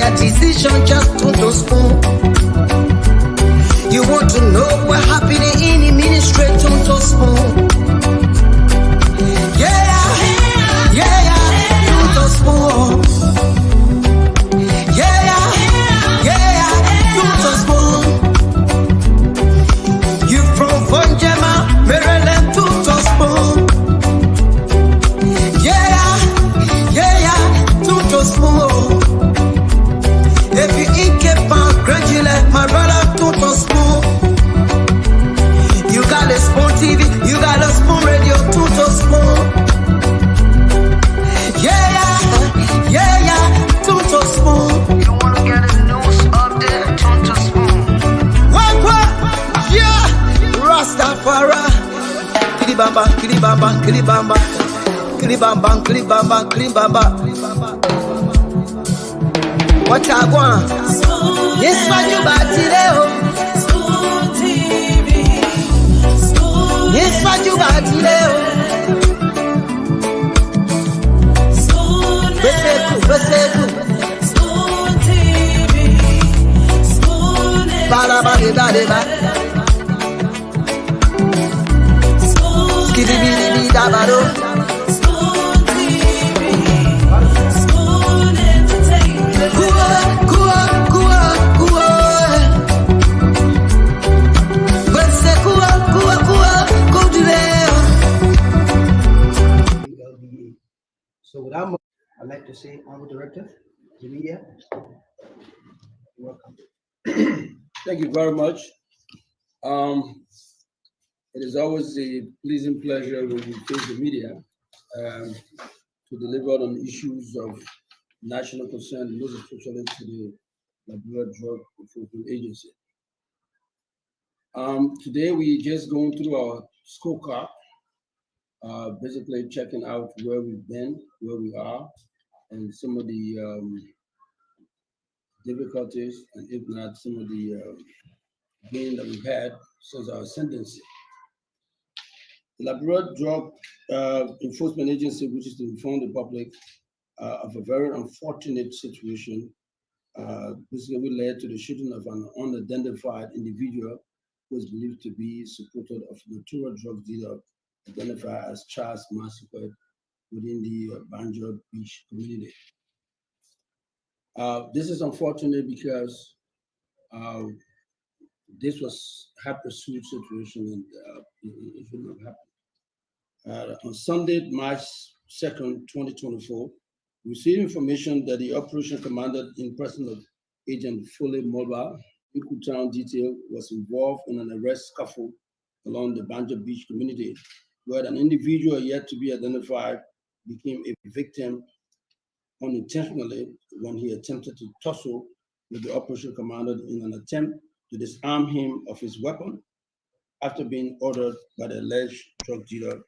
a decision just to spoon. You want to know what happening in the ministry to spoon. Yeah, to spoon. Yeah, to spoon. You from Vonjema, Maryland to spoon. Yeah, to spoon. If you ain't kept on gradually, my brother to spoon. You got a spoon TV, you got a spoon radio to spoon. Yeah, to spoon. You wanna get a news update, to spoon. What? Yeah, Rastafari. Kilibamba. What I want? Yes, what you got today? School TV. Yes, what you got today? School TV. School Bala. Skibidi dabado. School TV. School entertainment. Kua. Bese kua So without much, I'd like to say, Honorable Director, the media, welcome. Thank you very much. It is always a pleasing pleasure when we face the media to deliver on issues of national concern, most especially to the Liberia Drug Enforcement Agency. Today we just going through our scorecard, basically checking out where we've been, where we are, and some of the difficulties, and if not, some of the gain that we've had since our ascendancy. The Liberia Drug Enforcement Agency, which is to inform the public of a very unfortunate situation, basically led to the shooting of an unidentified individual who is believed to be supporter of notorious drug dealer identified as Charles Massacre within the Banjo Beach community. This is unfortunate because this was a pursuit situation and it should not happen. On Sunday, March 2nd, 2024, we received information that the operation commander in person of Agent Foley Mobile, Equal Town Detail, was involved in an arrest scuffle along the Banjo Beach community, where an individual yet to be identified became a victim unintentionally when he attempted to tussle with the operation commander in an attempt to disarm him of his weapon after being ordered by the alleged drug dealer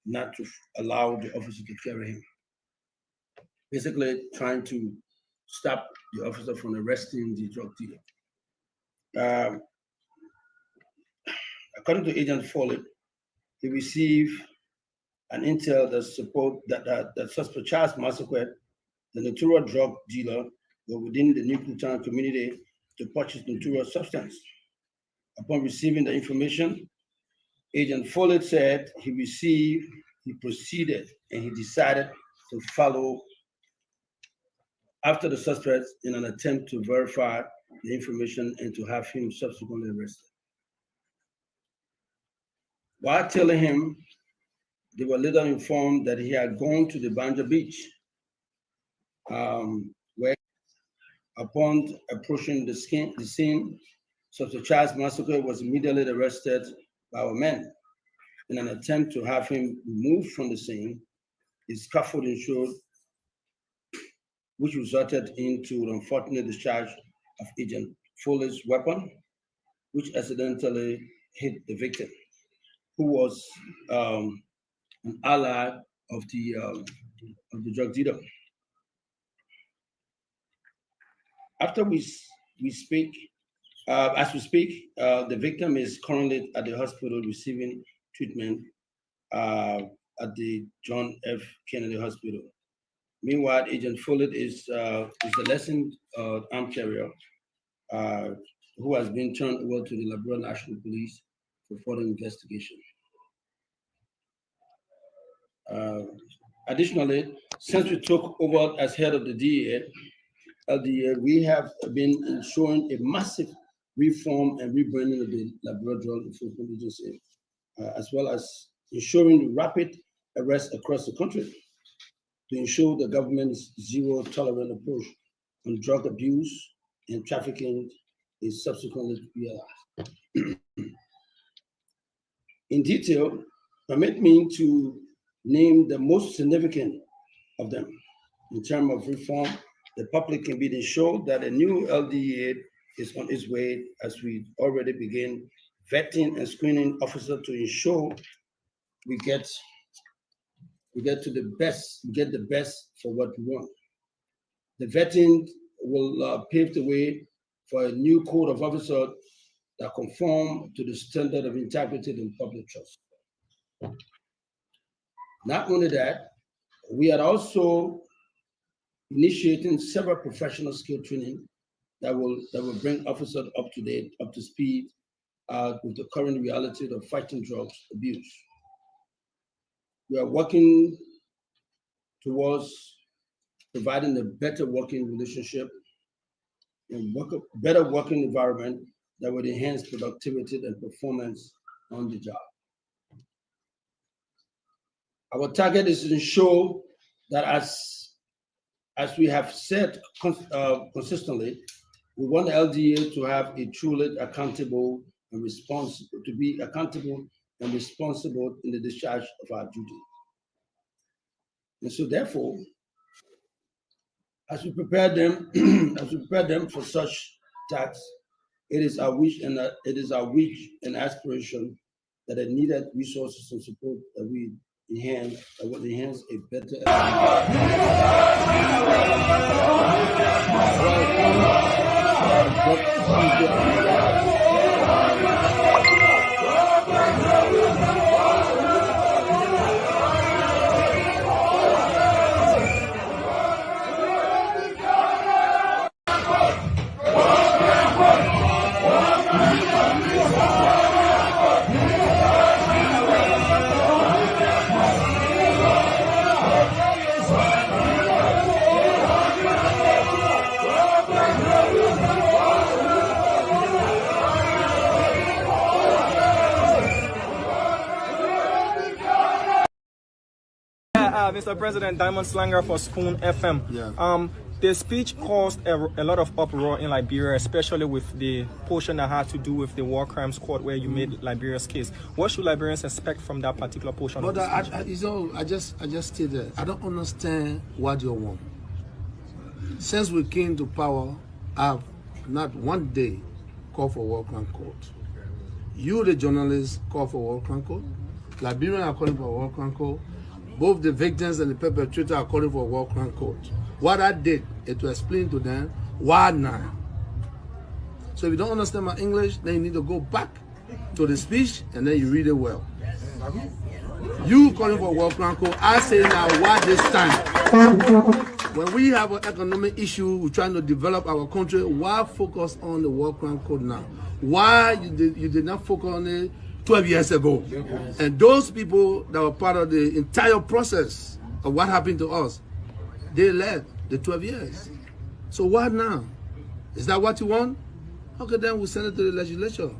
not to allow the officer to carry him. Basically trying to stop the officer from arresting the drug dealer. According to Agent Foley, he received an intel that support that suspect Charles Massacre, the notorious drug dealer, were within the Nuclear Town community to purchase notorious substance. Upon receiving the information, Agent Foley said he proceeded, and he decided to follow after the suspect in an attempt to verify the information and to have him subsequently arrested. While telling him, they were later informed that he had gone to the Banjo Beach, where upon approaching the scene, Suspect Charles Massacre was immediately arrested by our men. In an attempt to have him removed from the scene, his scuffle ensued, which resulted into the unfortunate discharge of Agent Foley's weapon, which accidentally hit the victim, who was an ally of the drug dealer. After we speak, as we speak, the victim is currently at the hospital receiving treatment at the John F. Kennedy Hospital. Meanwhile, Agent Follett is the licensed armed carrier who has been turned over to the Liberia National Police for further investigation. Additionally, since we took over as head of the DEA, we have been ensuring a massive reform and rebranding of the Liberia Drug Enforcement Agency, as well as ensuring rapid arrest across the country to ensure the government's zero tolerant approach on drug abuse and trafficking is subsequently realized. In detail, permit me to name the most significant of them. In terms of reform, the public can be assured that a new LDA is on its way as we already begin vetting and screening officers to ensure we get the best for what we want. The vetting will pave the way for a new code of officers that conform to the standard of integrity and public trust. Not only that, we are also initiating several professional skill training that will bring officers up to date, up to speed with the current reality of fighting drugs abuse. We are working towards providing a better working relationship and better working environment that would enhance productivity and performance on the job. Our target is to ensure that as we have said consistently, we want the LDA to have a truly accountable and responsible, to be accountable and responsible in the discharge of our duty. And so therefore, as we prepare them for such tasks, it is our wish and aspiration that the needed resources and support that we will enhance a better Mr. President, Diamond Slanger for Spoon FM. Yeah. The speech caused a lot of uproar in Liberia, especially with the portion that had to do with the war crimes court where you made Liberia's case. What should Liberians expect from that particular portion But of the speech? I just stated, I don't understand what you want. Since we came to power, I've not one day called for war crime court. You, the journalists, call for war crime court. Liberians are calling for war crime court. Both the victims and the perpetrator are calling for war crime court. What I did is to explain to them why now. So if you don't understand my English, then you need to go back to the speech and then you read it well. You calling for war crime court, I say now why this time? When we have an economic issue, we're trying to develop our country, why focus on the war crime code now? Why you did not focus on it 12 years ago? And those people that were part of the entire process of what happened to us, they led the 12 years. So what now? Is that what you want? Okay, then we send it to the legislature.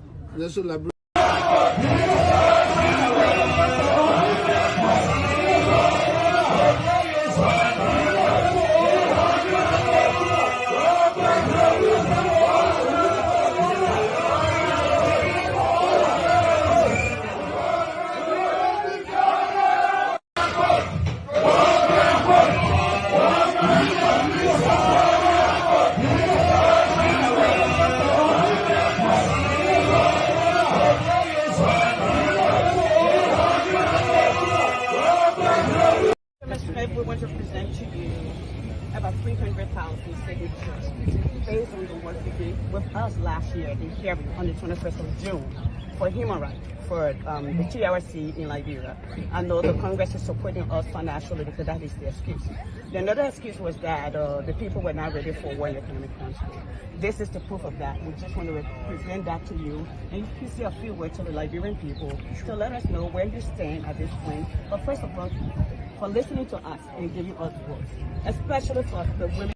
We want to present to you about 300,000 signatures based on the work we did with us last year in hearing on the 21st of June for human rights for the TRC in Liberia. I know the Congress is supporting us financially because that is the excuse. The another excuse was that the people were not ready for war and economic country. This is the proof of that. We just want to present that to you, and you can say a few words to the Liberian people to let us know where you stand at this point. But first of all, for listening to us and giving us voice, especially for the women.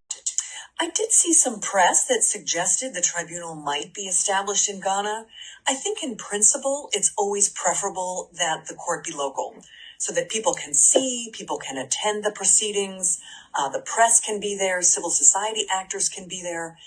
I did see some press that suggested the tribunal might be established in Ghana. I think in principle, it's always preferable that the court be local so that people can see, people can attend the proceedings, the press can be there, civil society actors can be there.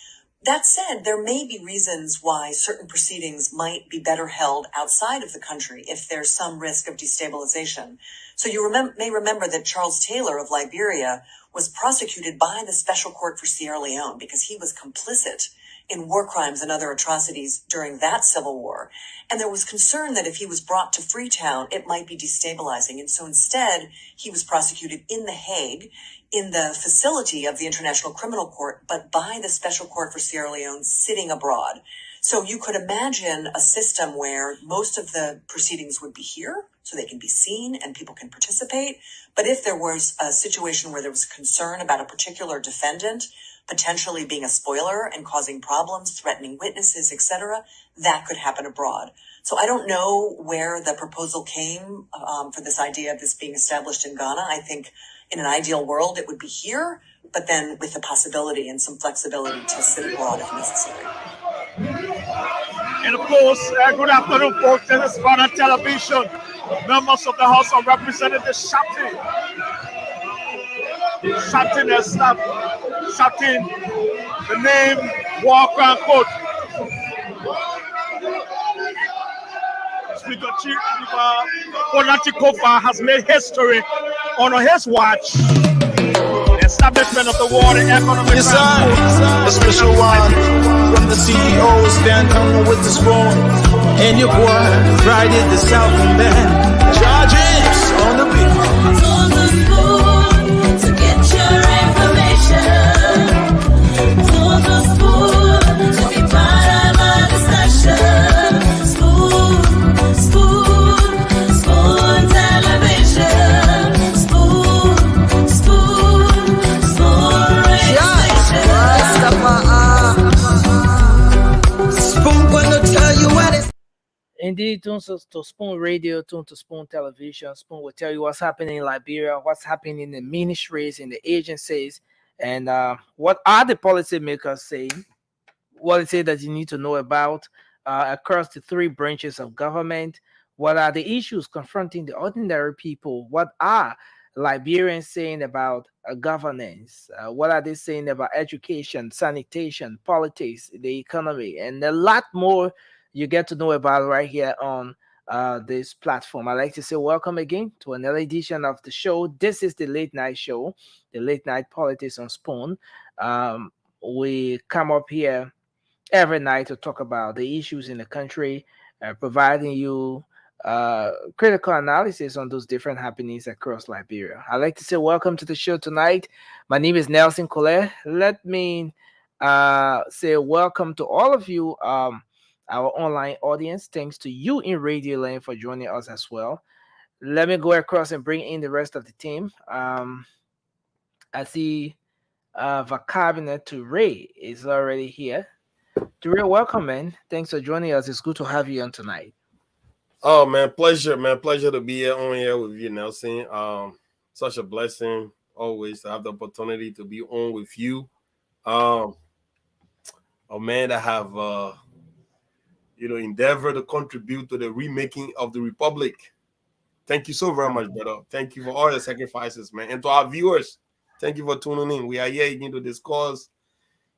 That said, there may be reasons why certain proceedings might be better held outside of the country if there's some risk of destabilization. So you may remember that Charles Taylor of Liberia was prosecuted by the Special Court for Sierra Leone because he was complicit in war crimes and other atrocities during that civil war. And there was concern that if he was brought to Freetown, it might be destabilizing. And so instead, he was prosecuted in The Hague, in the facility of the International Criminal Court, but by the Special Court for Sierra Leone sitting abroad. So you could imagine a system where most of the proceedings would be here, so they can be seen and people can participate. But if there was a situation where there was concern about a particular defendant potentially being a spoiler and causing problems, threatening witnesses, etc., that could happen abroad. So I don't know where the proposal came for this idea of this being established in Ghana. I think in an ideal world, it would be here, but then with the possibility and some flexibility to sit abroad if necessary. And of course, good afternoon, folks. This is Ghana Television. Members of the House of Representatives shouting the name Walker and Court. Speaker Chief Kofa has made history on his watch. Establishment of the water economic. Yes, sir. A special one from the CEO. Stand coming with the spoon. And your boy, Friday the Southern Band. Charges on the beat. On the spoon to get your information. On the spoon to be part of our discussion. Spoon television. Spoon radio station. Spoon gonna tell you what it's. Indeed, tune to Spoon Radio, tune to Spoon Television. Spoon will tell you what's happening in Liberia, what's happening in the ministries, in the agencies, and what are the policymakers saying, what is it that you need to know about across the three branches of government, what are the issues confronting the ordinary people, what are Liberians saying about governance, what are they saying about education, sanitation, politics, the economy, and a lot more you get to know about right here on this platform. I'd like to say welcome again to another edition of the show. This is the late night show, the late night politics on Spoon. We come up here every night to talk about the issues in the country, providing you critical analysis on those different happenings across Liberia. I'd like to say welcome to the show tonight. My name is Nelson Collet. Let me say welcome to all of you, our online audience. Thanks to you in Radio Land for joining us as well. Let me go across and bring in the rest of the team. I see Vakabina Toure is already here. Toure, welcome, man. Thanks for joining us. It's good to have you on tonight. Oh man, pleasure, man. Pleasure to be here on here with you, Nelson. Such a blessing always to have the opportunity to be on with you. A man that have endeavor to contribute to the remaking of the Republic. Thank you so very much, brother. Thank you for all your sacrifices, man. And to our viewers, thank you for tuning in. We are here again to discuss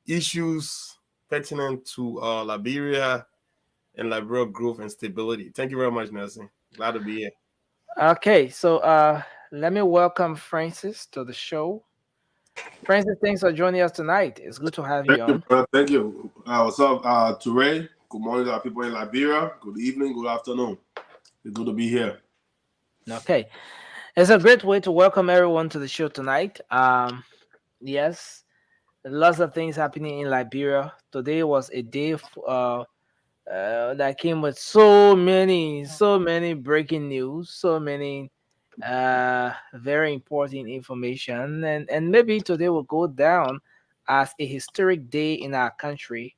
issues pertinent to Liberia and Liberia growth and stability. Thank you very much, Nelson. Glad to be here. Okay, so let me welcome Francis to the show. Francis, thanks for joining us tonight. It's good to have you on. Thank you. What's up, Toure? Good morning to our people in Liberia. Good evening, good afternoon. It's good to be here. Okay. It's a great way to welcome everyone to the show tonight. Yes, lots of things happening in Liberia. Today was a day that came with so many breaking news, so many very important information, and maybe today will go down as a historic day in our country.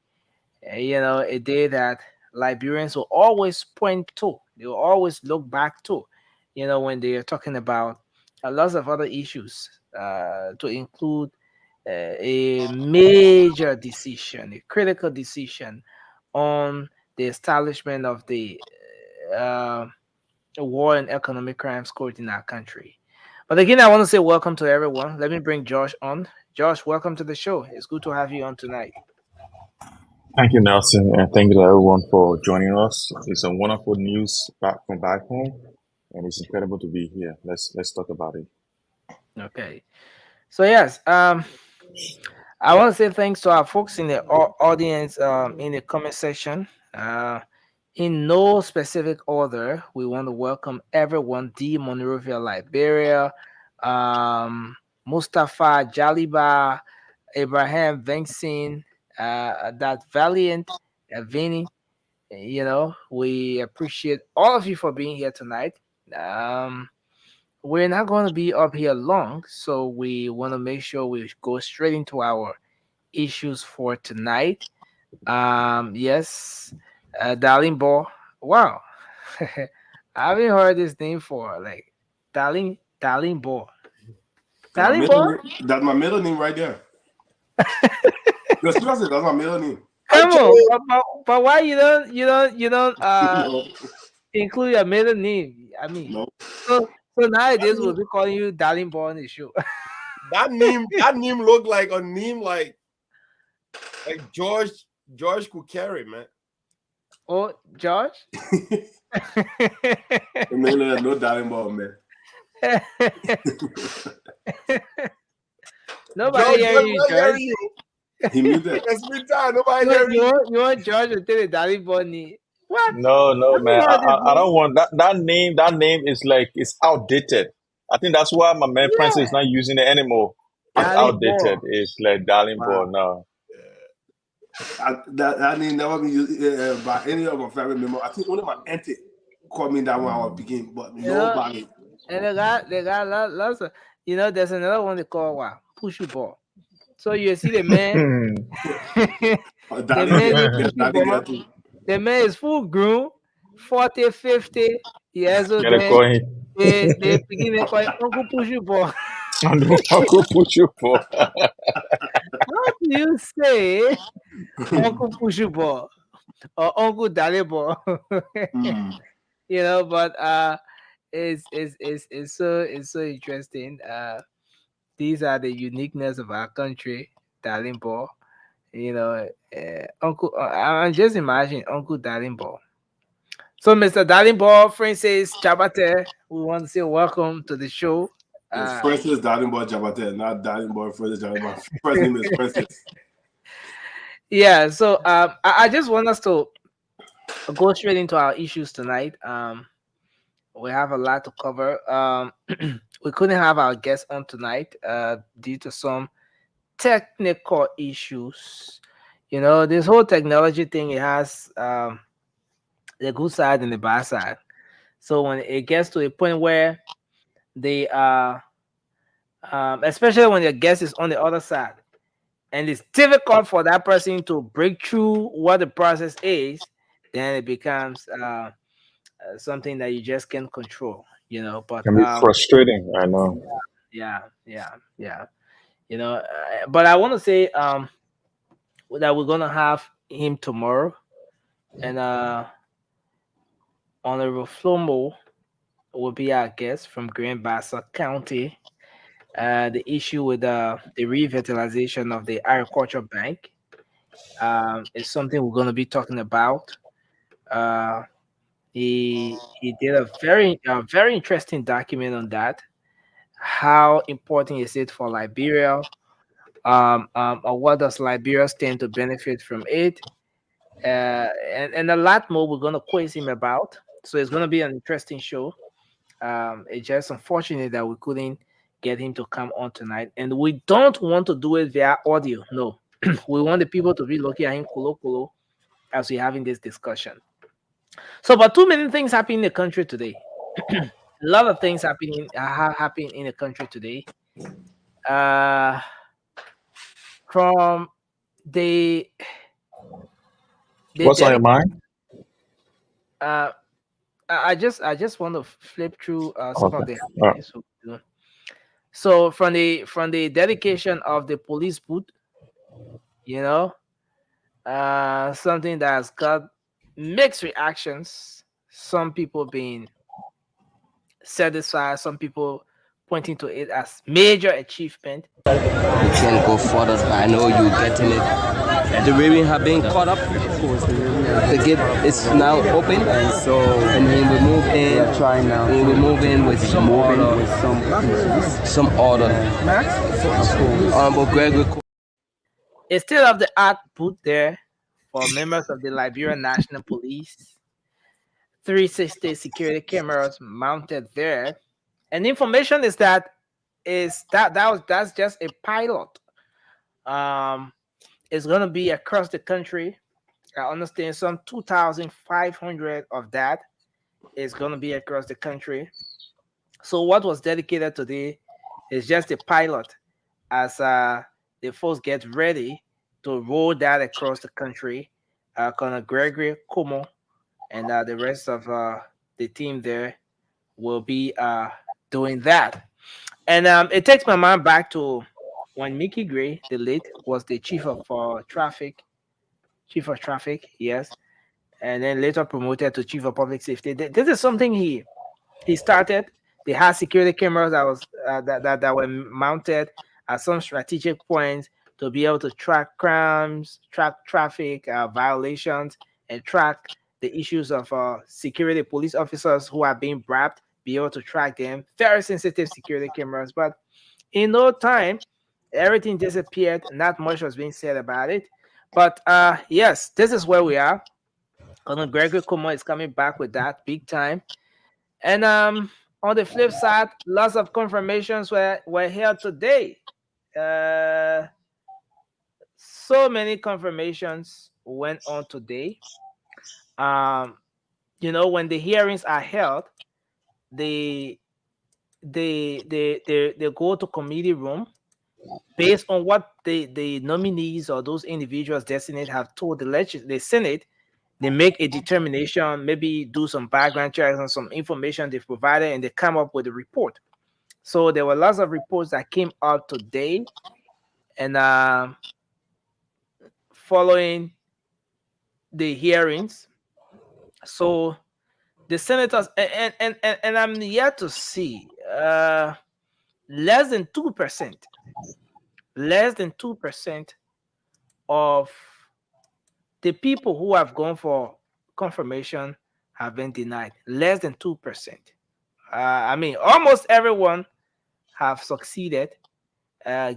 A day that Liberians will always point to, they will always look back to, when they are talking about lots of other issues, to include a major decision, a critical decision on the establishment of the uh, war and economic crimes court in our country. But again, I want to say welcome to everyone. Let me bring Josh on. Josh, welcome to the show. It's good to have you on tonight. Thank you, Nelson, and thank you to everyone for joining us. It's a wonderful news back from back home, and it's incredible to be here. Let's talk about it. Okay. So yes, I want to say thanks to our folks in the audience, in the comment section. In no specific order, we want to welcome everyone: D. Monrovia, Liberia, Mustafa Jaliba, Abraham Vincent, that Valiant, Vinny. We appreciate all of you for being here tonight. Um, we're not going to be up here long, so we want to make sure we go straight into our issues for tonight. Yes, Darling Ball. Wow, I haven't heard this name for like Darling Ball. My Darling middle Ball. name, that's my middle name right there. No, seriously, that's my middle name. Come on, but why you don't No, include your middle name? I mean, no. so That nowadays we'll name, be calling you Darling Ball on the show. that name look like a name like George could carry, man. Oh, George. Man, no darling ball, man. Nobody George, hear you, nobody George. hearing you. He muted. It's me time. Nobody You want, hearing you you. want, you want George to tell the Darling Bonnie? What? No, no, Have you man. heard this I name? don't want that. That name. That name is like it's outdated. I think that's why my man Francis is Yeah, not using it anymore. It's Darling outdated. Ball. It's like Darling Boy Wow. now. That name never been used by any of my family members. I think only my auntie called me that when I was picking, but You know, nobody. and they got lots of, there's another one they call what? Pushy ball. So you see the man, the Darling man girl, is yeah, pushy darling girl ball. too. The man is full grown, 40, 50 years old. Gotta Then call him. they begin to call him Uncle Pushy ball. I know I could put you for. How do you say Uncle Pushy ball or Uncle Dale ball? Mm. But it's so interesting. These are the uniqueness of our country, Darling Ball. Uncle. I'm just imagining Uncle Darling Ball. So, Mr. Darling Ball, Francis Chabate, we want to say welcome to the show. It's Uh, Francis Darling Boy Jabate, not Darling Boy Francis Jabate. My first name is Francis. yeah. So, I just want us to go straight into our issues tonight. We have a lot to cover. We couldn't have our guest on tonight due to some technical issues. This whole technology thing, it has the good side and the bad side. So when it gets to a point where they especially when your guest is on the other side, and it's difficult for that person to break through what the process is, then it becomes something that you just can't control. But Can be frustrating. I know. yeah. But I want to say that we're gonna have him tomorrow, and Honorable Flomo will be our guest from Grand Bassa County. The issue with the revitalization of the agriculture bank is something we're going to be talking about. Uh, he did a very interesting document on that. How important is it for Liberia? Or what does Liberia stand to benefit from it? And a lot more we're going to quiz him about. So it's going to be an interesting show. It's just unfortunate that we couldn't get him to come on tonight. And we don't want to do it via audio. No, we want the people to be looking at him kulo as we're having this discussion. So, but too many things happen in the country today. A lot of things happening in the country today. From the What's on your mind? I just want to flip through some Okay. of the All right. happenings. So from the dedication of the police booth, you know, something that's got mixed reactions. Some people being satisfied, some people pointing to it as major achievement. We can go further, but I know you're getting it. The railing have been caught up. Of course, the gate is now open, and he will move in. We are trying now. He will move in with some order. Some order. But Greg will. A state-of-the-art booth there for members of the Liberian National Police. 360 security cameras mounted there, and information is that's just a pilot. It's gonna be across the country. I understand some 2,500 of that is gonna be across the country. So what was dedicated today is just a pilot as the folks get ready to roll that across the country. Colonel Gregory Como and the rest of the team there will be doing that. And it takes my mind back to when Mickey Gray, the late, was the chief of traffic, yes, and then later promoted to chief of public safety. This is something he started. They had security cameras that were mounted at some strategic points to be able to track crimes, track traffic violations, and track the issues of security police officers who are being bribed, be able to track them. Very sensitive security cameras, but in no time, everything disappeared. Not much was being said about it. But yes, this is where we are. Colonel Gregory Como is coming back with that big time. And on the flip side, lots of confirmations were held today. So many confirmations went on today. You know, when the hearings are held, they go to committee room based on what the nominees or those individuals designated have told the Senate. They make a determination, maybe do some background checks on some information they've provided, and they come up with a report. So there were lots of reports that came out today, and following the hearings. So the senators and I'm yet to see less than 2%, of the people who have gone for confirmation have been denied. Less than 2%. I mean, almost everyone have succeeded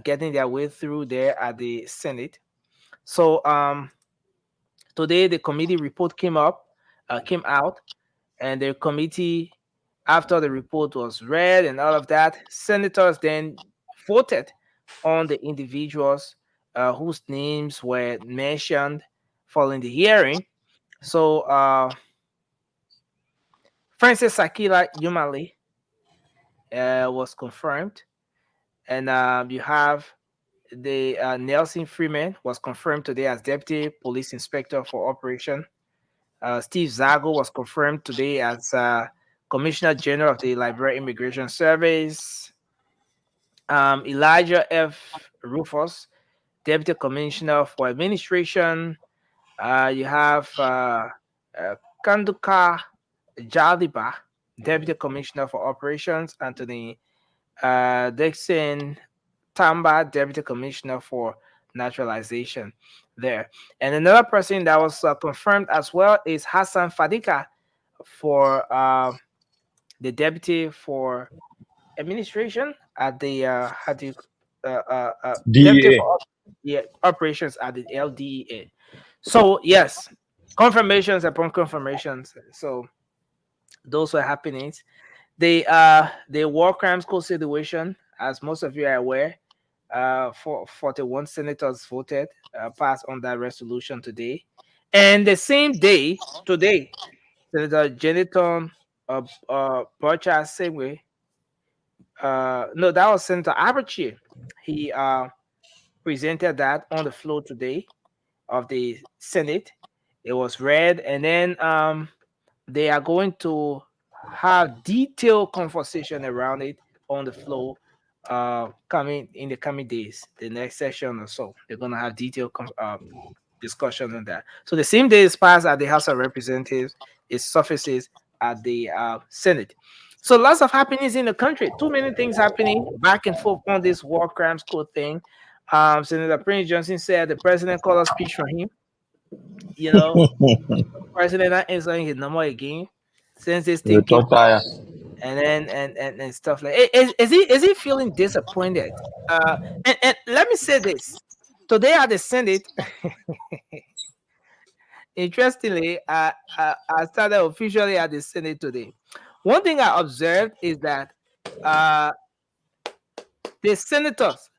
getting their way through there at the Senate. So today the committee report came out, and the committee, after the report was read and all of that, senators then voted on the individuals whose names were mentioned following the hearing. So Francis Sakila Yumali was confirmed, and you have the Nelson Freeman was confirmed today as Deputy Police Inspector for Operation. Steve Zago was confirmed today as Commissioner General of the Liberia Immigration Service. Elijah F. Rufus, Deputy Commissioner for Administration. You have Kanduka Jaliba, Deputy Commissioner for Operations. Anthony Dixon Tamba, Deputy Commissioner for Naturalization there. And another person that was confirmed as well is Hassan Fadika for the Deputy for Administration at the Deputy for Operations at the LDEA. So yes, confirmations upon confirmations. So those were happenings. The war crimes code situation as most of you are aware, 41 senators voted, passed on that resolution today. And the same day, today, Senator Jeniton Bocha Segwe, no, that was Senator Aberchi. He presented that on the floor today of the Senate. It was read, and then they are going to have detailed conversation around it on the floor coming in the coming days, the next session or so. They're going to have detailed discussion on that. So the same day it passed at the House of Representatives, it surfaces at the Senate. So lots of happenings in the country. Too many things happening back and forth on this war crimes code thing. Senator Prince Johnson said the president called a speech from him. You know, president not answering his number again since this thing came up, and then and stuff like. Is he feeling disappointed? And let me say this: today at the Senate. Interestingly, I started officially at the Senate today. One thing I observed is that the senators,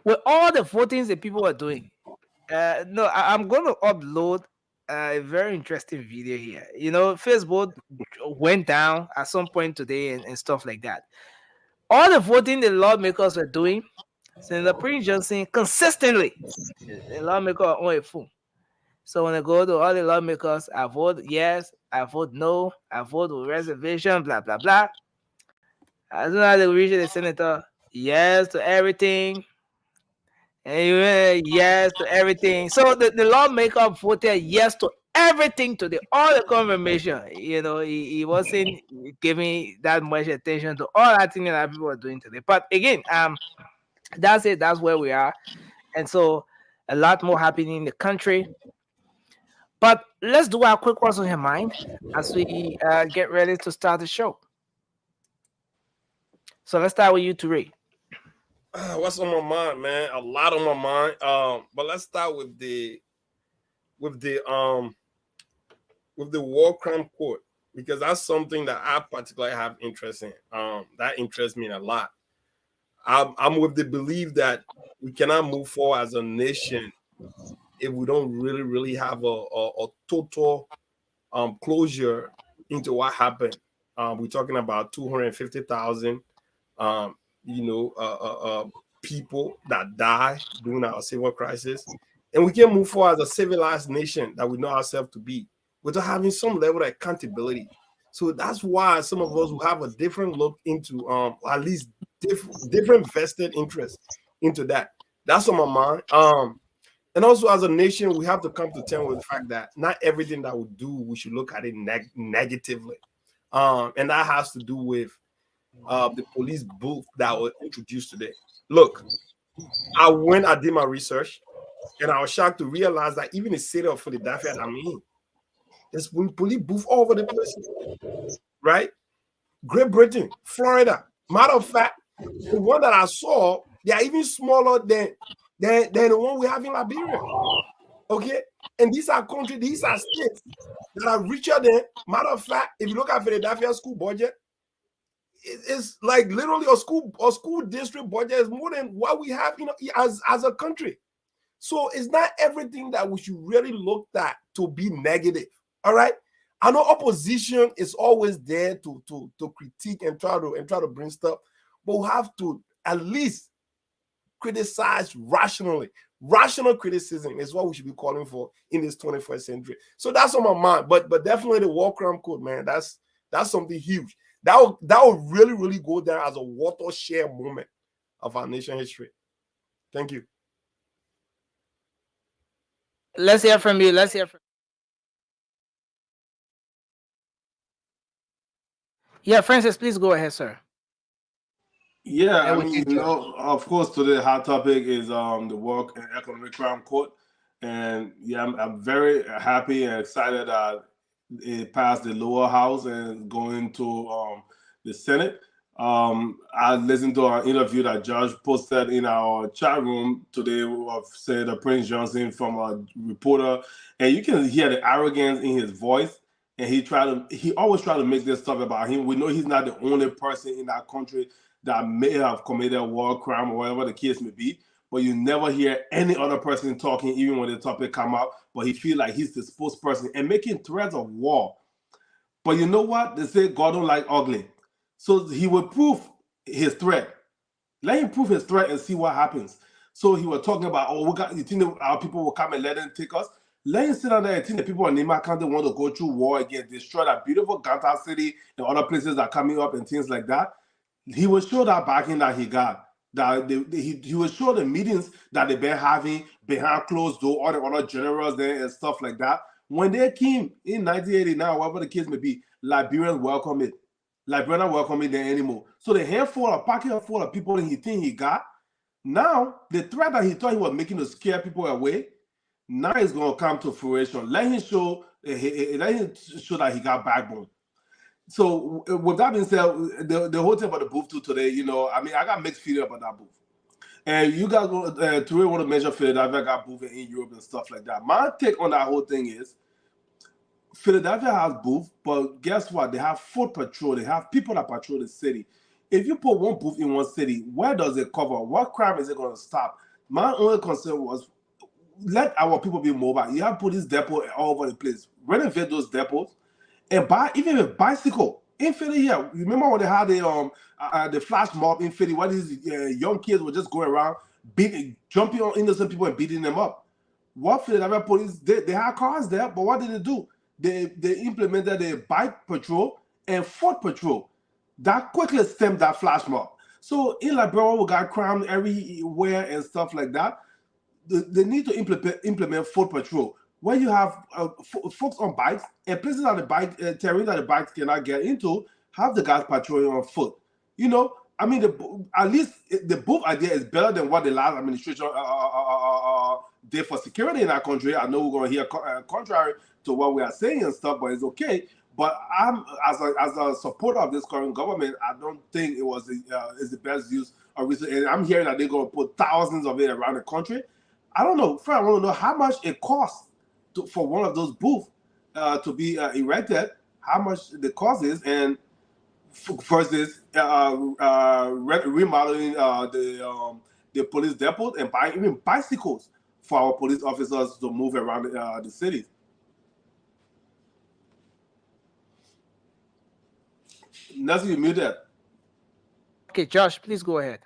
with all the votings that people were doing, no, I'm going to upload a very interesting video here. You know, Facebook went down at some point today and stuff like that. All the voting the lawmakers were doing, Senator Prince Johnson consistently, the lawmaker on a phone. So when I go to all the lawmakers, I vote yes, I vote no, I vote with reservation, blah, blah, blah. As soon as they reach the senator, yes to everything. And yes to everything. So the lawmaker voted yes to everything today, all the confirmation. You know, he wasn't giving that much attention to all that thing that people are doing today. But again, that's it. That's where we are. And so a lot more happening in the country. But let's do our quick what's on your mind as we get ready to start the show. So let's start with you, Ture. What's on my mind, man? A lot on my mind. But let's start with the war crime court, because that's something that I particularly have interest in. That interests me a lot. I'm with the belief that we cannot move forward as a nation if we don't really have a total closure into what happened. We're talking about 250,000 people that die during our civil crisis, and we can move forward as a civilized nation that we know ourselves to be without having some level of accountability. So that's why some of us will have a different look into at least different vested interest into that. That's on my mind. And also, as a nation, we have to come to terms with the fact that not everything that we do, we should look at it negatively. And that has to do with the police booth that was introduced today. Look, I did my research, and I was shocked to realize that even the city of Philadelphia, there's police booth all over the place, right? Great Britain, Florida. Matter of fact, the one that I saw, they are even smaller than the one we have in Liberia. Okay, and these are countries, these are states that are richer than. Matter of fact, if you look at Philadelphia school budget, it's like literally a school district budget is more than what we have, as a country. So it's not everything that we should really look at to be negative. All right. I know opposition is always there to critique and try to bring stuff, but we have to at least criticize rationally. Rational criticism is what we should be calling for in this 21st century. So that's on my mind. But definitely the war crime code, man, that's something huge. That will really go down as a watershed moment of our nation history. Thank you. Let's hear from you. Yeah, Francis, please go ahead, sir. Yeah, I mean, of course, today the hot topic is the Work and Economic Crime Court, and yeah, I'm very happy and excited that it passed the lower house and going to the Senate. I listened to our interview that Josh posted in our chat room today of Senator Prince Johnson from a reporter, and you can hear the arrogance in his voice. And he always try to make this stuff about him. We know he's not the only person in that country that may have committed a war crime or whatever the case may be, but you never hear any other person talking, even when the topic come out, but he feel like he's the spokesperson and making threats of war. But you know what? They say God don't like ugly. So he will prove his threat. Let him prove his threat and see what happens. So he was talking about, you think our people will come and let them take us? Let him sit down there and think the people in Nima County want to go through war again, destroy that beautiful Ganta city and other places that are coming up and things like that. He will show that backing that he got. That he will show the meetings that they've been having behind closed door, all the other generals there and stuff like that. When they came in 1989, whatever the case may be, Liberians welcome it. Liberians welcome it there anymore. So the pocket full of people that he think he got, now the threat that he thought he was making to scare people away, now it's going to come to fruition. Let him show that he got backbone. So with that being said, the whole thing about the booth too today, I got mixed feelings about that booth. And you guys want to mention Philadelphia got booth in Europe and stuff like that. My take on that whole thing is Philadelphia has booth, but guess what? They have foot patrol. They have people that patrol the city. If you put one booth in one city, where does it cover? What crime is it going to stop? My only concern was let our people be mobile. You have police depot all over the place. Renovate those depots and buy even a bicycle in Philly here. Remember when they had the flash mob in Philly? What these young kids were just going around jumping on innocent people and beating them up. What Philadelphia police did? They had cars there, but what did they do? They implemented a bike patrol and foot patrol. That quickly stemmed that flash mob. So in Liberia, we got crime everywhere and stuff like that. They need to implement foot patrol where you have folks on bikes and places that the terrain that the bikes cannot get into, have the guys patrolling on foot. At least the booth idea is better than what the last administration did for security in our country. I know we're going to hear contrary to what we are saying and stuff, but it's okay. But I'm as a supporter of this current government, I don't think it was is the best use of resources. And I'm hearing that they're going to put thousands of it around the country. I don't know. First, I want to know how much it costs for one of those booths to be erected. How much the cost is, and versus remodeling the police depot and buying even bicycles for our police officers to move around the city. Nelson, you muted. Okay, Josh, please go ahead.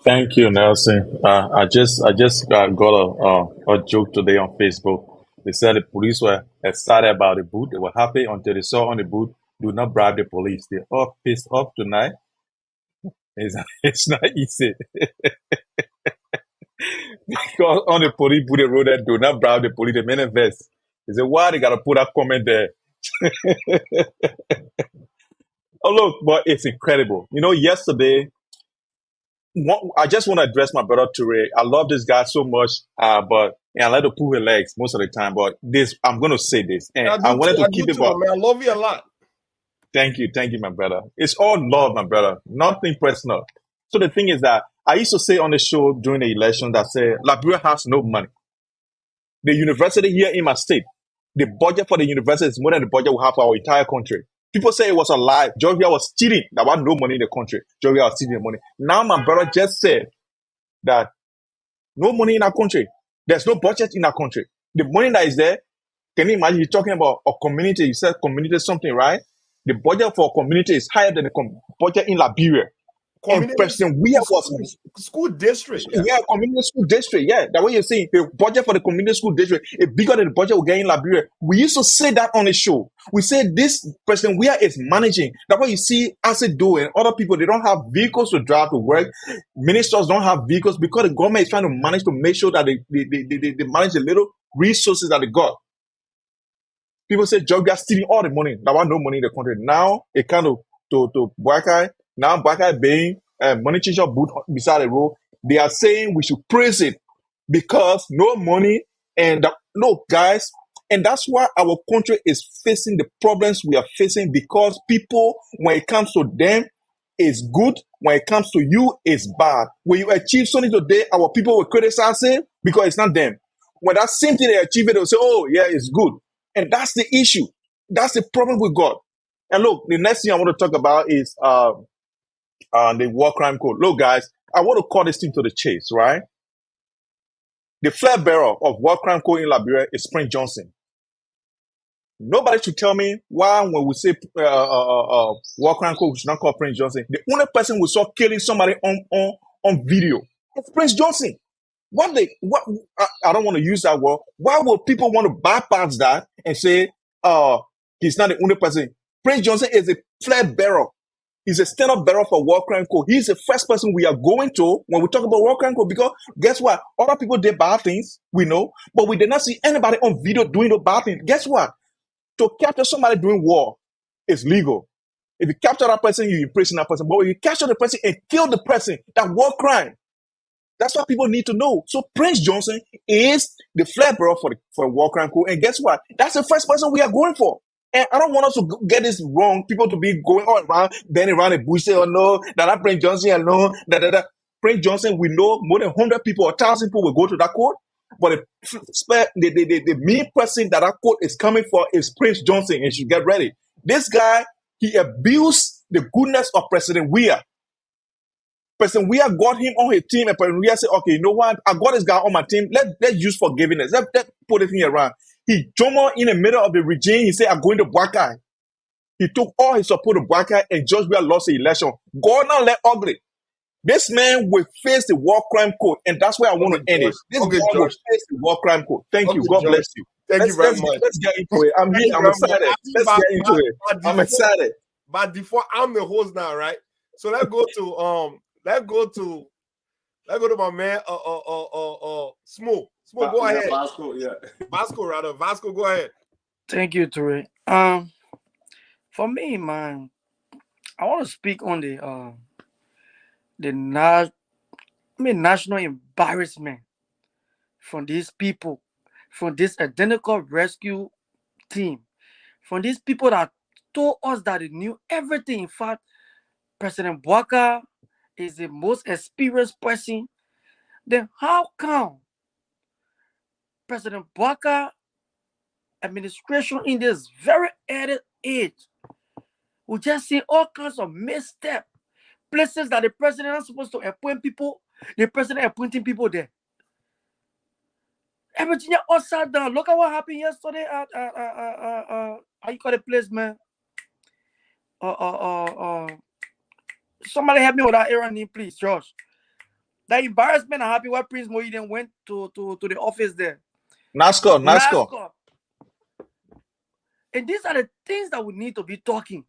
Thank you, Nelson. I just got a joke today on Facebook. They said the police were excited about the boot. They were happy until they saw on the boot, "Do not bribe the police." They're all pissed off tonight. It's not easy. Because on the police boot, they wrote that, "Do not bribe the police." They manifest. They said, why they got to put that comment there? Oh, look, but it's incredible. Yesterday, I just want to address my brother Toure. I love this guy so much, but I like to pull his legs most of the time. But I'm going to say this, and I wanted to keep it. Man, I love you a lot. Thank you, my brother. It's all love, my brother. Nothing personal. So the thing is that I used to say on the show during the election that said Liberia has no money. The university here in my state, the budget for the university is more than the budget we have for our entire country. People say it was a lie. Georgia was cheating. There was no money in the country. Georgia was stealing the money. Now my brother just said that no money in our country. There's no budget in our country. The money that is there, can you imagine? You're talking about a community. You said community something, right? The budget for a community is higher than the budget in Liberia. And President Weah was school district. Yeah, community school district. Yeah, that way you're saying the budget for the community school district is bigger than the budget we get in Liberia. We used to say that on the show. We said this President Weah is managing. That's why you see ASID doing. Other people, they don't have vehicles to drive to work. Ministers don't have vehicles because the government is trying to manage to make sure that they manage the little resources that they got. People say Georgia stealing all the money. There was no money in the country. Now it kind of to Bwakai. Now Bwakai being money changer booth beside the road. They are saying we should praise it because no money and look, guys, and that's why our country is facing the problems we are facing because people, when it comes to them, it's good. When it comes to you, it's bad. When you achieve something today, our people will criticize it because it's not them. When that same thing they achieve it, they'll say, "Oh yeah, it's good." And that's the issue. That's the problem we got. And look, the next thing I want to talk about is the war crime code. Look, guys, I want to call this thing to the chase, right? The flag bearer of war crime code in Liberia is Prince Johnson. Nobody should tell me why when we say war crime code, we should not call Prince Johnson. The only person we saw killing somebody on video is Prince Johnson. I don't want to use that word. Why would people want to bypass that and say, he's not the only person? Prince Johnson is a flag bearer. He's a stand-up bearer for war crime code. He's the first person we are going to when we talk about war crime code, because guess what? Other people did bad things, we know, but we did not see anybody on video doing the bad things. Guess what? To capture somebody doing war is legal. If you capture that person, you imprison that person. But if you capture the person and kill the person, that war crime. That's what people need to know. So Prince Johnson is the flag bearer for the war crime code. And guess what? That's the first person we are going for. And I don't want us to get this wrong. People to be going all around, bending around the bush, say, oh no, that Prince Johnson alone, Prince Johnson, we know more than 100 people or 1,000 people will go to that court. But the main person that court is coming for is Prince Johnson, and you should get ready. This guy, he abused the goodness of President Weah. President Weah got him on his team, and President Weah said, okay, you know what? I got this guy on my team. Let's use forgiveness. Let's put it around. He jumped in the middle of the regime. He said, I'm going to Bwakai. He took all his support to Bwakai, and George Weah lost the election. God now let ugly. This man will face the war crime code, and that's where I want to end it. This guy will face the war crime code. Thank you. God bless you. Thank you very much. Let's get into it. I'm here. I'm excited. Let's get into it. I'm excited. By default, I'm the host now, right? So let's go to my man Smo. Smo, go ahead. Vasco, yeah. Vasco, go ahead. Thank you, Ture. For me, man, I want to speak on the national embarrassment from these people, from this identical rescue team, from these people that told us that they knew everything. In fact, President Bwaka is the most experienced person. Then how come President Bwaka administration in this very early age we just see all kinds of missteps? Places that the president is supposed to appoint people, the president appointing people there. Everything upside down. Look at what happened yesterday at how you call the place, man? Somebody help me with that error name, please, Josh. That embarrassment and happy where Prince Moiden went to the office there. NASCO. And these are the things that we need to be talking.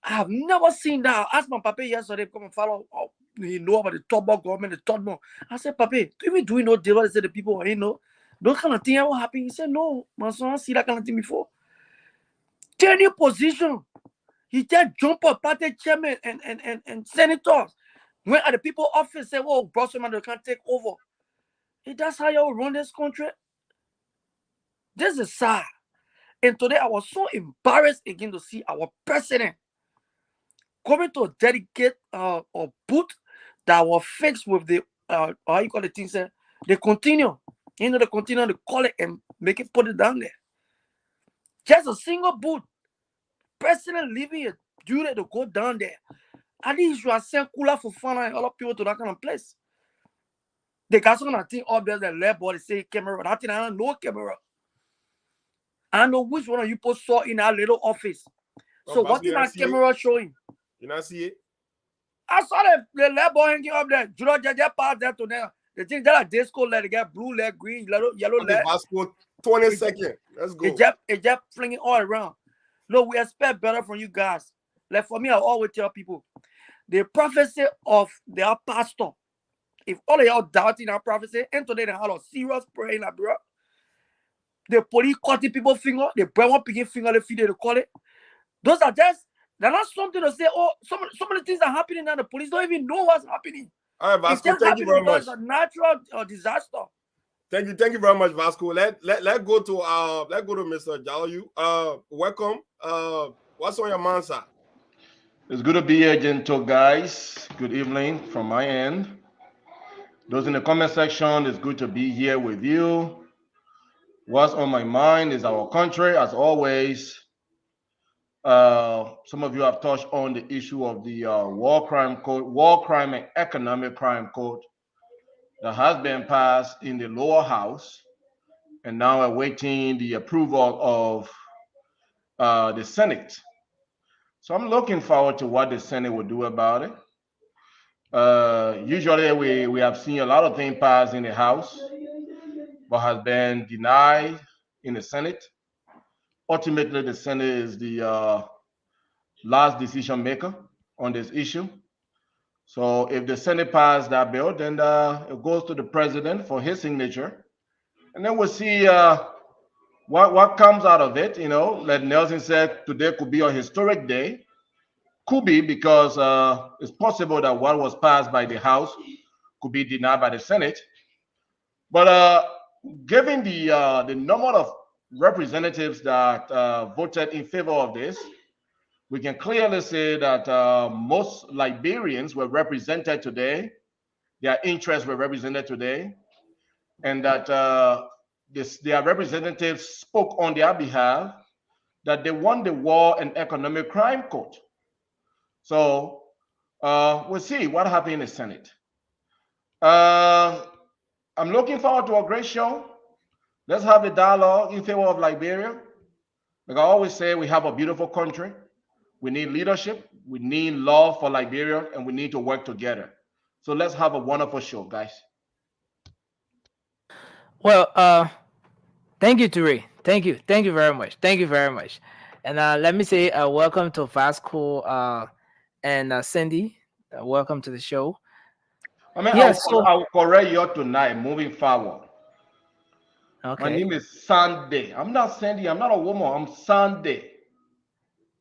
I have never seen that. I asked my papa yesterday, come and follow. He know about the top government, the top more. I said, Papa, do we know they say the people, you know, those kind of thing ever happen? He said, no, my son, I see that kind of thing before. Turn your position. He just jump up, party chairman and senators. When at the people office say, oh, Brussels man, they can't take over. And that's how y'all run this country. This is sad. And today I was so embarrassed again to see our president coming to dedicate a booth that was fixed with the how you call the thing, sir? They continue. You know, they continue to call it and make it, put it down there. Just a single booth. President leaving a duty to go down there. At least you are sent cooler for fun and other people to that kind of place. They got some kind of thing up there that left body say camera. That thing I don't know camera. I don't know which one of you post saw in our little office. So what is that camera showing? You not see it? I saw the left boy hanging up there. You know, just pass that to them. The thing that disco leg, they get blue leg, green, yellow leg. 20 seconds. Let's go. It just flinging all around. No, we expect better from you guys. Like for me, I always tell people, the prophecy of their pastor, if all of y'all doubting our prophecy, and today they have a serious prayer in that, bro. The police cutting people's finger, the bread one picking finger, the feed they call it. Those are just, they're not something to say, oh, some of the things are happening now, the police don't even know what's happening. All right, Vasco, thank you very much. It's a natural disaster. Thank you very much, Vasco. Let go to Mr. Jalayu. Welcome. What's on your mind, sir? It's good to be here, gentle guys. Good evening from my end. Those in the comment section, it's good to be here with you. What's on my mind is our country, as always. Some of you have touched on the issue of the war crime code, war crime and economic crime code that has been passed in the lower house and now awaiting the approval of the Senate. So I'm looking forward to what the Senate will do about it. Usually we have seen a lot of things pass in the House, but has been denied in the Senate. Ultimately, the Senate is the last decision maker on this issue. So if the Senate passes that bill, then it goes to the president for his signature. And then we'll see what comes out of it. You know, like Nelson said, today could be a historic day. Could be because it's possible that what was passed by the House could be denied by the Senate. But given the number of representatives that voted in favor of this, we can clearly say that most Liberians were represented today, their interests were represented today, and that their representatives spoke on their behalf that they want the war and economic crime code. So we'll see what happens in the Senate. I'm looking forward to a great show. Let's have a dialogue in favor of Liberia. Like I always say, we have a beautiful country. We need leadership. We need love for Liberia, and we need to work together. So let's have a wonderful show, guys. Well, thank you, Ture. Thank you very much. Thank you very much. And let me say welcome to Vasco and Cindy. Welcome to the show. I mean, yes, I will correct you tonight, moving forward. Okay. My name is Sunday. I'm not Sandy. I'm not a woman. I'm Sunday.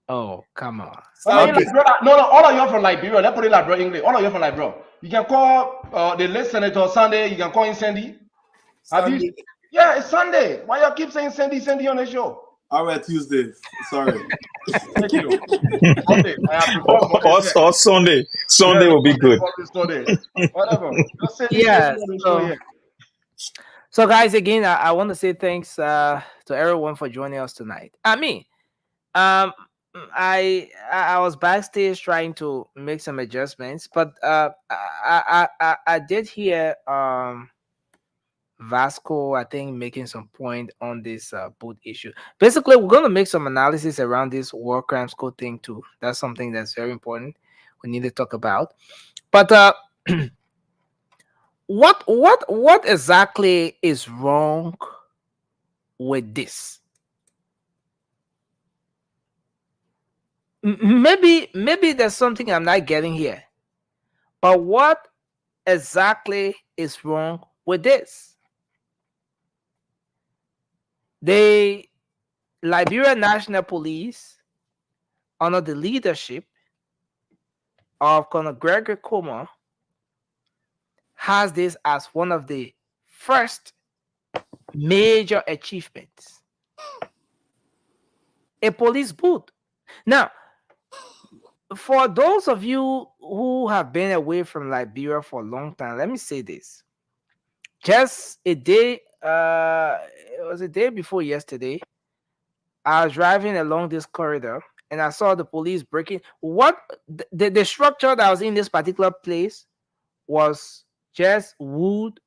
Oh, come on. I mean, no, all of you are from Liberia. Let's put it like English. All of you are from Liberia. You can call the late Senator Sunday. You can call him Sandy. Sunday. Yeah, it's Sunday. Why you keep saying Sandy on the show? All right, Tuesday. Sorry. Thank you. Sunday. Or Sunday. Sunday will be good. Sunday. Whatever. Just say Yeah. So guys, again, I want to say thanks to everyone for joining us tonight. I mean, I was backstage trying to make some adjustments, but I did hear Vasco, I think, making some point on this boot issue. Basically, we're going to make some analysis around this war crimes code thing too. That's something that's very important. We need to talk about. But what exactly is wrong with this? Maybe there's something I'm not getting here. But what exactly is wrong with this? The Liberia National Police, under the leadership of Colonel Gregory Kuma, has this as one of the first major achievements. A police boot. Now, for those of you who have been away from Liberia for a long time, let me say this. Just a day, it was a day before yesterday, I was driving along this corridor and I saw the police breaking. The structure that was in this particular place was just wood,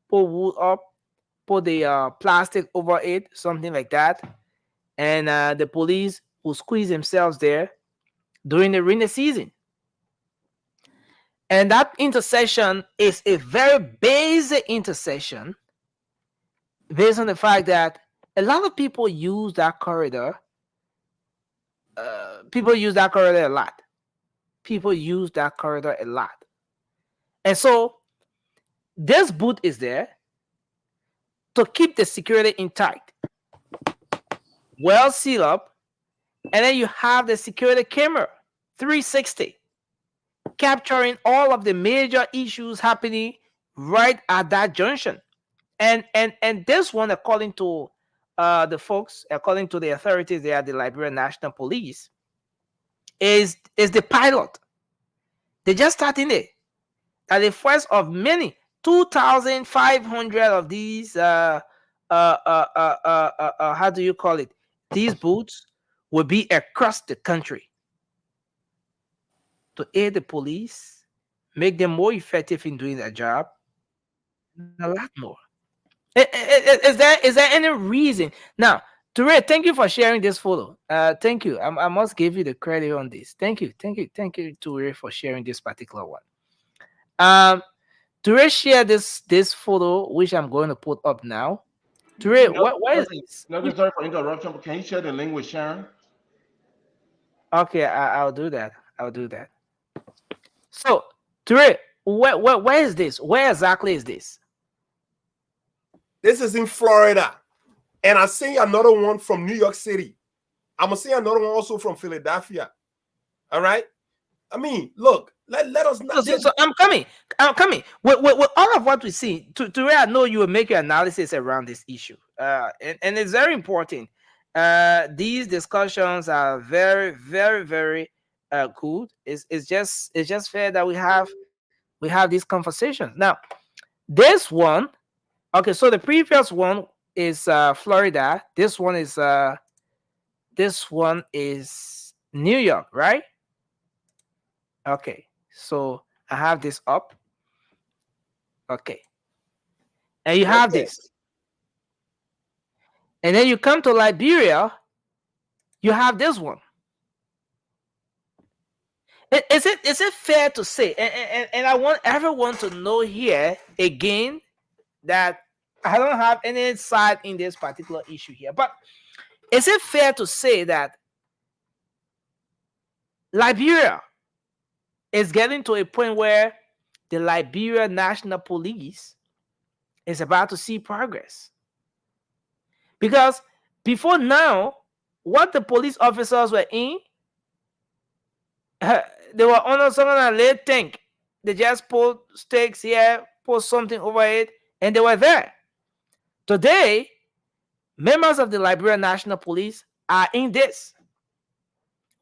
put wood up, put the plastic over it, something like that. And the police will squeeze themselves there during the rainy season. And that intersection is a very basic intersection based on the fact that a lot of people use that corridor. People use that corridor a lot. People use that corridor a lot. And so this booth is there to keep the security intact, well sealed up, and then you have the security camera 360 capturing all of the major issues happening right at that junction. And this one, according to the folks, according to the authorities there at the Liberia National Police, is the pilot. They just started it. At the first of many, 2,500 of these how do you call it? These booths will be across the country to aid the police, make them more effective in doing their job, and a lot more. Is there any reason now? Ture, thank you for sharing this photo. Thank you. I must give you the credit on this. Thank you, Ture, for sharing this particular one. Ture, share this photo, which I'm going to put up now. Ture, what is this? Nothing, sorry for interruption, but can you share the link with Sharon? Okay, I'll do that. I'll do that. So, Ture, where is this? Where exactly is this? This is in Florida. And I see another one from New York City. I'm going to see another one also from Philadelphia. All right? I mean, look, let us not. So I'm coming. With all of what we see, Ture, I know you will make your analysis around this issue. And it's very important. These discussions are very, very, very good. It's just fair that we have these conversations. Now, this one, okay, so the previous one is Florida. This one is New York, right? Okay, so I have this up. Okay, and you have this, and then you come to Liberia. You have this one. Is it fair to say? And I want everyone to know here again that I don't have any insight in this particular issue here. But is it fair to say that Liberia is getting to a point where the Liberia National Police is about to see progress? Because before now, what the police officers were in, they were on some kind of lead tank. They just put stakes here, put something over it, and they were there. Today, members of the Liberia National Police are in this,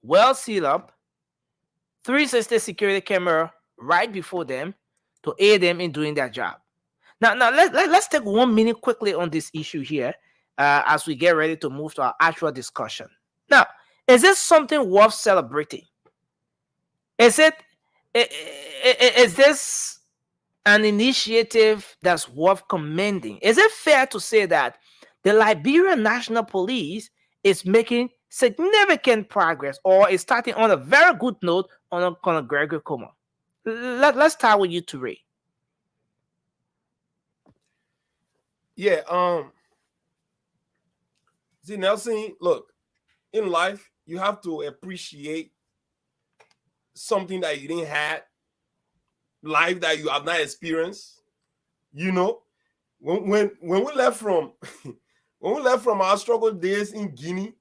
well sealed up, 360 security camera right before them to aid them in doing their job. Now let's take 1 minute quickly on this issue here as we get ready to move to our actual discussion. Now, is this something worth celebrating? Is this an initiative that's worth commending? Is it fair to say that the Liberia National Police is making significant progress or is starting on a very good note on Colonel Gregory Como? Let's start with you, Ture. Yeah, see, Nelson, look, in life, you have to appreciate something that you didn't have, life that you have not experienced. You know, when we left from when we left from our struggle days in Guinea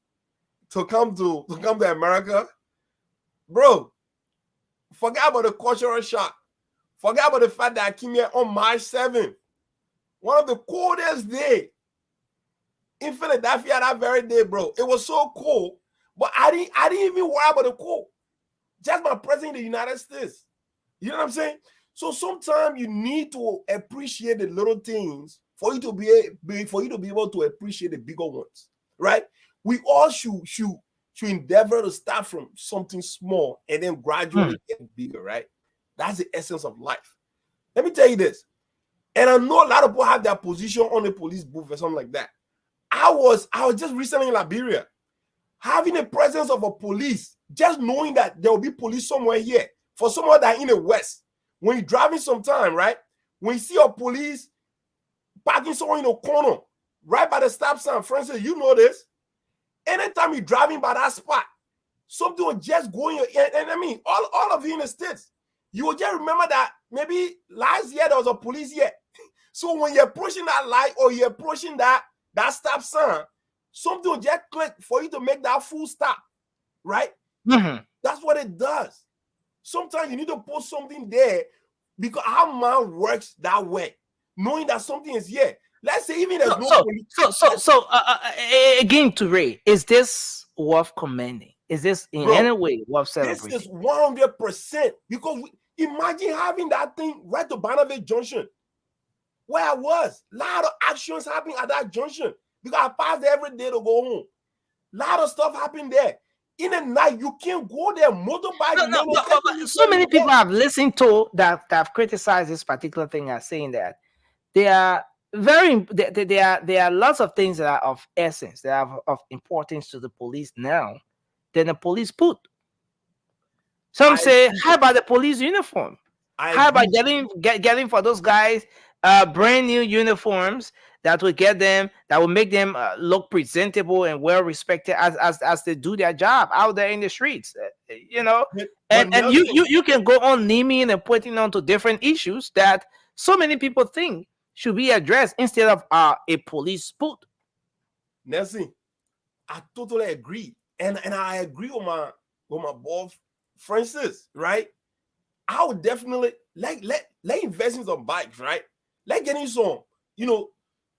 to come to America, bro, forget about the cultural shock. Forget about the fact that I came here on March 7th, one of the coldest days in Philadelphia that very day, bro. It was so cold, but I didn't even worry about the cold. Just my presence in the United States. You know what I'm saying? So sometimes you need to appreciate the little things for you to be able to appreciate the bigger ones, right? We all should endeavor to start from something small and then gradually get bigger, right? That's the essence of life. Let me tell you this, and I know a lot of people have their position on the police booth or something like that. I was just recently in Liberia, having the presence of a police, just knowing that there will be police somewhere here. For someone that in the West, when you're driving sometime, right? When you see a police parking somewhere in a corner, right by the stop sign, for instance, you know this. Anytime you're driving by that spot, something will just go in your ear. And I mean, all of you in the States, you will just remember that maybe last year there was a police here. So when you're approaching that light or you're approaching that stop sign, something will just click for you to make that full stop, right? Mm-hmm. That's what it does. Sometimes you need to put something there because our mind works that way, knowing that something is here. Let's say even there's no police. Again, Ture, is this worth commending? Is this in any way worth celebrating? This is 100% because imagine having that thing right to Barnabas Junction, where I was. A lot of actions happening at that junction because I passed every day to go home. Lot of stuff happened there. In the night, you can't go there. Motorbike, But so many people have listened to that have criticized this particular thing as saying that there are there are lots of things that are of essence, that are of importance to the police now than the police put. Some say, how about the police uniform? How about getting for those guys brand new uniforms that will make them look presentable and well respected as they do their job out there in the streets, you know. And you can go on naming and pointing on to different issues that so many people think should be addressed instead of a police put. Nelson, I totally agree, and I agree with my boss Francis, right? I would definitely let invest in some bikes, right? Let getting some,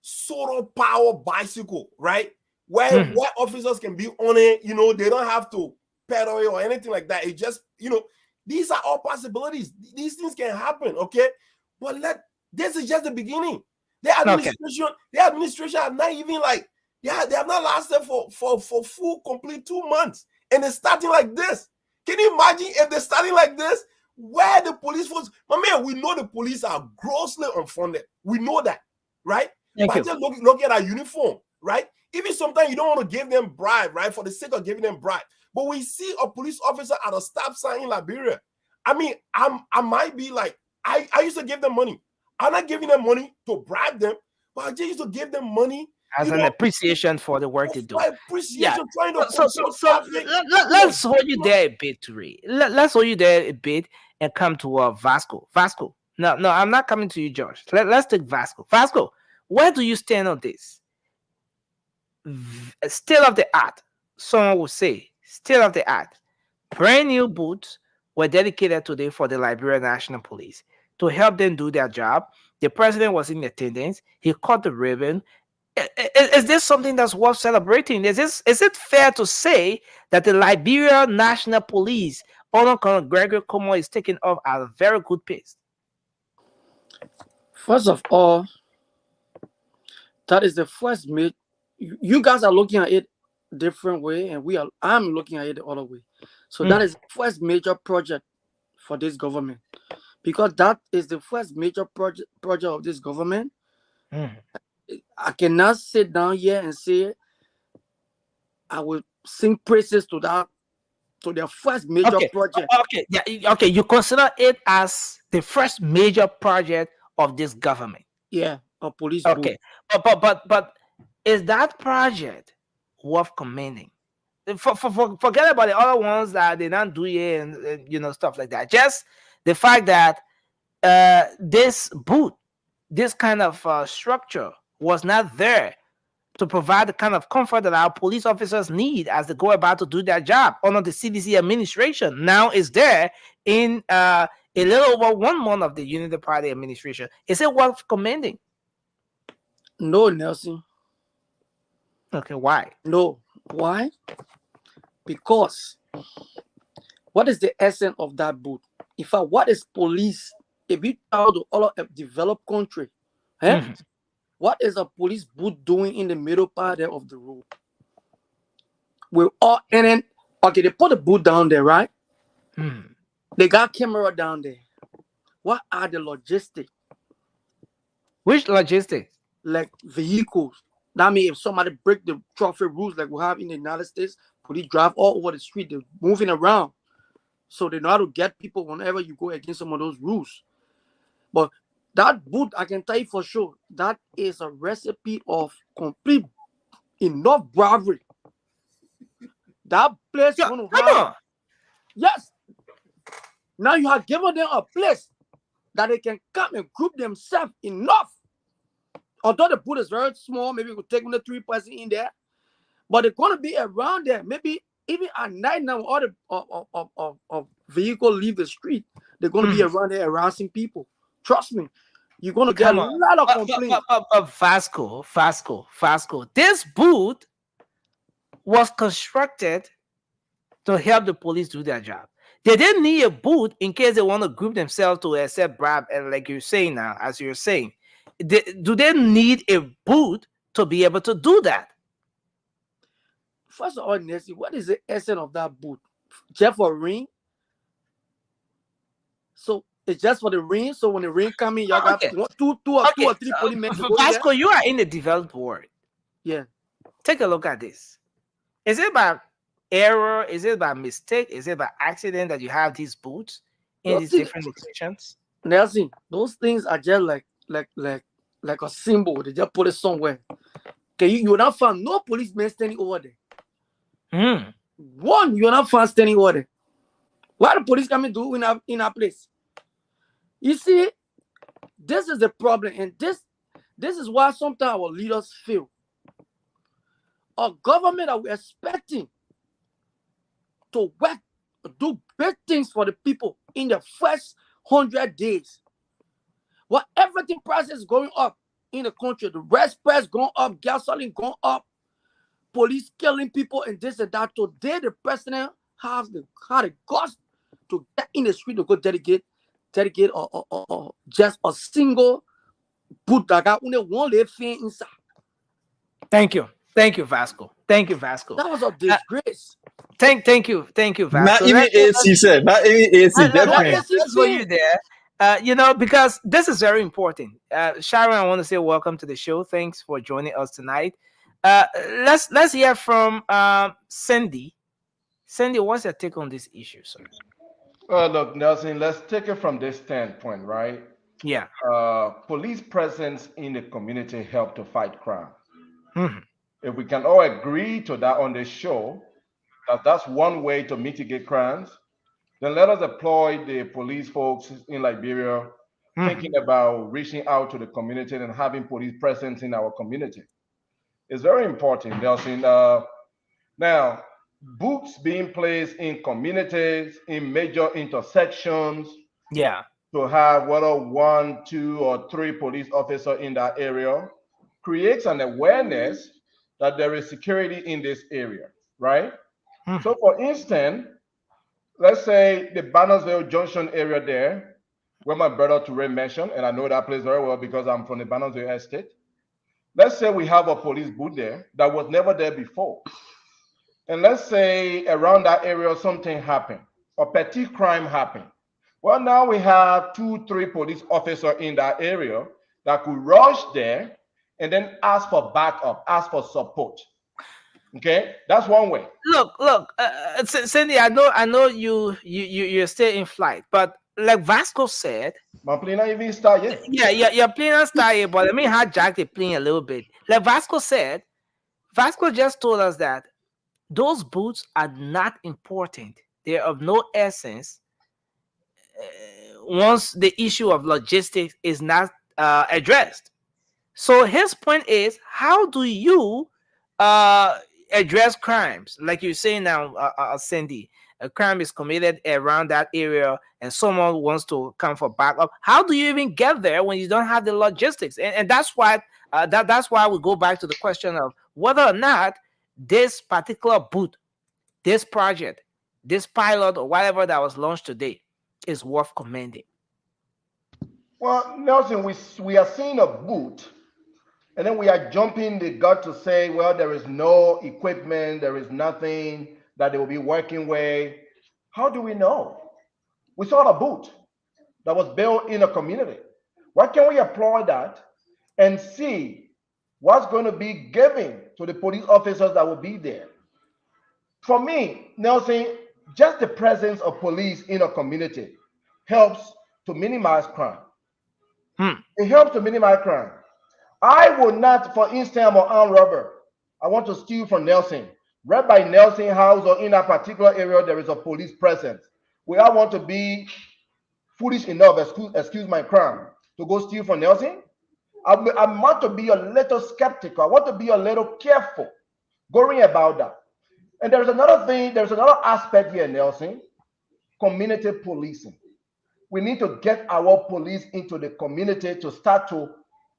solar power bicycle, right? Where officers can be on it, they don't have to pedal it or anything like that. It just, these are all possibilities. These things can happen, okay? But this is just the beginning. The administration have not even they have not lasted for full complete 2 months, and it's starting like this. Can you imagine if they're starting like this? Where the police force, my man, we know the police are grossly unfunded. We know that, right? But just look at our uniform, right? Even sometimes you don't want to give them bribe, right? For the sake of giving them bribe. But we see a police officer at a stop sign in Liberia. I mean, I might be like, I used to give them money. I'm not giving them money to bribe them, but I just used to give them money as an appreciation for the work they do. Appreciation, trying to let's hold you there a bit, Turi. Let's hold you there a bit and come to Vasco. Vasco. No, I'm not coming to you, George. Let's take Vasco. Vasco, where do you stand on this? State of the art. Someone will say, state of the art. Brand new boots were dedicated today for the Liberian National Police to help them do their job. The president was in attendance. He cut the ribbon. Is this something that's worth celebrating? Is it fair to say that the Liberia National Police, under Colonel Gregory Como, is taking off at a very good pace? First of all, that is the first you guys are looking at it different way, and I'm looking at it the other way. So that is the first major project for this government, because that is the first major project of this government. I cannot sit down here and say I will sing praises to their first major project. Okay. You consider it as the first major project of this government? Yeah, a police. Okay, but is that project worth commending? Forget about the other ones that they don't do it and stuff like that. Just the fact that this kind of structure was not there to provide the kind of comfort that our police officers need as they go about to do their job under the CDC administration. Now is there in a little over 1 month of the Unity Party administration. Is it worth commending? No, Nelson. Okay, why? No. Why? Because what is the essence of that boot? In fact, what is police? If you travel to all of a developed country, what is a police boot doing in the middle part of the road? They put the boot down there, right? They got camera down there. What are the logistics? Which logistics? Like vehicles. That means if somebody break the traffic rules like we have in the United States, police drive all over the street, they're moving around. So they know how to get people whenever you go against some of those rules. But that boot, I can tell you for sure, that is a recipe of complete enough bravery. That place going to have. Yes. Now you have given them a place that they can come and group themselves enough. Although the boot is very small, maybe we could take 3 person in there, but they're going to be around there. Maybe even at night now, all the vehicle leave the street, they're going to be around there harassing people. Trust me, you're going to get a lot of complaints. Fasco. This boot was constructed to help the police do their job. They didn't need a boot in case they want to group themselves to accept bribe, and like you're saying now, as you're saying. Do they need a boot to be able to do that? First of all, Nancy, what is the essence of that boot? Just for ring? So it's just for the ring. So when the ring come in, y'all got Okay. two or three policemen to go in there. Vasco, you are in the developed world. Yeah. Take a look at this. Is it by error? Is it by mistake? Is it by accident that you have these boots in these different locations? Nelson, those things are just like a symbol. They just put it somewhere. Okay, you will not find no policeman standing over there. One, you will not find standing over there. What the police come and do in our place? You see, this is the problem, and this is why sometimes our leaders fail. Our government that we're expecting to work, do big things for the people in the first 100 days. While everything price is going up in the country, the rest price going up, gasoline going up, police killing people, and this and that. Today, the president had the guts to get in the street to go dedicate just a single boot that got only one little thing inside. Thank you, Vasco. Thank you, Vasco. That was a disgrace. Thank you, Vasco. Not even AC said. Not even AC. Let's go you there. Because this is very important. Sharon, I want to say welcome to the show. Thanks for joining us tonight. Let's hear from Cindy. Cindy, what's your take on this issue, sir? Well, look, Nelson, let's take it from this standpoint, right? Yeah. Police presence in the community help to fight crime. Mm-hmm. If we can all agree to that on this show, that's one way to mitigate crimes, then let us deploy the police folks in Liberia thinking about reaching out to the community and having police presence in our community. It's very important, Nelson. Now, boots being placed in communities, in major intersections. Yeah. To have whether 1, 2, or 3 police officers in that area creates an awareness that there is security in this area, right? So for instance, let's say the Bannersville Junction area there, where my brother Toure mentioned, and I know that place very well because I'm from the Bannersville estate. Let's say we have a police booth there that was never there before. And let's say around that area something happened, a petty crime happened. Well, now we have 2, 3 police officers in that area that could rush there and then ask for backup, ask for support. Okay, that's one way. Look, Cindy, I know you're still in flight, but like Vasco said, my plane not even start yet. Yeah, your plane not start yet, but let me hijack the plane a little bit. Like Vasco said, Vasco just told us that those boots are not important. They're of no essence once the issue of logistics is not addressed. So his point is, how do you address crimes? Like you're saying now, Cindy, a crime is committed around that area and someone wants to come for backup. How do you even get there when you don't have the logistics? And that's why that's why we go back to the question of whether or not this particular boot, this project, this pilot or whatever that was launched today is worth commending. Well, Nelson, we are seeing a boot, and then we are jumping the gun to say, well, there is no equipment, there is nothing that they will be working with. How do we know? We saw a boot that was built in a community. Why can't we apply that and see what's going to be given to the police officers that will be there? For me, Nelson, just the presence of police in a community helps to minimize crime. It helps to minimize crime. I will not, for instance, I'm an armed robber. I want to steal from Nelson. Right by Nelson house or in a particular area, there is a police presence. Will I want to be foolish enough, excuse my crime, to go steal from Nelson? I want to be a little skeptical. I want to be a little careful going about that. And there's another thing, there's another aspect here, Nelson, community policing. We need to get our police into the community to start to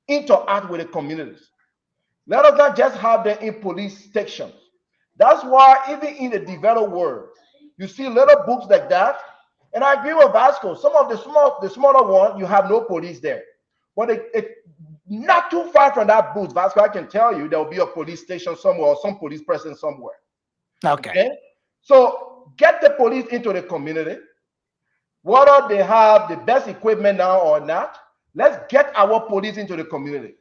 interact with the communities. Let us not just have them in police stations. That's why even in the developed world, you see little books like that. And I agree with Vasco. Some of the smaller ones, you have no police there. But it not too far from that booth, Vasco, I can tell you there will be a police station somewhere or some police presence somewhere. Okay. So get the police into the community. Whether they have the best equipment now or not, let's get our police into the community.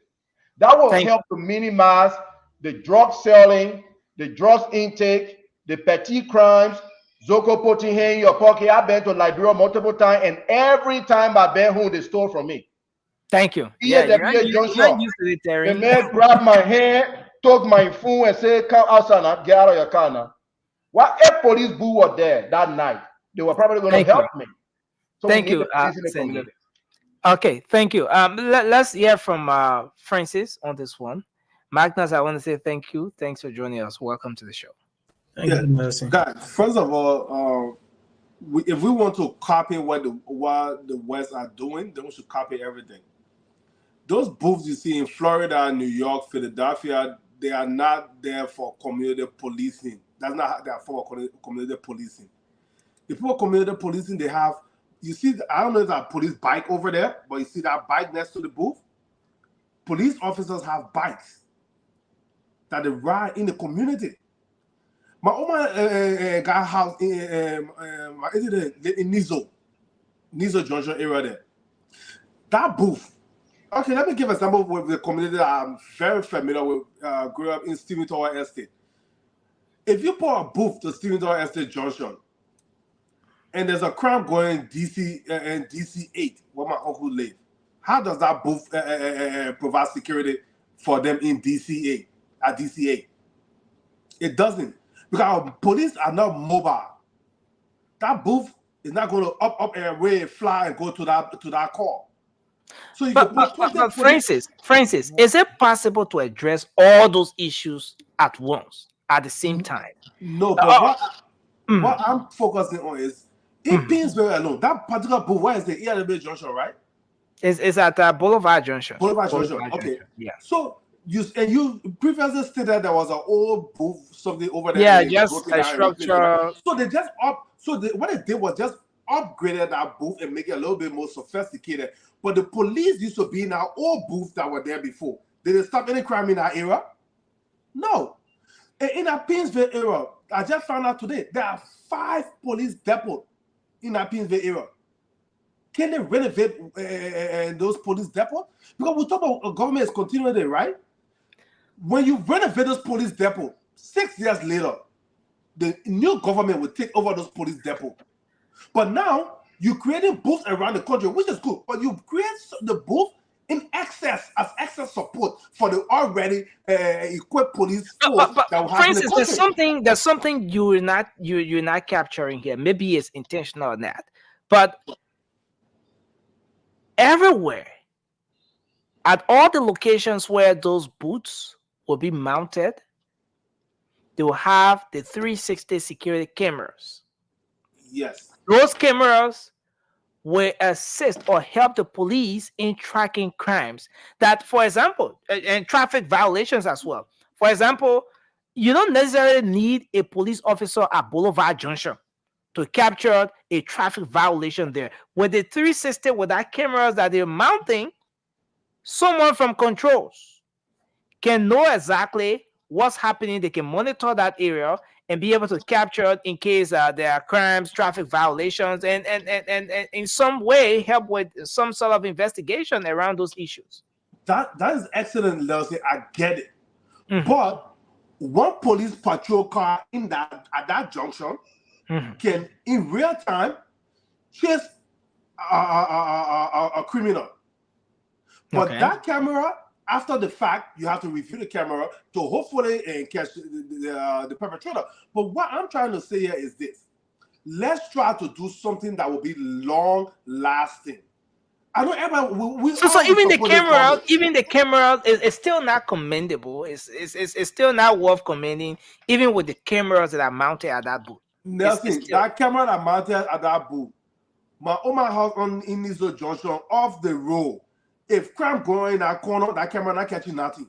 That will help to minimize the drug selling, the drugs intake, the petty crimes. Zoko putting here in your pocket. I've been to Liberia multiple times, and every time I've been home, they stole from me. Thank you. Yeah, You're not used to it, Terry. The man grabbed my hand, took my phone, and said, "Come outside now, get out of your car now." What if police boo were there that night? They were probably going to help me. So Thank we need you, the police in the Cindy. community. Okay, thank you. Let's hear from Francis on this one. Magnus, I want to say thank you. Thanks for joining us. Welcome to the show. Guys, first of all, if we want to copy what the West are doing, then we should copy everything. Those booths you see in Florida, New York, Philadelphia, they are not there for community policing. That's not how they are for community policing. The people community policing, they have, you see, I don't know if there's a police bike over there, but you see that bike next to the booth? Police officers have bikes that they ride in the community. My own got a house in Nizo Junction area there. That booth. Okay, let me give an example with the community that I'm very familiar with. Grew up in Stephen Tower Estate. If you put a booth to Stephen Tower Estate Junction, and there's a crime going DC and DC 8, where my uncle lives, how does that booth provide security for them in DC 8 at DC 8? It doesn't. Because our police are not mobile. That booth is not going to up and away, fly and go to that call. So you but Francis, is it possible to address all those issues at once, at the same time? No, but what I'm focusing on is in Painesville alone, that particular booth, where is the ELB Junction, right? It's at Boulevard Junction. Boulevard Junction. Okay. Yeah. So you previously stated there was an old booth, something over there. Yeah, just a structure. So they just what they did was just upgraded that booth and make it a little bit more sophisticated. But the police used to be in our old booths that were there before. Did it stop any crime in our era? No. In our Painesville era, I just found out today, there are 5 police depots in our Painesville era. Can they renovate those police depots? Because we talk about government is continuing it, right? When you renovate those police depots, 6 years later, the new government will take over those police depots. But now, you're creating booths around the country, which is good, but you create the booth in excess, as excess support for the already equipped police force that will have in the country. There's something you're not capturing here. Maybe it's intentional or not. But everywhere, at all the locations where those booths will be mounted, they will have the 360 security cameras. Yes. Those cameras will assist or help the police in tracking crimes that, for example, and traffic violations as well. For example, you don't necessarily need a police officer at Boulevard Junction to capture a traffic violation there. With the 360, with that cameras that they're mounting, someone from controls can know exactly what's happening. They can monitor that area and be able to capture it in case there are crimes, traffic violations, and in some way help with some sort of investigation around those issues. That is excellent, Leslie. I get it. But one police patrol car at that junction can, in real time, chase a criminal. But that camera, after the fact, you have to review the camera to hopefully catch the perpetrator. But what I'm trying to say here is this. Let's try to do something that will be long-lasting. I know everybody. So even the camera is still not commendable. It's still not worth commending, even with the cameras that are mounted at that booth. Nelson, that camera that mounted at that booth, my house in Nizo Junction, off the road. If crime going in that corner, that camera not catching nothing.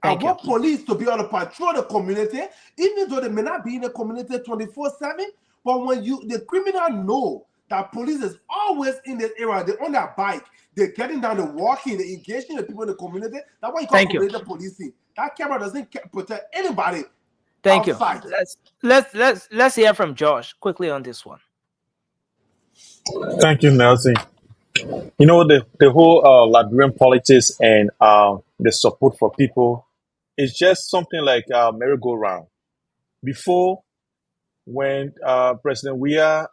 I want police to be able to patrol the community, even though they may not be in the community 24/7. But when the criminal know that police is always in this area, they're on their bike, they're getting down, they're walking, they're engaging the people in the community. That's why you call community policing. That camera doesn't protect anybody Thank you. Outside. Let's hear from Josh quickly on this one. Thank you, Nelson. You know, the whole Liberian politics and the support for people is just something like merry-go-round. Before, when President Weah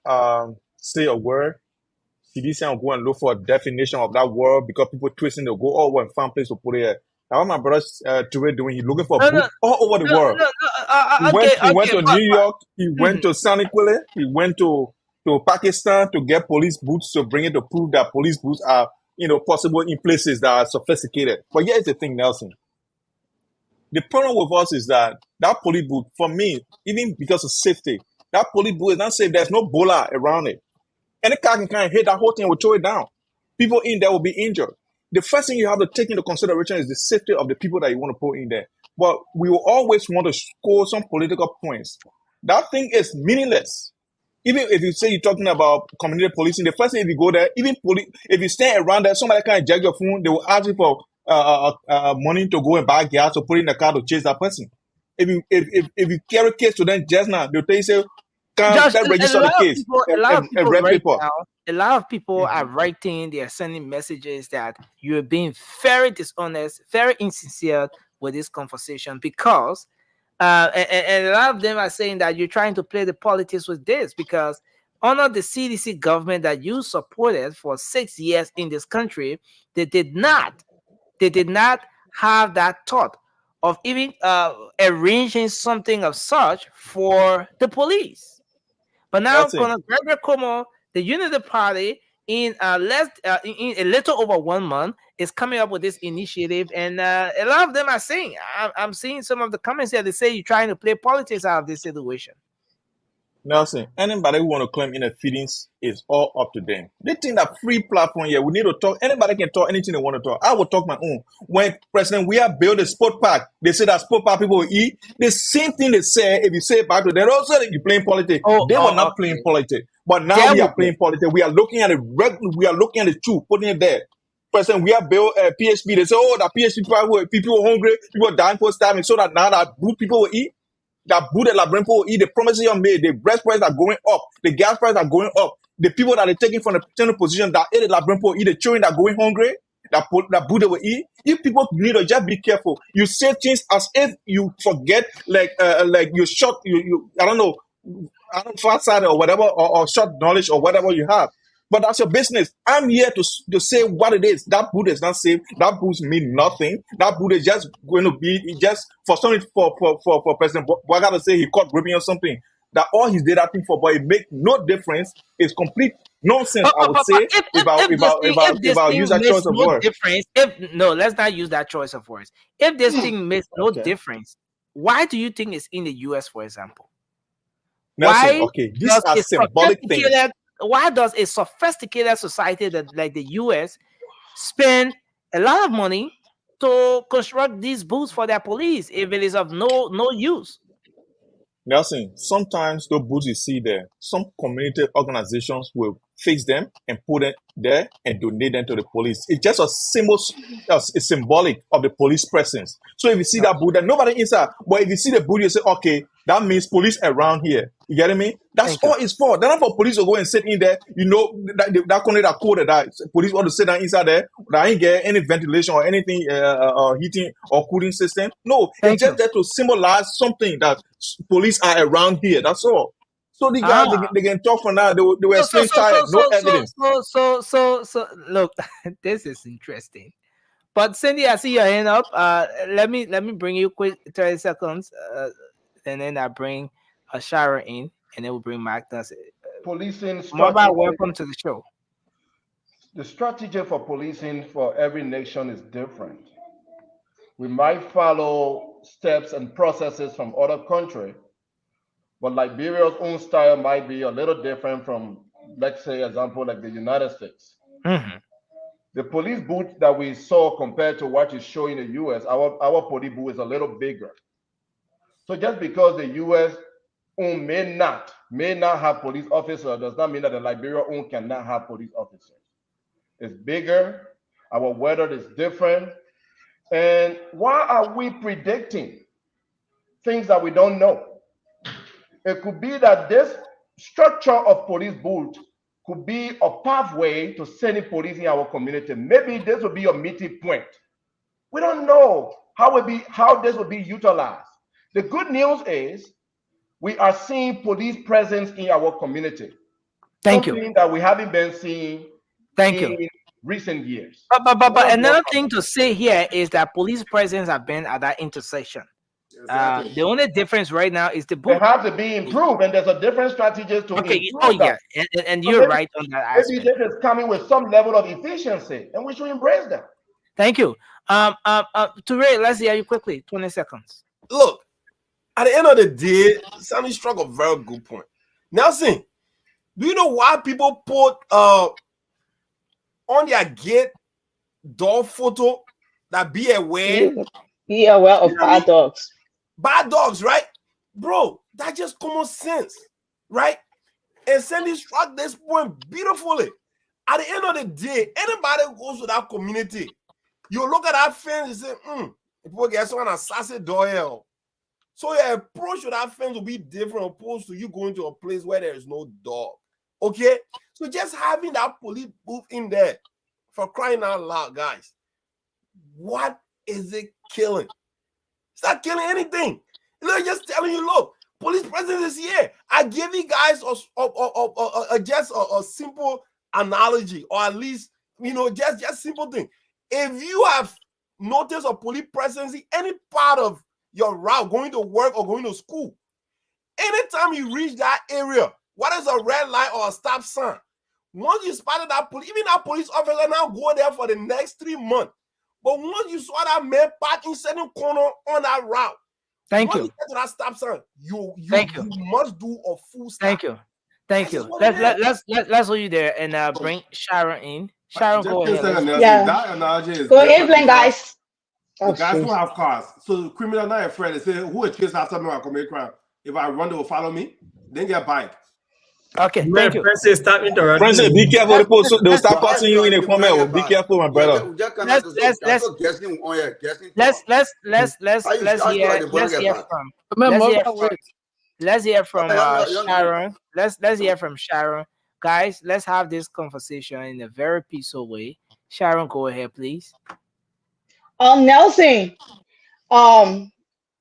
say a word, CDC will go and look for a definition of that word because people twisting to go all over and find place to put it. Now, what my brother Toure doing, he's looking for boots all over the world. He went to New York, he went to San Nicolas, he went to Pakistan to get police boots to bring it to prove that police boots are, possible in places that are sophisticated. But here's the thing, Nelson. The problem with us is that police boot, for me, even because of safety, that police boot is not safe. There's no bola around it. Any car can kind of hit that whole thing, will throw it down. People in there will be injured. The first thing you have to take into consideration is the safety of the people that you want to put in there. But we will always want to score some political points. That thing is meaningless. Even if you say you're talking about community policing, the first thing if you go there, even if you stand around there, somebody can jack your phone, they will ask you for money to go and buy gas or put in the car to chase that person. If you carry case to them just now, they'll tell you, say, Just can't register the case a lot of people red right paper. now, a lot of people are writing, they are sending messages that you're being very dishonest, very insincere with this conversation because and a lot of them are saying that you're trying to play the politics with this because under the CDC government that you supported for 6 years in this country, they did not have that thought of even arranging something of such for the police. But now, That's it. Gregory Como, the Unity Party, in in a little over 1 month, is coming up with this initiative, and a lot of them are saying, I'm seeing some of the comments here. They say you're trying to play politics out of this situation. Nelson, anybody who want to claim inner feelings is all up to them. They think that free platform here, we need to talk. Anybody can talk anything they want to talk. I will talk my own. When President Weah built a sport park, they say that sport park people will eat. The same thing they say, if you say it back to them, also that you're playing politics. They were not playing politics. But now we are playing politics. We are looking at the truth, putting it there. President Weah built a PHP. They say, that PHP people were hungry, people were dying for starving, so that now that people will eat. That booted Liberian people eat, the promises you made, the breast prices are going up, the gas prices are going up, the people that are taking from the potential position that the Liberian people eat, the children that are going hungry, that booted will eat. If people need to just be careful, you say things as if you forget, like you short, I don't know, far-sighted or whatever, or short knowledge or whatever you have. But that's your business. I'm here to say what it is. That boot is not safe. That boot mean nothing. That boot is just going to be just for something for President Boaga to say he caught gripping or something. That all he did that thing for, but it make no difference. It's complete nonsense. I would say if I use that choice of words. Let's not use that choice of words. If this thing makes no difference, why do you think it's in the US, for example? Nelson, okay, these are symbolic things. Why does a sophisticated society like the US spend a lot of money to construct these booths for their police if it is of no use? Nelson, sometimes those booths you see there, some community organizations will fix them and put them there and donate them to the police. It's just a symbol, it's symbolic of the police presence. So if you see that booth, there nobody inside. But if you see the booth, you say, okay, that means police around here. You getting me? That's all it's for. They're not for police to go and sit in there. You know, that corner that code that police want to sit down inside there. That ain't get any ventilation or anything, heating or cooling system. No, it's just there to symbolize something that police are around here. That's all. So the guys, they can talk for now. They were explain tired, no evidence. So look, this is interesting. But Cindy, I see your hand up. Let me bring you quick 30 seconds, and then I bring Shara in, and then we'll bring Magnus. Policing Mobile, welcome to the show. The strategy for policing for every nation is different. We might follow steps and processes from other countries, but Liberia's own style might be a little different from, let's say, example like the United States. Mm-hmm. The police booth that we saw compared to what is showing in the US, our police booth is a little bigger. So just because the US own may not have police officers does not mean that the Liberia own cannot have police officers. It's bigger, our weather is different. And why are we predicting things that we don't know. It could be that this structure of police boot could be a pathway to sending police in our community. Maybe this will be a meeting point. We don't know how this will be utilized. The good news is we are seeing police presence in our community. Something that we haven't been seeing in recent years. But another thing to say here is that police presence have been at that intersection. The only difference right now is the boot. They have to be improved, and there's a different strategy to improve that. And you're right on that aspect. Maybe this is coming with some level of efficiency, and we should embrace that. Thank you. Toure, let's hear you quickly. 20 seconds. Look, at the end of the day, Sammy struck a very good point. Nelson, do you know why people put on their gate dog photo that be aware? Be aware of bad dogs. Bad dogs, right? Bro, that's just common sense, right? And Sandy struck this point beautifully. At the end of the day, anybody who goes to that community, you look at that fence and say, people get some kind of sassy door. So your approach to that fence will be different opposed to you going to a place where there is no dog. Okay? So just having that police booth in there, for crying out loud, guys, what is it killing? It's not killing anything. It's just telling you, look, police presence is here. I give you guys just a simple analogy, or at least, just simple thing. If you have noticed a police presence in any part of your route, going to work or going to school, anytime you reach that area, what is a red light or a stop sign? Once you spotted that police, even that police officer now go there for the next 3 months. But once you saw that man parked in certain corner on that route, once you get to that stop sign, you must do a full stop. Thank you. Let's hold you there and bring Sharon in. Sharon, go ahead. That analogy is go ahead, guys. The guys who have cars. So the criminal not afraid. They say, who will chase after me when I commit crime? If I run, they will follow me. Then get bike. Okay, thank you. Francis, be careful. They'll start passing you in a comment. Be careful, my brother. Let's hear from Sharon. Let's hear from Sharon. Guys, let's have this conversation in a very peaceful way. Sharon, go ahead, please. Nelson,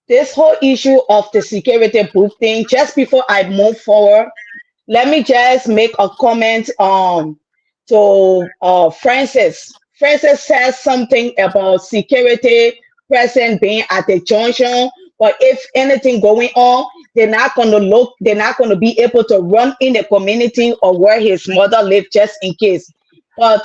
this whole issue of the security booth thing, just before I move forward, let me just make a comment to Francis. Francis says something about security present being at the junction, but if anything going on, they're not going to be able to run in the community or where his mother lived just in case. But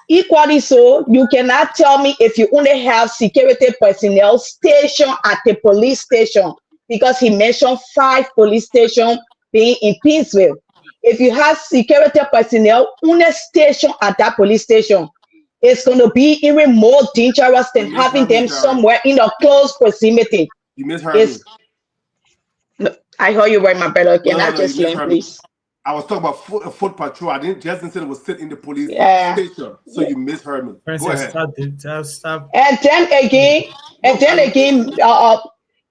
equally so, you cannot tell me if you only have security personnel stationed at the police station, because he mentioned 5 police stations being in Peaceville. If you have security personnel on a station at that police station, it's going to be even more dangerous than having them somewhere in a close proximity. You misheard me. I heard you right, my brother. Can I just learn, please? I was talking about foot patrol. I didn't just say it was sit in the police station. So you misheard me. Go ahead. Stop. And then again,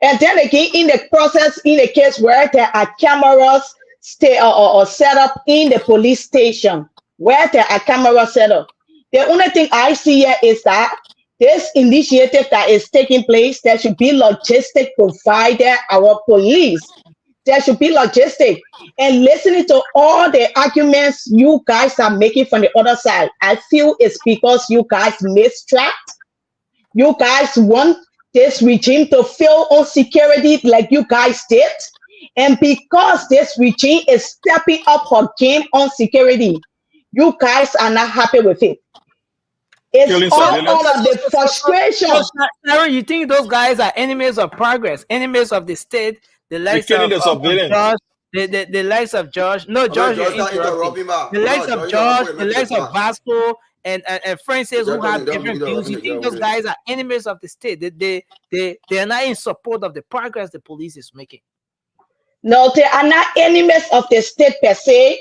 in the process, in the case where there are cameras set up in the police station, where there are cameras set up, the only thing I see here is that this initiative that is taking place, there should be logistic provided our police. There should be logistic. And listening to all the arguments you guys are making from the other side, I feel it's because you guys mistracked. You guys want this regime to fail on security like you guys did. And because this regime is stepping up her game on security, you guys are not happy with it. It's all out of the frustration. Sharon, you think those guys are enemies of progress, enemies of the state, the likes of George, the likes of George? No, George, the likes of George, the likes of Vasco, and Francis, who have different views. You think those guys are enemies of the state? They are not in support of the progress the police is making. No, they are not enemies of the state per se,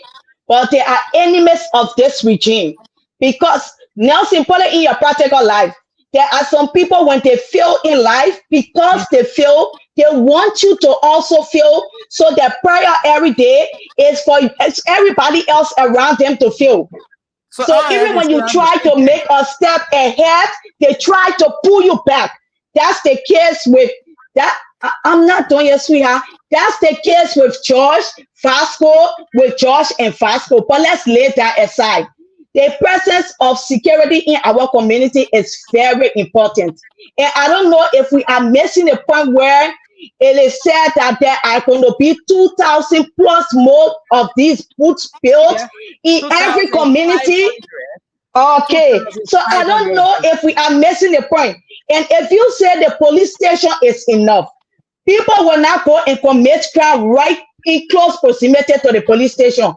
but they are enemies of this regime. Because Nelson, put it in your practical life. There are some people when they fail in life, because they fail, They want you to also feel, so their prayer every day is for everybody else around them to feel. So even when you try to make a step ahead, they try to pull you back. That's the case with that. I'm not doing it, sweetheart. That's the case with George Fasco, with George and Fasco. But let's lay that aside. The presence of security in our community is very important. And I don't know if we are missing the point where it is said that there are going to be 2,000 plus more of these booths built in every community. Okay, so I don't know if we are missing the point. And if you say the police station is enough, people will not go and commit crime right in close proximity to the police station.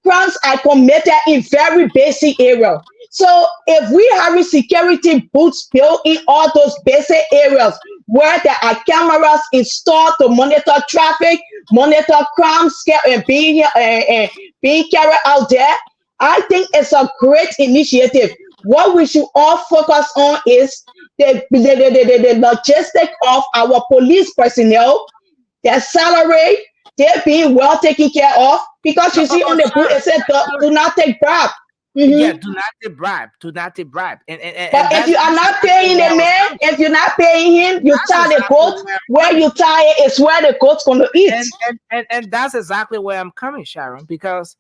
Crimes are committed in very basic areas. So if we have security booths built in all those basic areas where there are cameras installed to monitor traffic, monitor crimes being carried out there, I think it's a great initiative. What we should all focus on is the logistics of our police personnel, their salary, they're being well taken care of. Because you see on the book, it said do not take bribe. Yeah, do not take bribe. Do not take bribe. But if you are not paying the man, if you're not paying him, you tie the goat. Where you tie it is where the goat's going to eat. And that's exactly where I'm coming, Sharon, because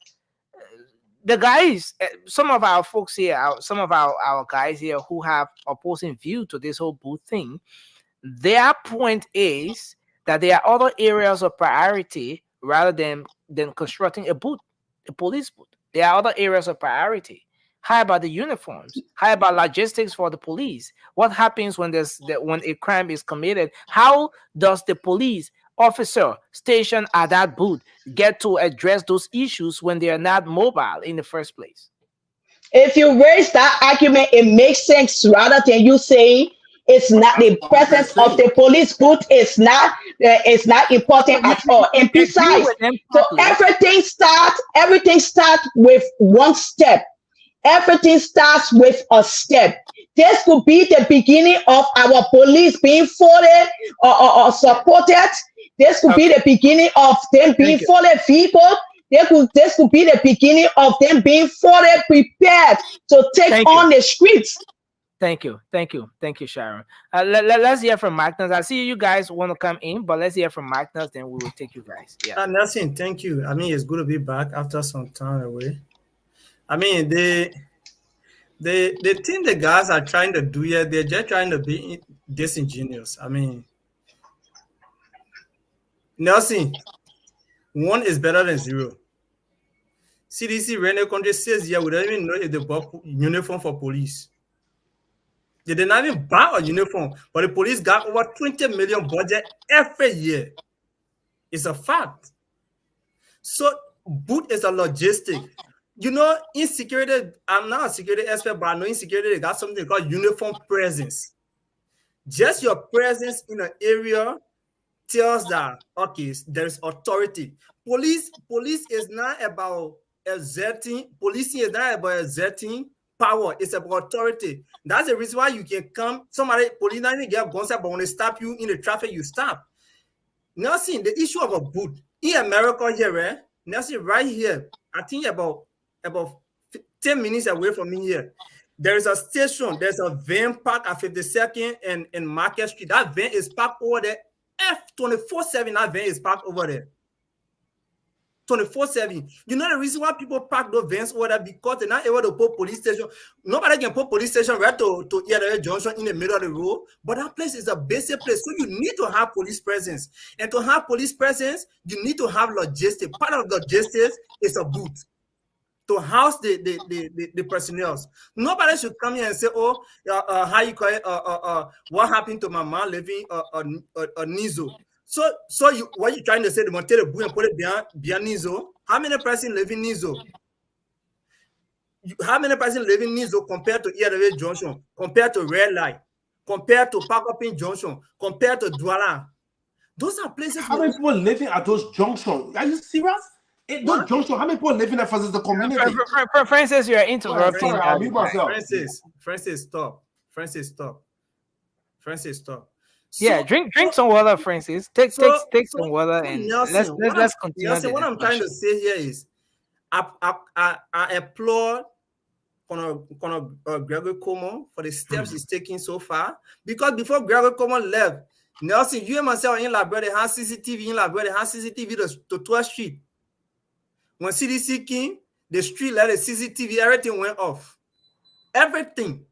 the guys, some of our folks here, some of our guys here who have opposing view to this whole booth thing, their point is that there are other areas of priority rather than constructing a booth, a police booth. There are other areas of priority. How about the uniforms? How about logistics for the police? What happens when when a crime is committed? How does the police officer stationed at that booth get to address those issues when they are not mobile in the first place? If you raise that argument, it makes sense rather than you saying it's not the presence of the police booth is not important at all. And besides, so everything starts with one step. Everything starts with a step. This could be the beginning of our police being funded or supported. This could be the beginning of them being funded vehicles. This could be the beginning of them being fully prepared to take on the streets. Thank you, Sharon. Let's hear from Magnus. I see you guys want to come in, but let's hear from Magnus, then we will take you guys. Yeah. Nelson, thank you. I mean, it's good to be back after some time away. I mean, the thing the guys are trying to do here, they're just trying to be disingenuous. I mean, Nelson, 1 is better than 0. CDC ran a country 6 years. We don't even know if they bought uniform for police. They did not even buy a uniform, but the police got over 20 million budget every year. It's a fact. So, boot is a logistic. You know, in security, I'm not a security expert, but I know in security, they got something called uniform presence. Just your presence in an area tells that, okay, there's authority. Police is not about exerting, policing is not about exerting power, it's about authority. That's the reason why you can come, somebody, police not even get guns, but when they stop you in the traffic, you stop. Nelson, the issue of a boot in America here, right? Nelson, right here, I think about 10 minutes away from me here, there is a station, there's a van parked at 52nd and Market Street. That van is parked over there. F24/7, that van is parked over there. 24/7. You know the reason why people park those vans over there? Because they're not able to put police station. Nobody can put police station right to ERA Junction in the middle of the road. But that place is a basic place. So you need to have police presence. And to have police presence, you need to have logistics. Part of logistics is a booth to house the personnel. Nobody should come here and say, oh, how you call it, what happened to my mom living a Nizo? So what you trying to say? They want to take the boot and put it behind Nizo. How many person live in Nizo? How many person live in Nizo compared to ERA Junction, compared to Red Light, compared to Pakopin Junction, compared to Douala? Those are places. How many people living at those junctions? Are you serious? Those junctions, how many people living there versus the community? Francis, you're interrupting. Sorry, I'll mute myself. Francis, stop. Francis, stop. Yeah, drink some water, Francis. Take So, some water, and Nelson, let's continue the what I'm trying to discussion. say here is, I applaud Gregory Como for the steps he's taking so far. Because before Gregory Como left, Nelson, you and myself in Labrador, they have CCTV in Labrador, they have CCTV to 12th Street. When CDC came, the street let the CCTV, everything went off. Everything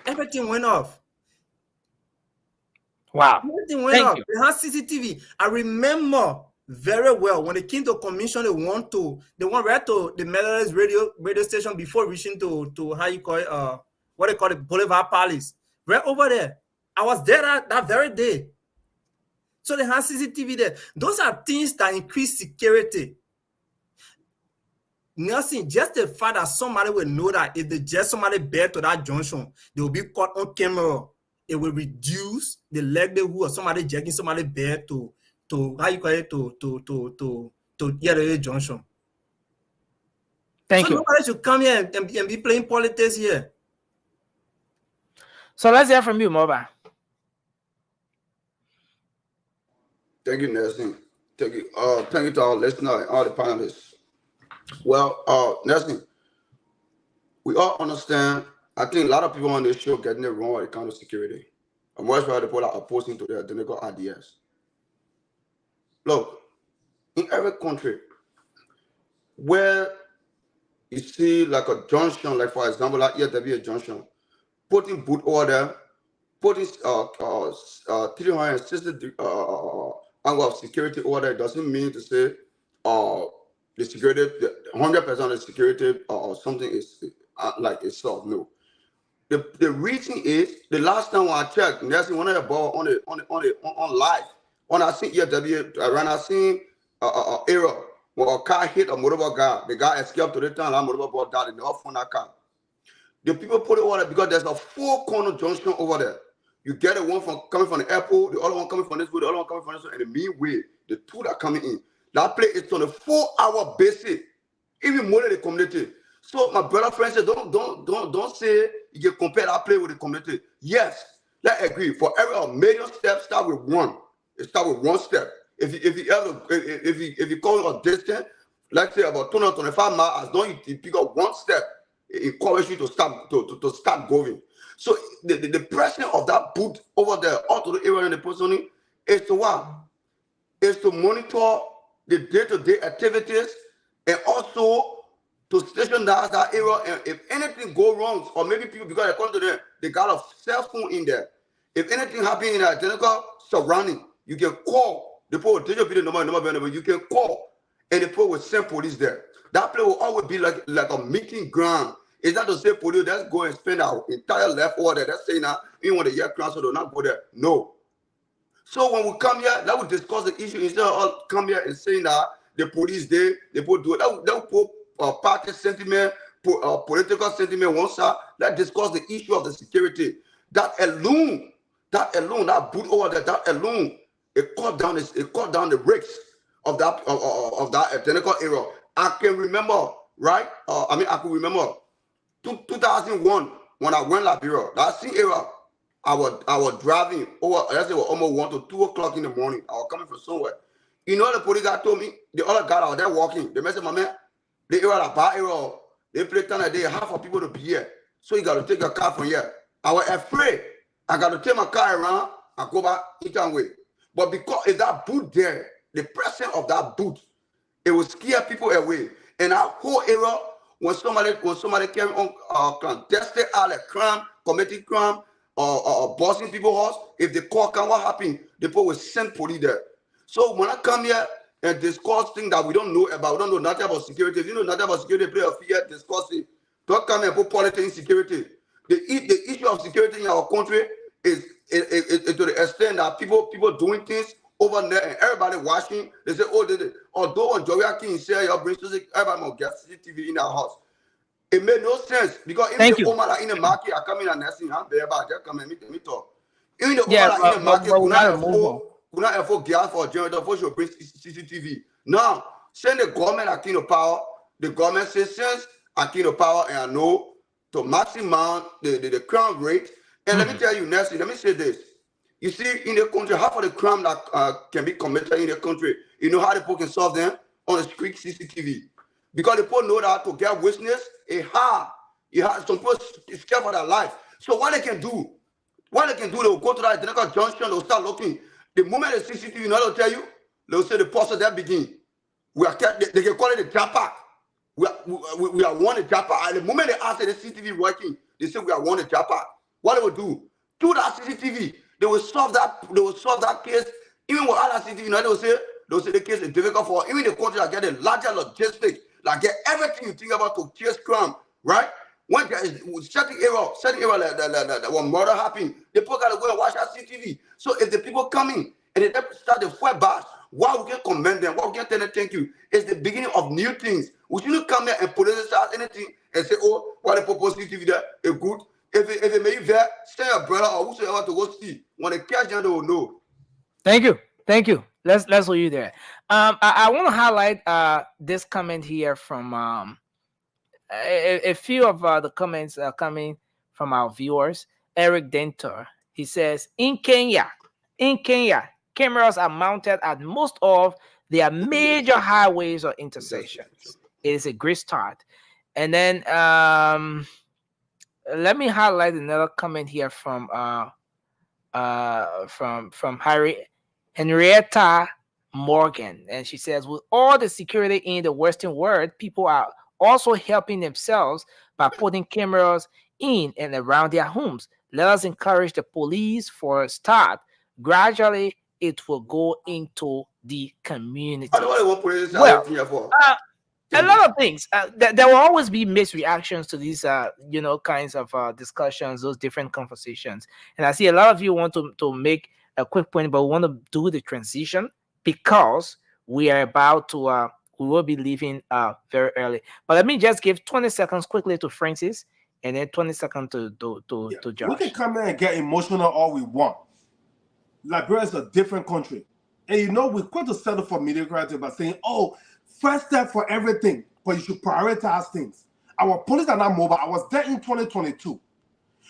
went off. Wow. Everything went Thank off. you. They had CCTV. I remember very well when they came to commission, they went right to the Panelist radio station before reaching to how you call it, what they call it, Boulevard Palace. Right over there. I was there that very day. So they have CCTV there. Those are things that increase security. Nelson, just the fact that somebody will know that if they just somebody bear to that junction, they will be caught on camera. It will reduce the likelihood of somebody jacking somebody bear to how you call it to the junction. Thank you. Nobody should come here and be playing politics here. So let's hear from you, Moba. Thank you, Nelson. Thank you. Thank you to our listeners, all the panelists. Well, Nelson, we all understand. I think a lot of people on this show getting it wrong when it comes to security. And most of the people are opposing to their identical ideas. Look, in every country where you see like a junction, like for example, like here there be a junction, putting boot order, putting 360 angle of security order doesn't mean to say the security, 100% of the security or something is like itself. No. The reason is the last time when I checked, Nelson, one of the ball on live, when I seen when I seen error when a car hit a motorbike guy, the guy escaped to the town, that motorbike died in the off on that car. The people put it over there because there's a 4-corner junction over there. You get it one from coming from the airport, the other one coming from this way, the other one coming from this way, and the midway, the two that coming in. That place is on a 4-hour basis, even more than the community. So my brother friend said, don't say you can compare that place with the community. Yes, let's agree. For every million steps, start with one. It start with one step. If you call a distance, let's say about 225 miles, as long as you pick up one step, it encourages you to start going. So the pressure of that boot over there, all to the area in the positioning, is to what? Is to monitor the day-to-day activities and also to station that area. And if anything go wrong, or maybe people, because according to them, they got a cell phone in there. If anything happens in the identical surrounding, you can call the police. The number, you can call, and the police will send police there. That place will always be like a meeting ground. It's not to say police, let's go and spend our entire left order. That's saying that even when the year comes, so they'll not go there. No. So when we come here, that will discuss the issue instead of all come here and saying that the police they put do it. They'll put party sentiment, political sentiment one side. Let's discuss the issue of the security. That alone, that boot over there, that alone, it cut down the risks of that identical era. I can remember, right? I can remember 2001 when I went Liberia. That same era. I was driving over, let's say, almost 1 to 2 o'clock in the morning. I was coming from somewhere. You know, the police guy told me, the other guy out there walking, they messaged my man, they era a bad era. They play time a day, half of people to be here. So you got to take a car from here. I was afraid. I got to take my car around and go back Eastern way. But because of that boot there, the presence of that boot, it will scare people away. And that whole era, when somebody came on contested all the crime, committing crime, or bossing people's house, if the call can, what happened? The people will send police there. So when I come here and discuss things that we don't know about, we don't know nothing about security. If you know nothing about security, play a fear, discuss it. Don't come and put politics in security. The issue of security in our country is to the extent that people doing things over there and everybody watching. They say, although on Joya King say your brings music, everybody will get CCTV in our house. It made no sense because even the Omar in the market are coming and asking, I'm there, but just come and meet me talk. Even the Omar in the market could not afford gas for a generator for sure bring CCTV. Now, send the government a key to power, the government says since a key to power and I know to maximize the crime rate. And let me tell you, Nancy, let me say this. You see, in the country, half of the crime that can be committed in the country, you know how the people can solve them? On the street CCTV. Because the people know that to get witness, it's hard. Some people is scared for their life. So what they can do, they will go to that identical junction, they'll start looking. The moment the CCTV, you know what they'll tell you? They'll say the process that begin. They can call it the jackpot. We are one the jackpot. At the moment they ask the CCTV working, they say we are one the jackpot. What they will do? Through that CCTV, they will solve that case. Even with other CCTV, you know, they'll say the case is difficult for even the country that get a larger logistics, like get everything you think about to chase crime, right? When there is certain area that when murder happened, the people gotta go and watch that CCTV. So if the people coming and they start the fight back, why we can commend them, why we can tell them thank you, it's the beginning of new things. We shouldn't come here and politicize anything and say, oh, why the purpose CCTV there is good. If it may be there, send your brother or whosoever to go see. When they catch them, they will know. Thank you. Let's leave you there. I want to highlight this comment here from a few of the comments coming from our viewers. Eric Dentor, he says, in Kenya, cameras are mounted at most of their major highways or intersections. It is a great start. And then let me highlight another comment here from Henrietta Morgan, and she says, with all the security in the Western world, people are also helping themselves by putting cameras in and around their homes. Let us encourage the police for a start. Gradually, it will go into the community. Well, a lot of things. There will always be mixed reactions to these, kinds of discussions, those different conversations. And I see a lot of you want to make a quick point, but we want to do the transition because we are about to, we will be leaving very early. But let me just give 20 seconds quickly to Francis and then 20 seconds to Josh. We can come in and get emotional all we want. Liberia is a different country. And we're going to settle for mediocrity by saying, oh, first step for everything, but you should prioritize things. Our police are not mobile. I was there in 2022.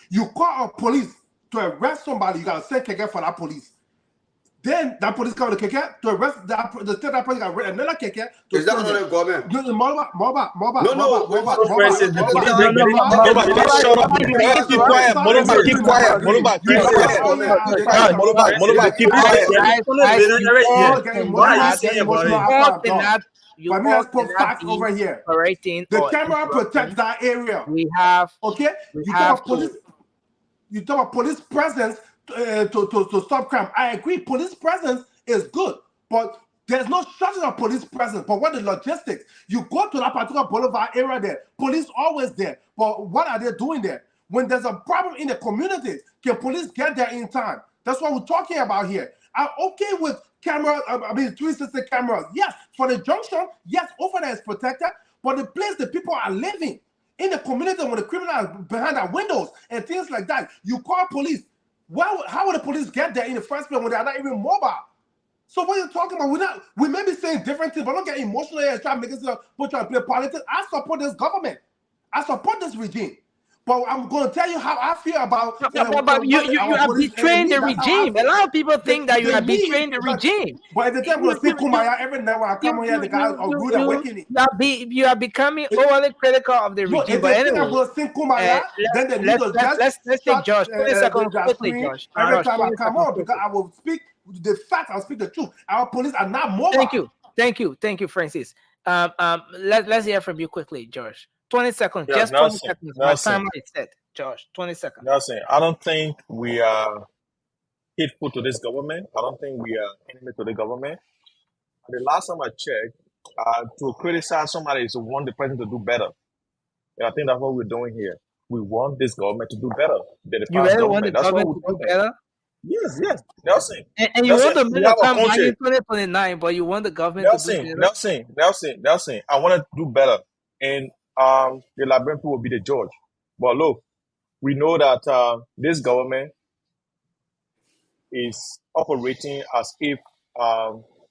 You call our police to arrest somebody, you got to send keke for that police. Then that police come to keke to arrest that police got another keke. Is that another government? You over here. The camera protects that area. We have you talk about police presence to stop crime. I agree, police presence is good, but there's no shortage of police presence. But what the logistics? You go to that particular boulevard area there, police always there. But what are they doing there? When there's a problem in the community, can police get there in time? That's what we're talking about here. I'm okay with cameras, 360 cameras. Yes, for the junction, yes, over there is protected, but the place the people are living, in the community when the criminal are behind our windows and things like that, you call police. How would the police get there in the first place when they are not even mobile? So what you're talking about, we may be saying different things, but don't get emotional and try to make it try to play politics. I support this government. I support this regime. But I'm going to tell you how I feel about. But you are betraying the regime. A lot of people think that you are betraying the regime. But at the time, we'll see Kumaya every now when I come here, the guys are rude and waking it. You are becoming overly critical of the regime. If they think I'm going to see Kumaya, then they need to let's take Josh. 20 seconds quickly, Josh. Every time I come on, because I will speak the facts, I'll speak the truth. Our police are not mobile. Thank you, Francis. Let's hear from you quickly, Josh. 20 seconds. Yeah, just 20 seconds. My timer is set. Josh, 20 seconds. Nelson, I don't think we are hateful to this government. I don't think we are enemy to the government. The last time I checked, to criticize somebody is to want the president to do better. And I think that's what we're doing here. We want this government to do better than the past really want the government to do better? Yes, Nelson. And you want the minister to come back in 2029, but you want the government to do better? Nelson, I want to do better. And the Liberian people will be the judge. But look, we know that this government is operating as if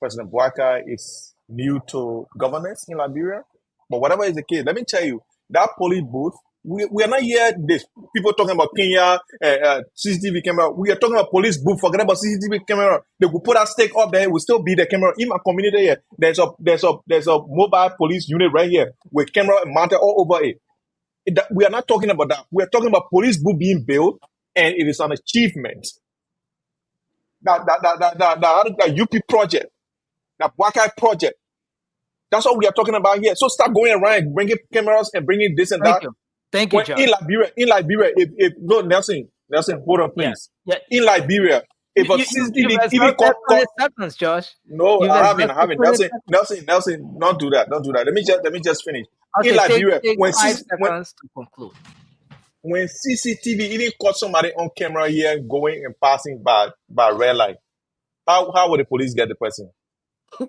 President Bouaka is new to governance in Liberia. But whatever is the case, let me tell you, that police booth We are not here. This people talking about Kenya, CCTV camera. We are talking about police booth. Forget about CCTV camera. They will put a stake up there. It will still be the camera in my community here. There's a mobile police unit right here with camera mounted all over it. We are not talking about that. We are talking about police booth being built, and it is an achievement. That UP project, that Wakai project. That's what we are talking about here. So start going around, bringing cameras and bringing this and that. Thank you, John. In Liberia, if no, Nelson, hold on, please. Yeah. In Liberia, if a CCTV even caught, seconds, Josh. no, I haven't. Nelson, don't do that. Let me just finish. Okay, In Liberia, take 5 seconds to conclude. When CCTV even caught somebody on camera here going and passing by red light, how would the police get the person?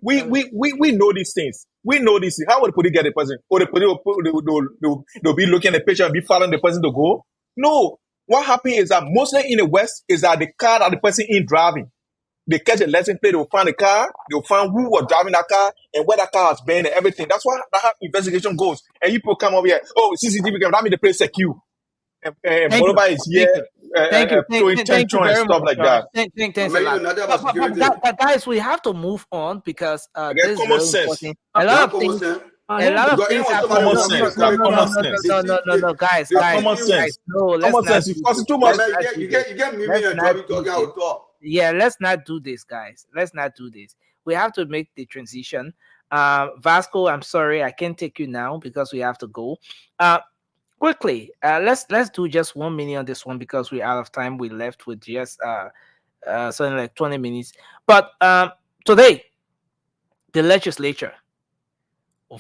We know these things. We know these things. How would the police get the person? Or the police they'll be looking at the picture and be following the person to go? No. What happened is that mostly in the West is that the car that the person in driving, they catch a license plate, they'll find the car, they'll find who was driving that car and where that car has been and everything. That's how investigation goes. And people come over here, oh, CCTV camera, that means the place secure. And moreover is here, thank you throwing tension and stuff like that. Thanks a lot. But guys, we have to move on because this is common very sense. important. A lot of things have common sense. No, guys. No, let's not. It's too much. You get me and Robbie talking out talk. Yeah, let's not do this, guys. Let's not do this. We have to make the transition. Vasco, I'm sorry, I can't take you now because we have to go. Quickly, let's do just 1 minute on this one because we're out of time. We left with just something like 20 minutes. But today, the legislature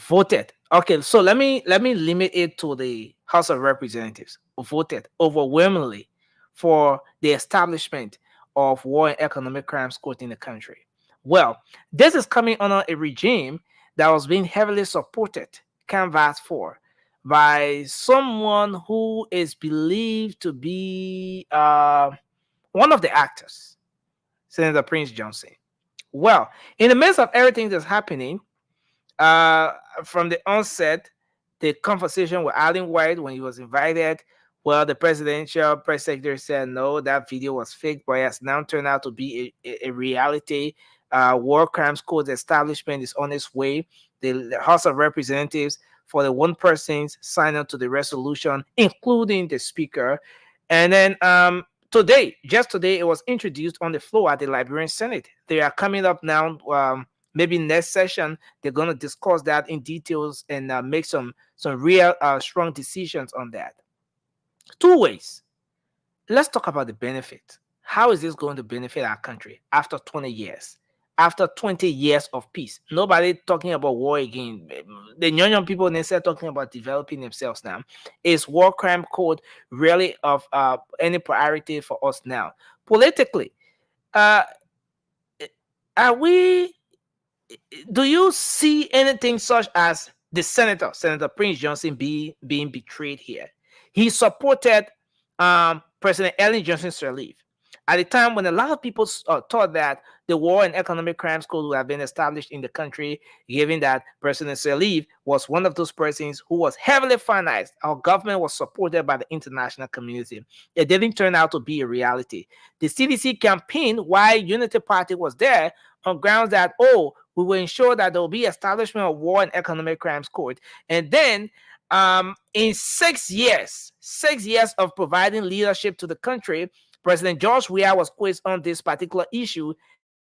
voted. Okay, so let me limit it to the House of Representatives. Voted overwhelmingly for the establishment of War and Economic Crimes Court in the country. Well, this is coming under a regime that was being heavily supported, canvassed for, by someone who is believed to be one of the actors, Senator Prince Johnson. Well, in the midst of everything that's happening, from the onset, the conversation with Alan White when he was invited, well, the presidential press secretary said, no, that video was fake, but it has now turned out to be a reality. War Crimes Court establishment is on its way. The House of Representatives, for the one persons signed up to the resolution, including the speaker. And then just today, it was introduced on the floor at the Liberian Senate. They are coming up now. Maybe next session, they're going to discuss that in details and make some real strong decisions on that. 2 ways. Let's talk about the benefit. How is this going to benefit our country after 20 years? After 20 years of peace, nobody talking about war again. The young people, they start talking about developing themselves now. Is War Crime Code really of any priority for us now? Politically, do you see anything such as the Senator Prince Johnson being betrayed here? He supported President Ellen Johnson Sirleaf at the time when a lot of people thought that the War and Economic Crimes Code would have been established in the country, given that President Sirleaf was one of those persons who was heavily financed. Our government was supported by the international community. It didn't turn out to be a reality. The CDC campaign, while Unity Party was there, on grounds that, we will ensure that there will be establishment of War and Economic Crimes Court. And then in 6 years of providing leadership to the country, President George Weah was quizzed on this particular issue.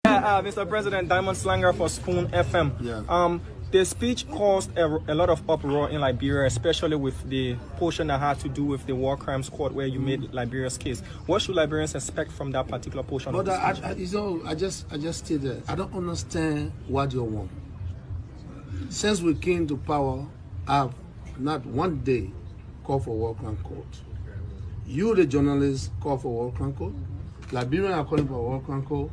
Mr. President, Diamond Slanger for Spoon FM. Yeah. The speech caused a lot of uproar in Liberia, especially with the portion that had to do with the War Crimes Court where you made Liberia's case. What should Liberians expect from that particular portion of the speech? I just stated, I don't understand what you want. Since we came to power, I've not one day called for War Crime Court. You, the journalists, call for War Crime Court. Liberians are calling for War Crime Court.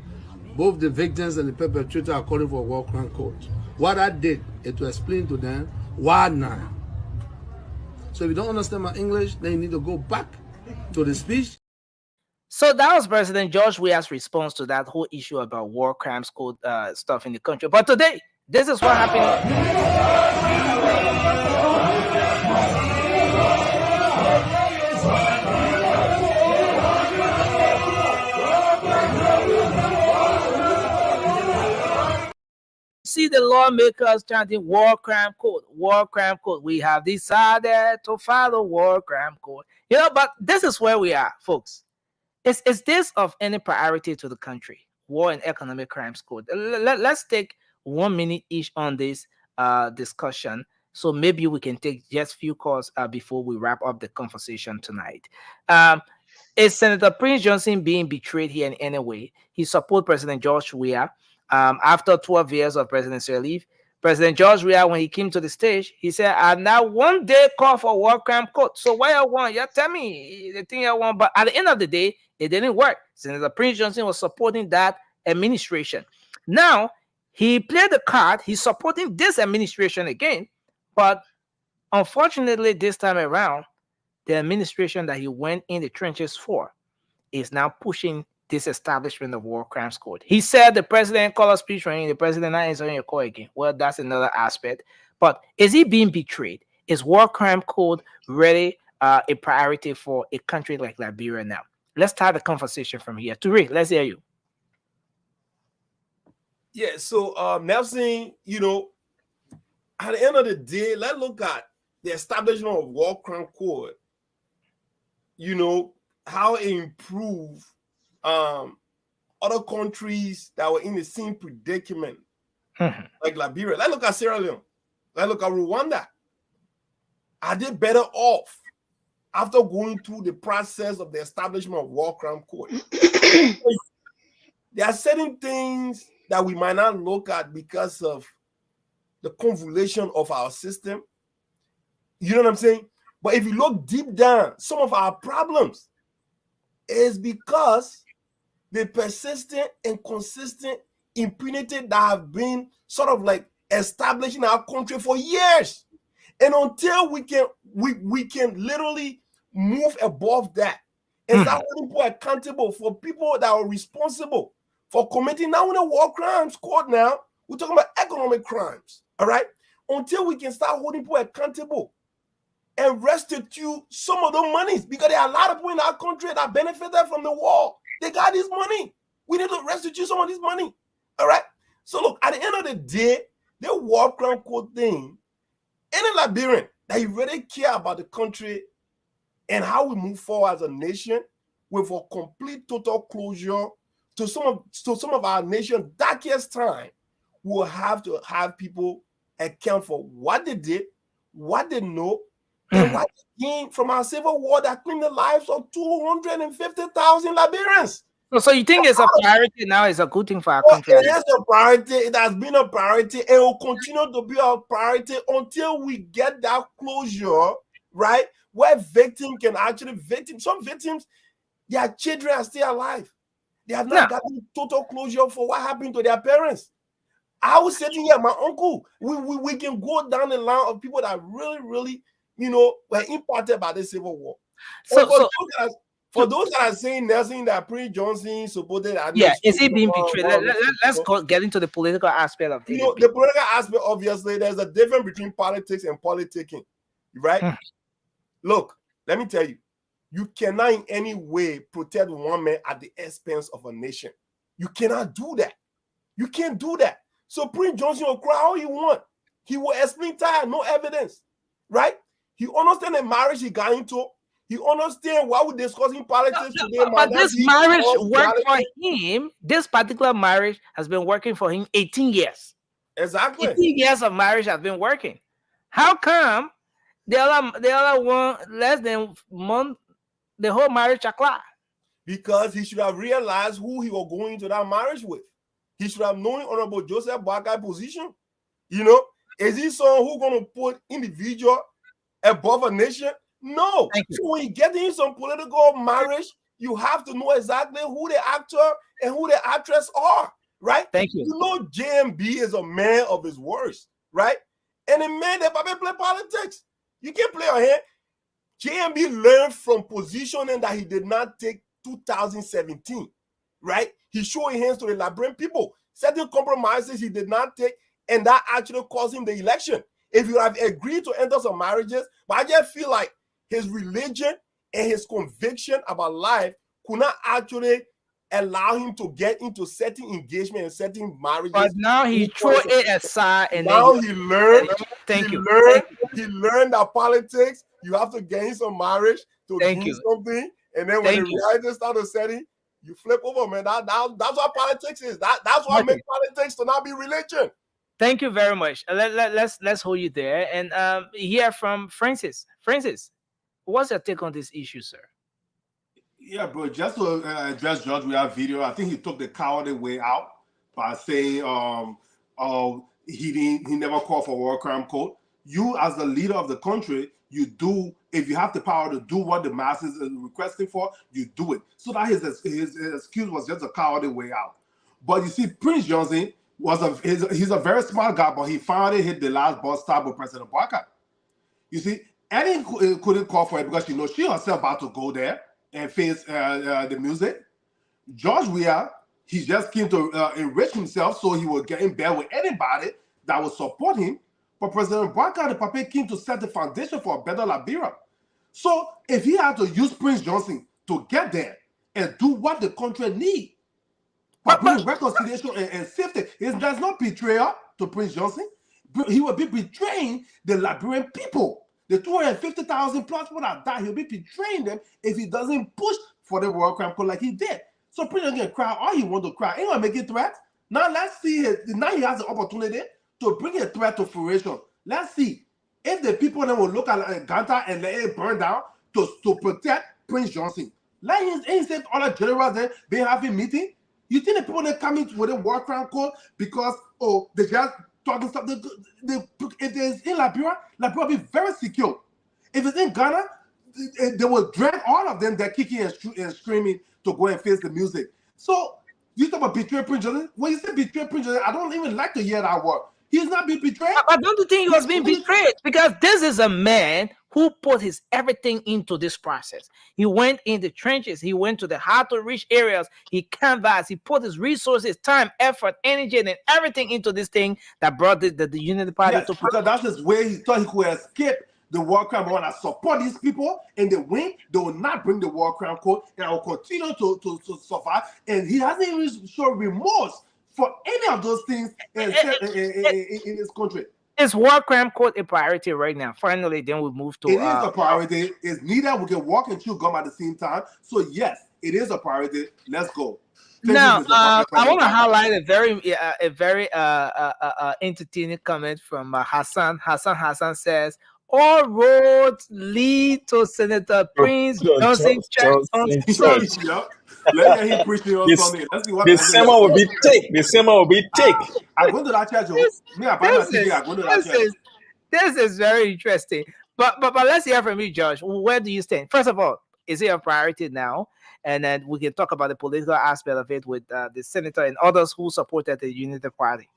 Both the victims and the perpetrator are calling for War Crime Court. What I did is to explain to them why now. So if you don't understand my English, then you need to go back to the speech. So that was President George Weah's response to that whole issue about War Crimes Code stuff in the country. But today, this is what happened. See the lawmakers chanting war crime code, war crime code. We have decided to follow war crime code. You know, but this is where we are, folks. Is this of any priority to the country? War and economic crimes code. Let's take 1 minute each on this discussion. So maybe we can take just few calls before we wrap up the conversation tonight. Is Senator Prince Johnson being betrayed here in any way? He supported President George Weah. After 12 years of presidency leave, President George Weah, when he came to the stage, he said, "I now one day call for war crime code. So what you want? You tell me the thing you want." But at the end of the day, it didn't work. Senator Prince Johnson was supporting that administration. Now he played the card. He's supporting this administration again, but unfortunately, this time around, the administration that he went in the trenches for is now pushing this establishment of war crimes code. He said the president called a speech for him, the president not answering your call again. Well, that's another aspect. But is he being betrayed? Is war crime code really a priority for a country like Liberia now? Let's start the conversation from here. Turi, let's hear you. Yeah, so Nelson, you know, at the end of the day, let's look at the establishment of war crime code. You know, how it improved other countries that were in the same predicament, like Liberia. Let's look at Sierra Leone. Let's look at Rwanda. Are they better off after going through the process of the establishment of war crime court? There are certain things that we might not look at because of the convolution of our system. You know what I'm saying? But if you look deep down, some of our problems is because the persistent and consistent impunity that have been sort of like established in our country for years. And until we can literally move above that and start holding people accountable for people that are responsible for committing not only war crimes court now, we're talking about economic crimes. All right. Until we can start holding people accountable and restitute some of those monies, because there are a lot of people in our country that benefited from the war. They got this money. We need to restitute some of this money. All right. So look, at the end of the day, the war crime code thing, any Liberian that you really care about the country and how we move forward as a nation with a complete total closure to some of our nation's darkest time, will have to have people account for what they did, what they know, and what they gained from our civil war that claimed the lives of 250,000 Liberians. So you think it's a priority now? It's a good thing for our country? It is a priority. It has been a priority and will continue to be a priority until we get that closure, right? Where victims can actually some victims, their children are still alive. They have not gotten total closure for what happened to their parents. I was sitting here, my uncle. We can go down the line of people that really, really, you know, were impacted by the Civil War. For those that are saying Nelson, that Prince Johnson supported, is he being betrayed? Let's get into the political aspect of this. You know, the political aspect, obviously, there's a difference between politics and politicking, right? Look, let me tell you, you cannot in any way protect one man at the expense of a nation. You cannot do that. You can't do that. So Prince Johnson will cry all he want. He will explain time, no evidence, right? He understands the marriage he got into. He understands why we're discussing politics today. But this marriage worked for him. This particular marriage has been working for him 18 years. Exactly. 18 years of marriage has been working. How come the other one, less than month, the whole marriage are? Because he should have realized who he was going into that marriage with. He should have known Honorable Joseph Boakai's position. You know, is he someone who's going to put individual above a nation? No. So when you get into some political marriage, you have to know exactly who the actor and who the actress are, right? Thank you. You know JMB is a man of his words, right? And a man that probably play politics. You can't play on him. JMB learned from positioning that he did not take 2017, right? He showed hands to the Liberian people. Certain compromises he did not take, and that actually caused him the election. If you have agreed to enter some marriages, but I just feel like his religion and his conviction about life could not actually allow him to get into certain engagement and certain marriages. But now he threw it aside, and now then he learned. Thank you. He learned that politics, you have to get in some marriage to do something, and then when the reality started setting, you flip over, man. That's what politics is. That's what makes politics to not be religion. Thank you very much. Let's hold you there and hear from Francis. Francis, what's your take on this issue, sir? Yeah, bro. Just to address George Weah's video, I think he took the cowardly way out by saying, he never called for war crime code. You, as the leader of the country, you do. If you have the power to do what the masses are requesting for, you do it. So that his excuse was just a cowardly way out. But you see, Prince Johnson he's a very smart guy, but he finally hit the last bus stop with President Barker. You see, Eddie couldn't call for it because she herself about to go there and face the music. George Weah, he just came to enrich himself so he would get in bed with anybody that would support him. But President Barker, the Papa, came to set the foundation for a better Liberia. So if he had to use Prince Johnson to get there and do what the country needs, but bring reconciliation and safety, there's no betrayal to Prince Johnson. He will be betraying the Liberian people. The 250,000 plus people that died, he'll be betraying them if he doesn't push for the World Crime Code like he did. So Prince Johnson can cry all he wants to cry. Ain't gonna make it threat. Now let's see. Now he has the opportunity to bring a threat to fruition. Let's see if the people then will look at Ganta and let it burn down to protect Prince Johnson. Like he said, all the generals there be having meeting. You think the people that come in with a war crime code because they just talking stuff? If there's in Liberia will be very secure. If it's in Ghana, they will drag all of them. They're kicking and screaming to go and face the music. So you talk about betray Prince Johnson. When you say betray Prince Johnson, I don't even like to hear that word. He's not being betrayed. But don't you think he was being betrayed? Because this is a man who put his everything into this process. He went in the trenches. He went to the hard-to-reach areas. He canvassed. He put his resources, time, effort, energy, and everything into this thing that brought the Unity Party to power. Because that's his way. He thought he could escape the war crime. When I support these people and they win, they will not bring the war crime code, and I will continue to survive. And he hasn't even shown remorse for any of those things in his country. Is war crime code a priority right now? Finally, then we move to. It is a priority. It's neither we can walk and chew gum at the same time. So yes, it is a priority. Let's go. Now, I want to highlight a very entertaining comment from Hassan. Hassan says, "All roads lead to Senator Prince Johnson Church on Sunday." Let's get him preaching on Sunday. Let's see what the sermon will be take. The sermon will be take. I'm going to that church. This is very interesting. But let's hear from you, Josh. Where do you stand? First of all, is it a priority now? And then we can talk about the political aspect of it with the senator and others who supported the Unity Party.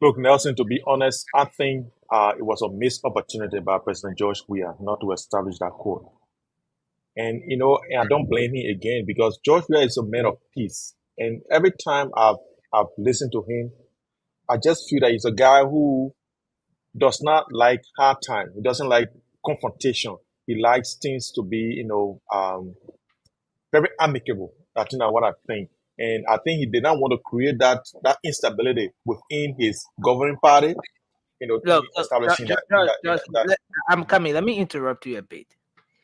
Look, Nelson, to be honest, I think it was a missed opportunity by President George Weah not to establish that code. And, I don't blame him again because George Weah is a man of peace. And every time I've listened to him, I just feel that he's a guy who does not like hard time. He doesn't like confrontation. He likes things to be, very amicable. That's what I think. And I think he did not want to create that instability within his governing party. Look, establishing that. I'm coming. Let me interrupt you a bit.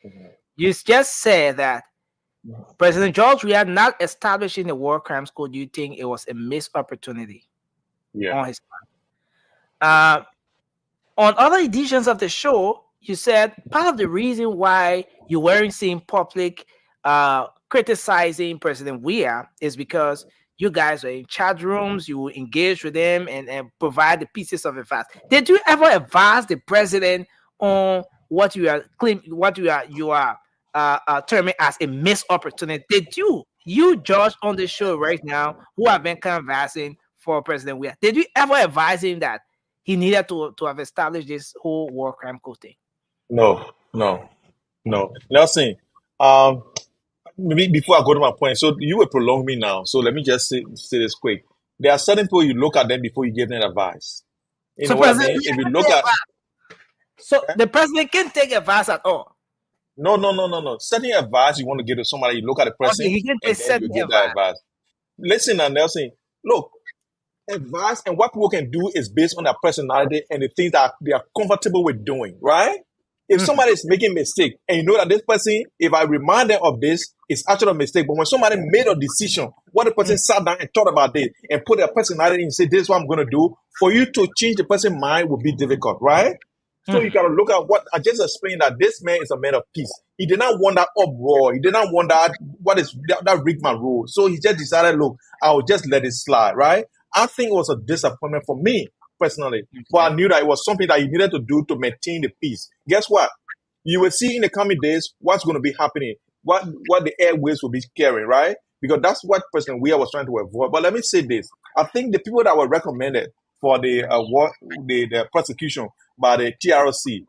Mm-hmm. You just said that President George Weah not establishing the war crimes code. Do you think it was a missed opportunity on his part? On other editions of the show, you said part of the reason why you weren't seeing public criticizing President Weah is because you guys were in chat rooms, you engaged with them and provide the pieces of advice. Did you ever advise the president on what you are claiming, what you are terming as a missed opportunity? Did you George on the show right now who have been canvassing for President Weah, did you ever advise him that he needed to have established this whole war crime code thing? No. Nelson, maybe before I go to my point, so you will prolong me now. So let me just say this quick. There are certain people you look at them before you give them advice. You know what I mean? If you look at the president can't take advice at all. No. Certain advice you want to give to somebody, you look at the person Okay, he gave a and then you certain give that advice. advice. Listen, now, Nelson. Look, advice and what people can do is based on their personality and the things that they are comfortable with doing, right? If somebody is making a mistake and you know that this person, if I remind them of this, it's actually a mistake. But when somebody made a decision, what the person sat down and thought about this and put their personality in and say, this is what I'm going to do, for you to change the person's mind will be difficult, right? So you got to look at what I just explained, that this man is a man of peace. He did not want that uproar. He did not want that, that rigmarole. So he just decided, look, I'll just let it slide, right? I think it was a disappointment for me personally, but I knew that it was something that he needed to do to maintain the peace. Guess what? You will see in the coming days what's going to be happening, what the airways will be carrying, right? Because that's what President Weah was trying to avoid. But let me say this: I think the people that were recommended for the prosecution by the TRC,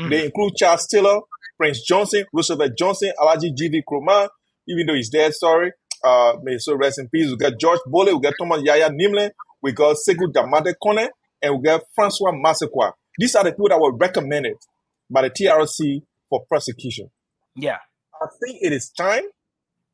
they include Charles Taylor, Prince Johnson, Roosevelt Johnson, Alaji G.V. Kroma, even though he's dead, sorry. May so rest in peace. We got George Bole, we got Thomas Yaya Nimle, we got Sekou Damade Kone, and we got Francois Massekwa. These are the people that were recommended by the TRC for prosecution. Yeah. I think it is time,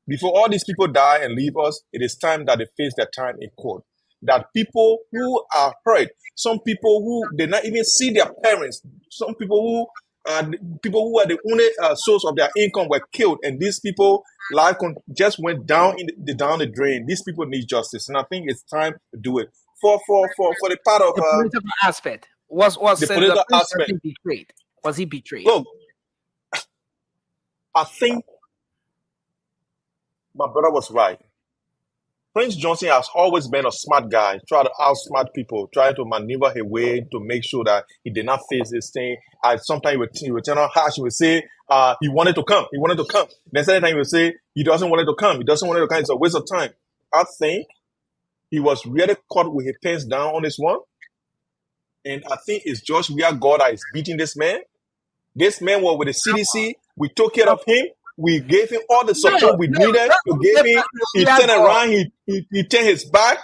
before all these people die and leave us, it is time that they face their time in court. That people who are hurt, some people who did not even see their parents, some people who are the only source of their income were killed, and these people life just went down down the drain. These people need justice, and I think it's time to do it for the part of the political aspect. Was the political aspect betrayed? Was he betrayed? Look, I think my brother was right. Prince Johnson has always been a smart guy, try to outsmart people, try to maneuver his way to make sure that he did not face this thing. Sometimes he would turn on harsh, he would say he wanted to come. Then second time he would say he doesn't want it to come. It's a waste of time. I think he was really caught with his pants down on this one. And I think it's George Weah God that is beating this man. This man was with the CDC. We took care of him. We gave him all the support we needed. We gave him. He turned around. He turned his back.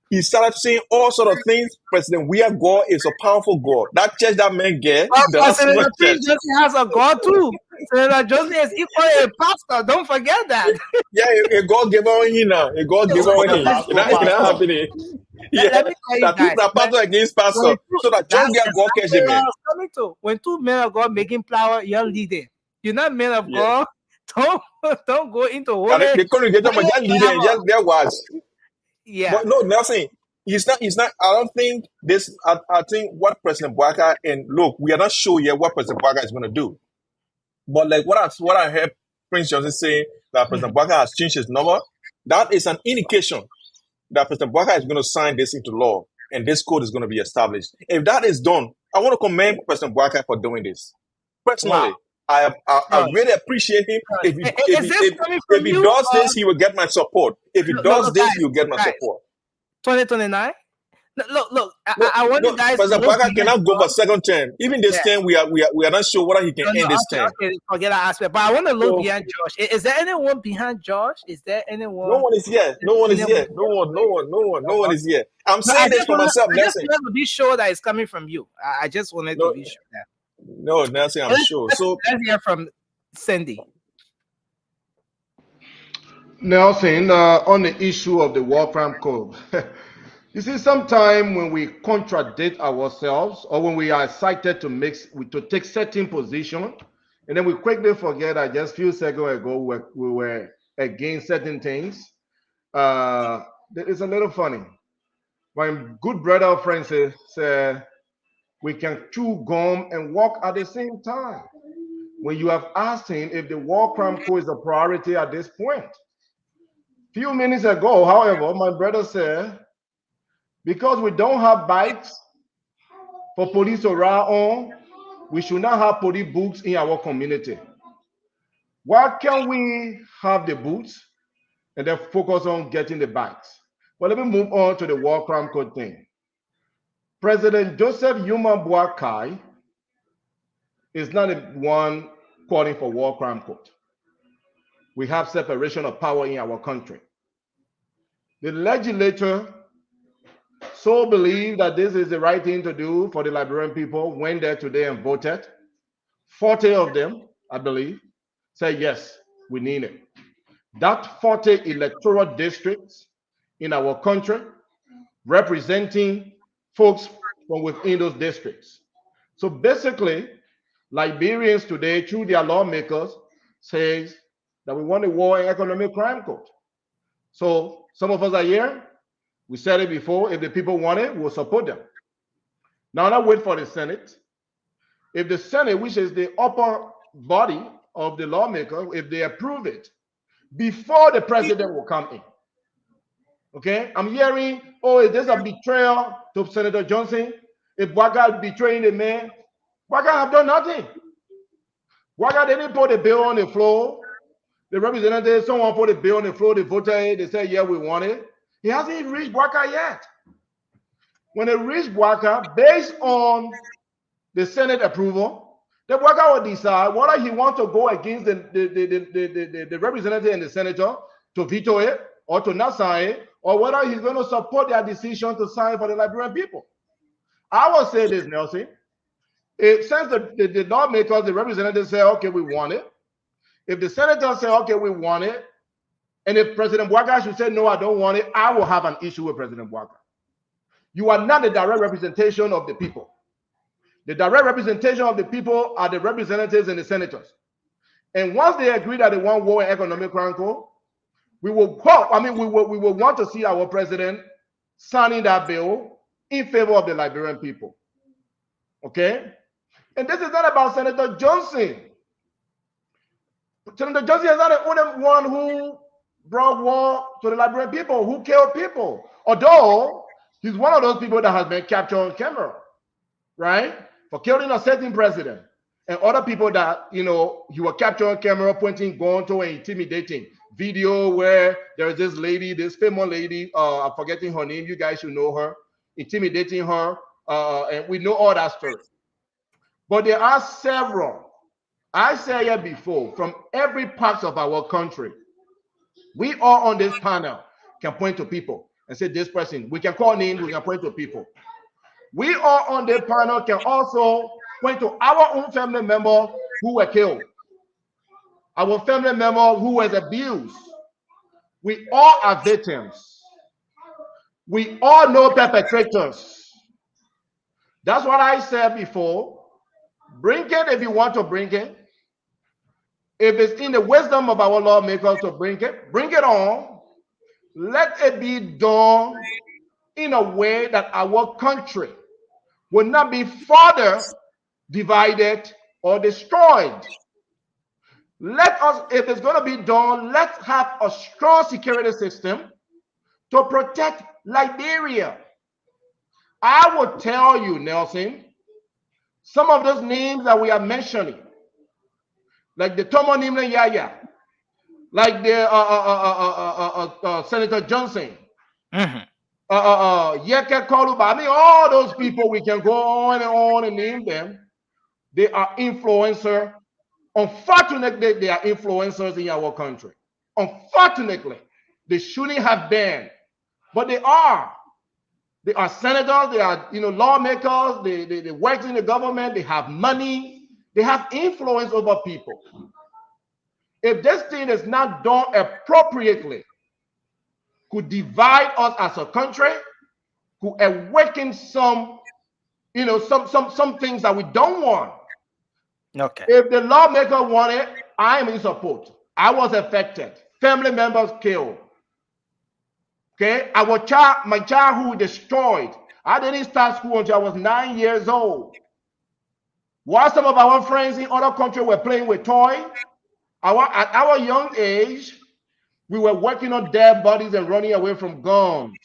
He started saying all sort of things. President Weah God is a powerful God. That church that man gets, Senator Johnson has a God too. Senator Johnson is equally a pastor. Don't forget that. Yeah, a God gave on him now. A God gave on him. It's not happening. Yeah, Let me tell you that people are pastor against pastor. So that John get God catch the man. When two men of God making flower, you're leading. You're not men of God. Don't go into holy. They couldn't get them, just leader and just their words. Yeah. But no, nothing. He's not. I don't think this. I think what President Bouaka, and look, we are not sure yet what President Bouaka is going to do. But like what I heard Prince Johnson say, that President Bouaka has changed his number. That is an indication that President Bouaka is going to sign this into law, and this code is going to be established. If that is done, I want to commend President Bouaka for doing this. Personally, I really appreciate him. If he does this, he will get my support. If he does this, he will get my support. 2029? Look. I want you guys. President Bouaka cannot go for second term. Even this term, we are not sure whether he can end this term. Okay, forget that aspect. But I want to look behind Josh. Is there anyone behind Josh? Is there anyone? No one is here. No one is here. No one is here. I'm saying this for myself, Nelson. I just wanted to be sure that it's coming from you. I just wanted to be sure that. No, Nelson, I'm sure. So let's hear from Cindy. Nelson, on the issue of the war crime code. You see, sometimes when we contradict ourselves or when we are excited to take certain position, and then we quickly forget that just a few seconds ago we were against certain things, it's a little funny. My good brother Francis said, we can chew gum and walk at the same time. When you have asked him if the war crime code is a priority at this point. Few minutes ago, however, my brother said, because we don't have bikes for police to ride on, we should not have police books in our community. Why can't we have the boots and then focus on getting the bikes? Well, let me move on to the war crime code thing. President Joseph Yuma Boakai is not the one calling for war crime code. We have separation of power in our country. The legislature so believe that this is the right thing to do for the Liberian people, went there today and voted. 40 of them, I believe, say, yes, we need it. That 40 electoral districts in our country representing folks from within those districts. So basically, Liberians today, through their lawmakers, says that we want a war and economic crime code. So some of us are here. We said it before. If the people want it, we'll support them. Now let's wait for the Senate. If the Senate, which is the upper body of the lawmaker, if they approve it, before the president will come in. Okay, I'm hearing, oh, is this a betrayal to Senator Johnson? If Waka betraying the man, Waka have done nothing. Waka didn't put the bill on the floor. The representative, someone put the bill on the floor, they voted, they said, yeah, we want it. He hasn't even reached Waka yet. When it reached Waka, based on the Senate approval, the Waka will decide whether he wants to go against the representative and the senator to veto it or to not sign it, or whether he's going to support their decision to sign for the Liberian people. I will say this, Nelson. Since the lawmakers, the representatives say, okay, we want it. If the senators say, okay, we want it, and if President Waka should say, no, I don't want it, I will have an issue with President Waka. You are not the direct representation of the people. The direct representation of the people are the representatives and the senators. And once they agree that they want war and economic crime code, we will hope, we will want to see our president signing that bill in favor of the Liberian people. Okay? And this is not about Senator Johnson. Senator Johnson is not the only one who brought war to the Liberian people, who killed people. Although he's one of those people that has been captured on camera, right? For killing a certain president. And other people that, you were captured on camera pointing gun to and intimidating. Video where there's this lady, this famous lady, I'm forgetting her name, you guys should know her, intimidating her, and we know all that story. But there are several, I said it before, from every part of our country. We all on this panel can point to people and say this person, we can call names, we can point to people. We all on the panel can also point to our own family member who were killed, our family member who was abused. We all are victims. We all know perpetrators. That's what I said before. Bring it if you want to bring it. If it's in the wisdom of our lawmakers to bring it on. Let it be done in a way that our country will not be further divided or destroyed. Let us, if it's going to be done, let's have a strong security system to protect Liberia. I will tell you, Nelson, some of those names that we are mentioning, like the Tomo Nimle Yaya, like the Senator Johnson, Yeke Koluba, all those people, we can go on and name them. They are influencers. Unfortunately, they are influencers in our country. Unfortunately, they shouldn't have been, but they are. They are senators, they are lawmakers, they work in the government, they have money, they have influence over people. If this thing is not done appropriately, could divide us as a country, could awaken some things that we don't want. Okay. If the lawmaker wanted, I am in support. I was affected. Family members killed. Okay, my childhood destroyed. I didn't start school until I was 9 years old. While some of our friends in other countries were playing with toys, at our young age, we were working on dead bodies and running away from guns.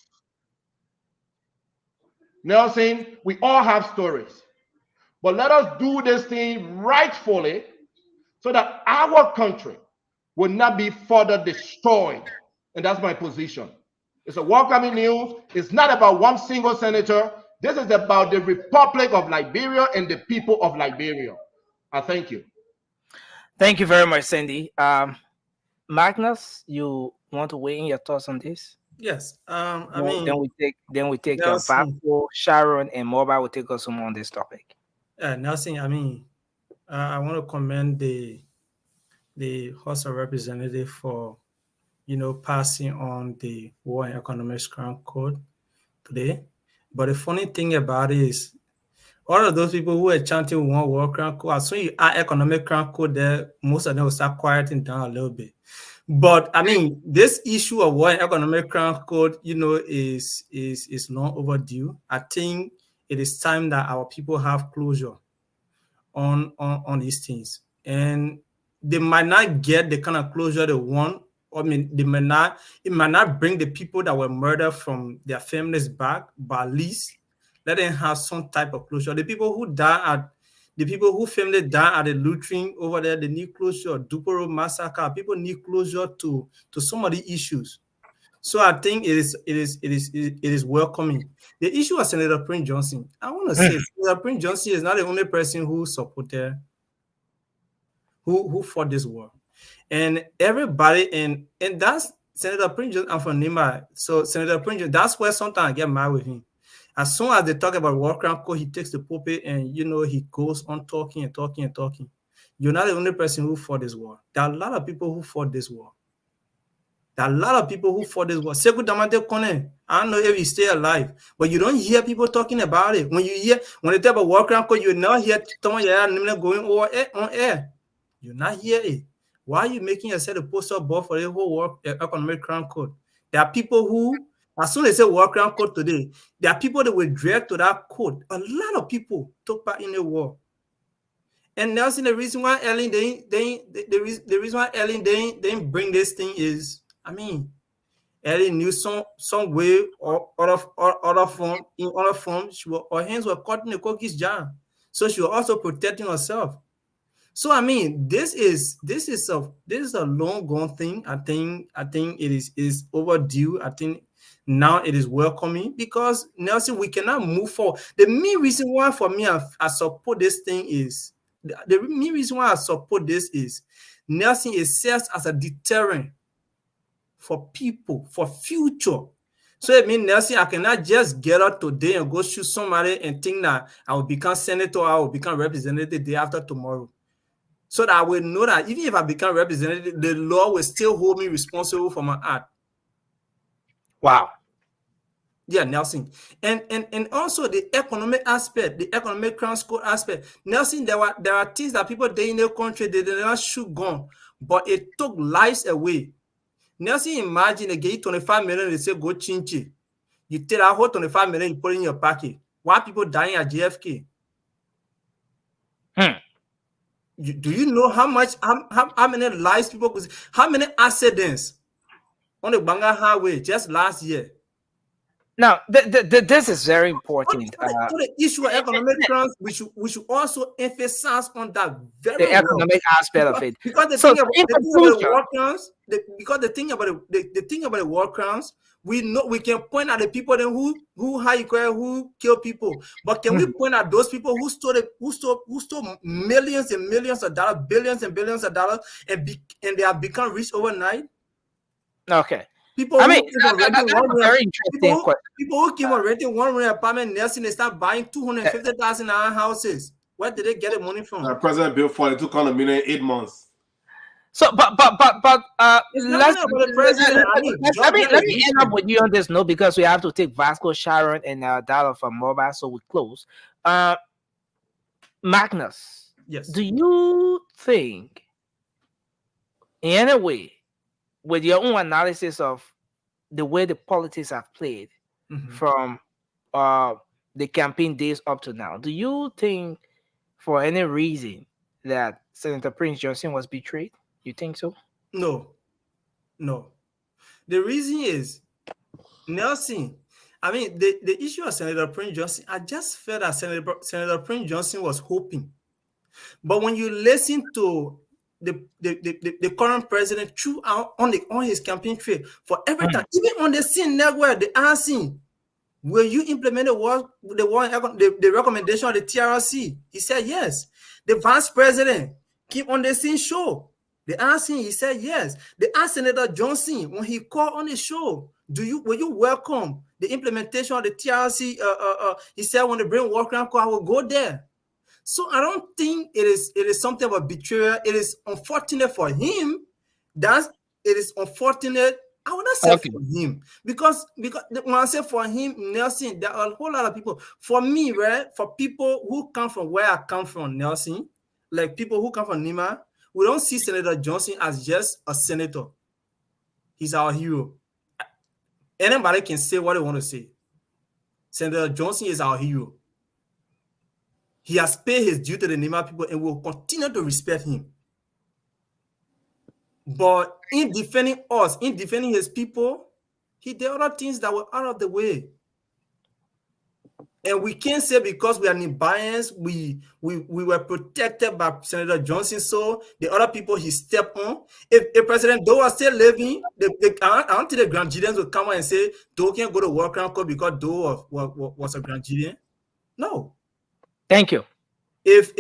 Nelson, we all have stories. But let us do this thing rightfully so that our country will not be further destroyed. And that's my position. It's a welcoming news. It's not about one single senator. This is about the Republic of Liberia and the people of Liberia. I thank you. Thank you very much, Sandy. Magnus, you want to weigh in your thoughts on this? Yes. Then we take Vapo, Sharon, and Mobile will take us home on this topic. Nelson, I want to commend the the House of Representatives for, passing on the War and Economic Crime Code today. But the funny thing about it is, all of those people who are chanting one war crime code, as soon as you add economic crime code there, most of them will start quieting down a little bit. But I mean, this issue of war and economic crime code, is long overdue. I think it is time that our people have closure on these things, and they might not get the kind of closure they want. I mean, it might not bring the people that were murdered from their families back, but at least let them have some type of closure. The people who family died at the looting over there, they need closure. Duporo massacre, people need closure to some of the issues. So I think it is welcoming. The issue of Senator Prince Johnson, I want to say Senator Prince Johnson is not the only person who supported, who fought this war. And everybody, and that's Senator Prince Johnson. I'm from Nima. So Senator Prince Johnson, that's where sometimes I get mad with him. As soon as they talk about war crime code, he takes the pulpit and he goes on talking and talking and talking. You're not the only person who fought this war. There are a lot of people who fought this war. Sekou Damante Kone, I don't know if he stay alive, but you don't hear people talking about it. When they talk about war crime code, you not hear someone going on air. You not hear it. Why are you making yourself a poster boy for the whole war economic crime code? There are people who, as soon as they say war crime code today, there are people that will drag to that code. A lot of people took part in the war. And Nelson, the reason why Ellen didn't bring this thing is, I mean, Ellen knew some way or other form, her hands were caught in the cookies jar, so she was also protecting herself. So I mean, this is a long gone thing. I think it is overdue. I think now it is welcoming, because Nelson, we cannot move forward. The main reason why for me I support this thing is the main reason why I support this is Nelson, it serves as a deterrent for people, for future. So it means, Nelson, I cannot just get up today and go shoot somebody and think that I will become senator, I will become representative the day after tomorrow. So that I will know that even if I become representative, the law will still hold me responsible for my act. Wow. Yeah, Nelson. And also the economic aspect, the economic crime code aspect. Nelson, there are things that people in the country, they did not shoot gun, but it took lives away. Nelson, imagine they give you 25 million, they say go chinchi. You take that whole 25 million, you put it in your pocket. Why people dying at JFK? Do you know how many lives people could see? How many accidents on the Banga Highway just last year? Now, this is very important. So the issue of economic crimes, we should also emphasize on that very the economic aspect of it. Because the thing about the war crimes, the thing about the war crimes, we know we can point at the people then who kill people, but can we point at those people who stole millions and millions of dollars, billions and billions of dollars, and they have become rich overnight? Okay. People that's very interesting question. People who keep on renting one room apartment, Nelson, they start buying $250,000 houses. Where did they get the money from? The president built 42 condominium in 8 months. So, but let me end up with you on this note, because we have to take Vasco, Sharon, and Dollar from mobile, so we close. Magnus, yes. Do you think, in any way, with your own analysis of the way the politics have played from the campaign days up to now, do you think, for any reason, that Senator Prince Johnson was betrayed? You think so? No. The reason is, Nelson, I mean, the issue of Senator Prince Johnson, I just felt that Senator Prince Johnson was hoping. But when you listen to the current president throughout on his campaign trail, for every time, even on the scene network, they asked him, will you implement the recommendation of the TRC? He said yes. The vice president keep on the scene show. They asked him, he said yes. They asked Senator Johnson when he called on the show, will you welcome the implementation of the TRC? He said when they bring war crime code, I will go there. So I don't think it is something of a betrayal. It is unfortunate for him. It is unfortunate. I would not say for him because when I say for him, Nelson, there are a whole lot of people. For me, right? For people who come from where I come from, Nelson, like people who come from Nima, we don't see Senator Johnson as just a senator. He's our hero. Anybody can say what they want to say. Senator Johnson is our hero. He has paid his due to the Nima people and will continue to respect him. But in defending us, in defending his people, he did other things that were out of the way. And we can't say because we are Nibians, we were protected by Senator Johnson, so the other people he stepped on. If President Doe was still living, I don't think the Grandians would come out and say Doe can't go to World Crown Court because Doe was a Grandian. No. Thank you. If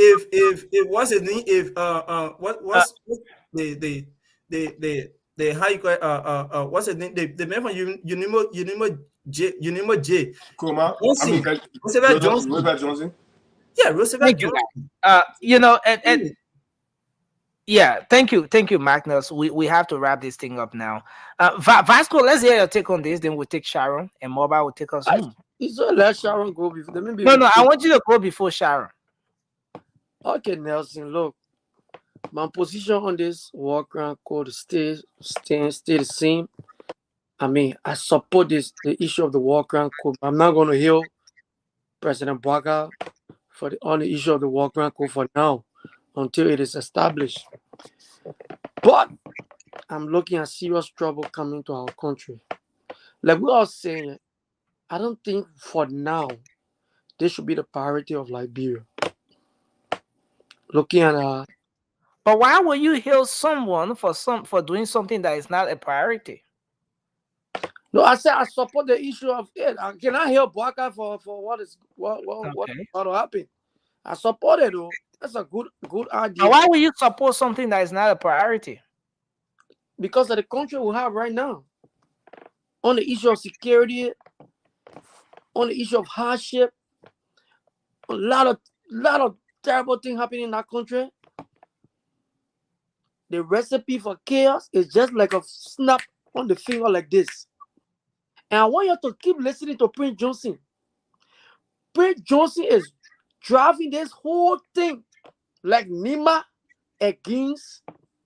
what's his name? If what's the how you call it, what's his name? The man from Unimo J. Kuma? Roosevelt Johnson. Yeah, Roosevelt Thank you. You know, and yeah, thank you, Magnus. We have to wrap this thing up now. Vasco, let's hear your take on this. Then we'll take Sharon, and Mobile will take us home. So let Sharon go before. No, I want you to go before Sharon. Okay, Nelson, look, my position on this war crime code stay the same. I mean, I support the issue of the war crime code. I'm not going to heal President Bwaka on the issue of the war crime code for now until it is established. But I'm looking at serious trouble coming to our country. Like we are saying, I don't think for now this should be the priority of Liberia. Looking at but why would you heal someone for doing something that is not a priority? No, I said I support the issue of it. Can I heal Bwaka for what will happen? I support it though. That's a good idea. Why would you support something that is not a priority? Because of the country we have right now. On the issue of security, on the issue of hardship, a lot of terrible things happening in our country. The recipe for chaos is just like a snap on the finger like this. And I want you to keep listening to Prince Johnson. Prince Johnson is driving this whole thing like Nima against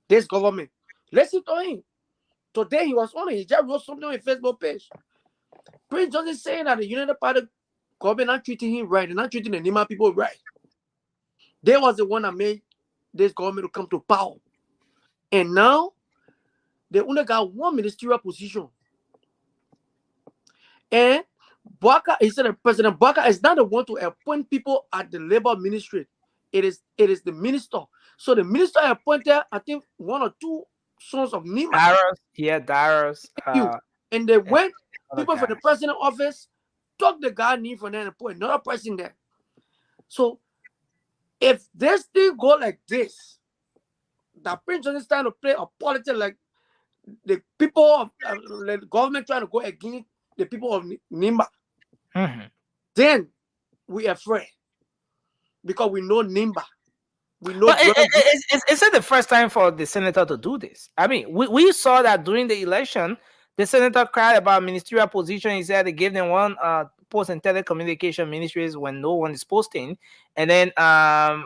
this government. Listen to him. Today he was on it. He just wrote something on his Facebook page. Prince Johnson is saying that the United Party government not treating him right. They're not treating the Nima people right. They was the one that made this government to come to power. And now, they only got one ministerial position. And Bwaka, he said that President Bwaka is not the one to appoint people at the labor ministry. It is the minister. So the minister appointed, I think, one or two sons of Nima. Darius. And they went, people from the president office, took the guy name from there and put another person there. So if this thing go like this, that Prince Johnson is trying to play a politics like the people of the government trying to go against the people of Nimba, then we are afraid because we know Nimba. We know. But it's not the first time for the senator to do this. I mean, we saw that during the election, the senator cried about ministerial position. He said they gave them one post in telecommunication ministries when no one is posting, and then and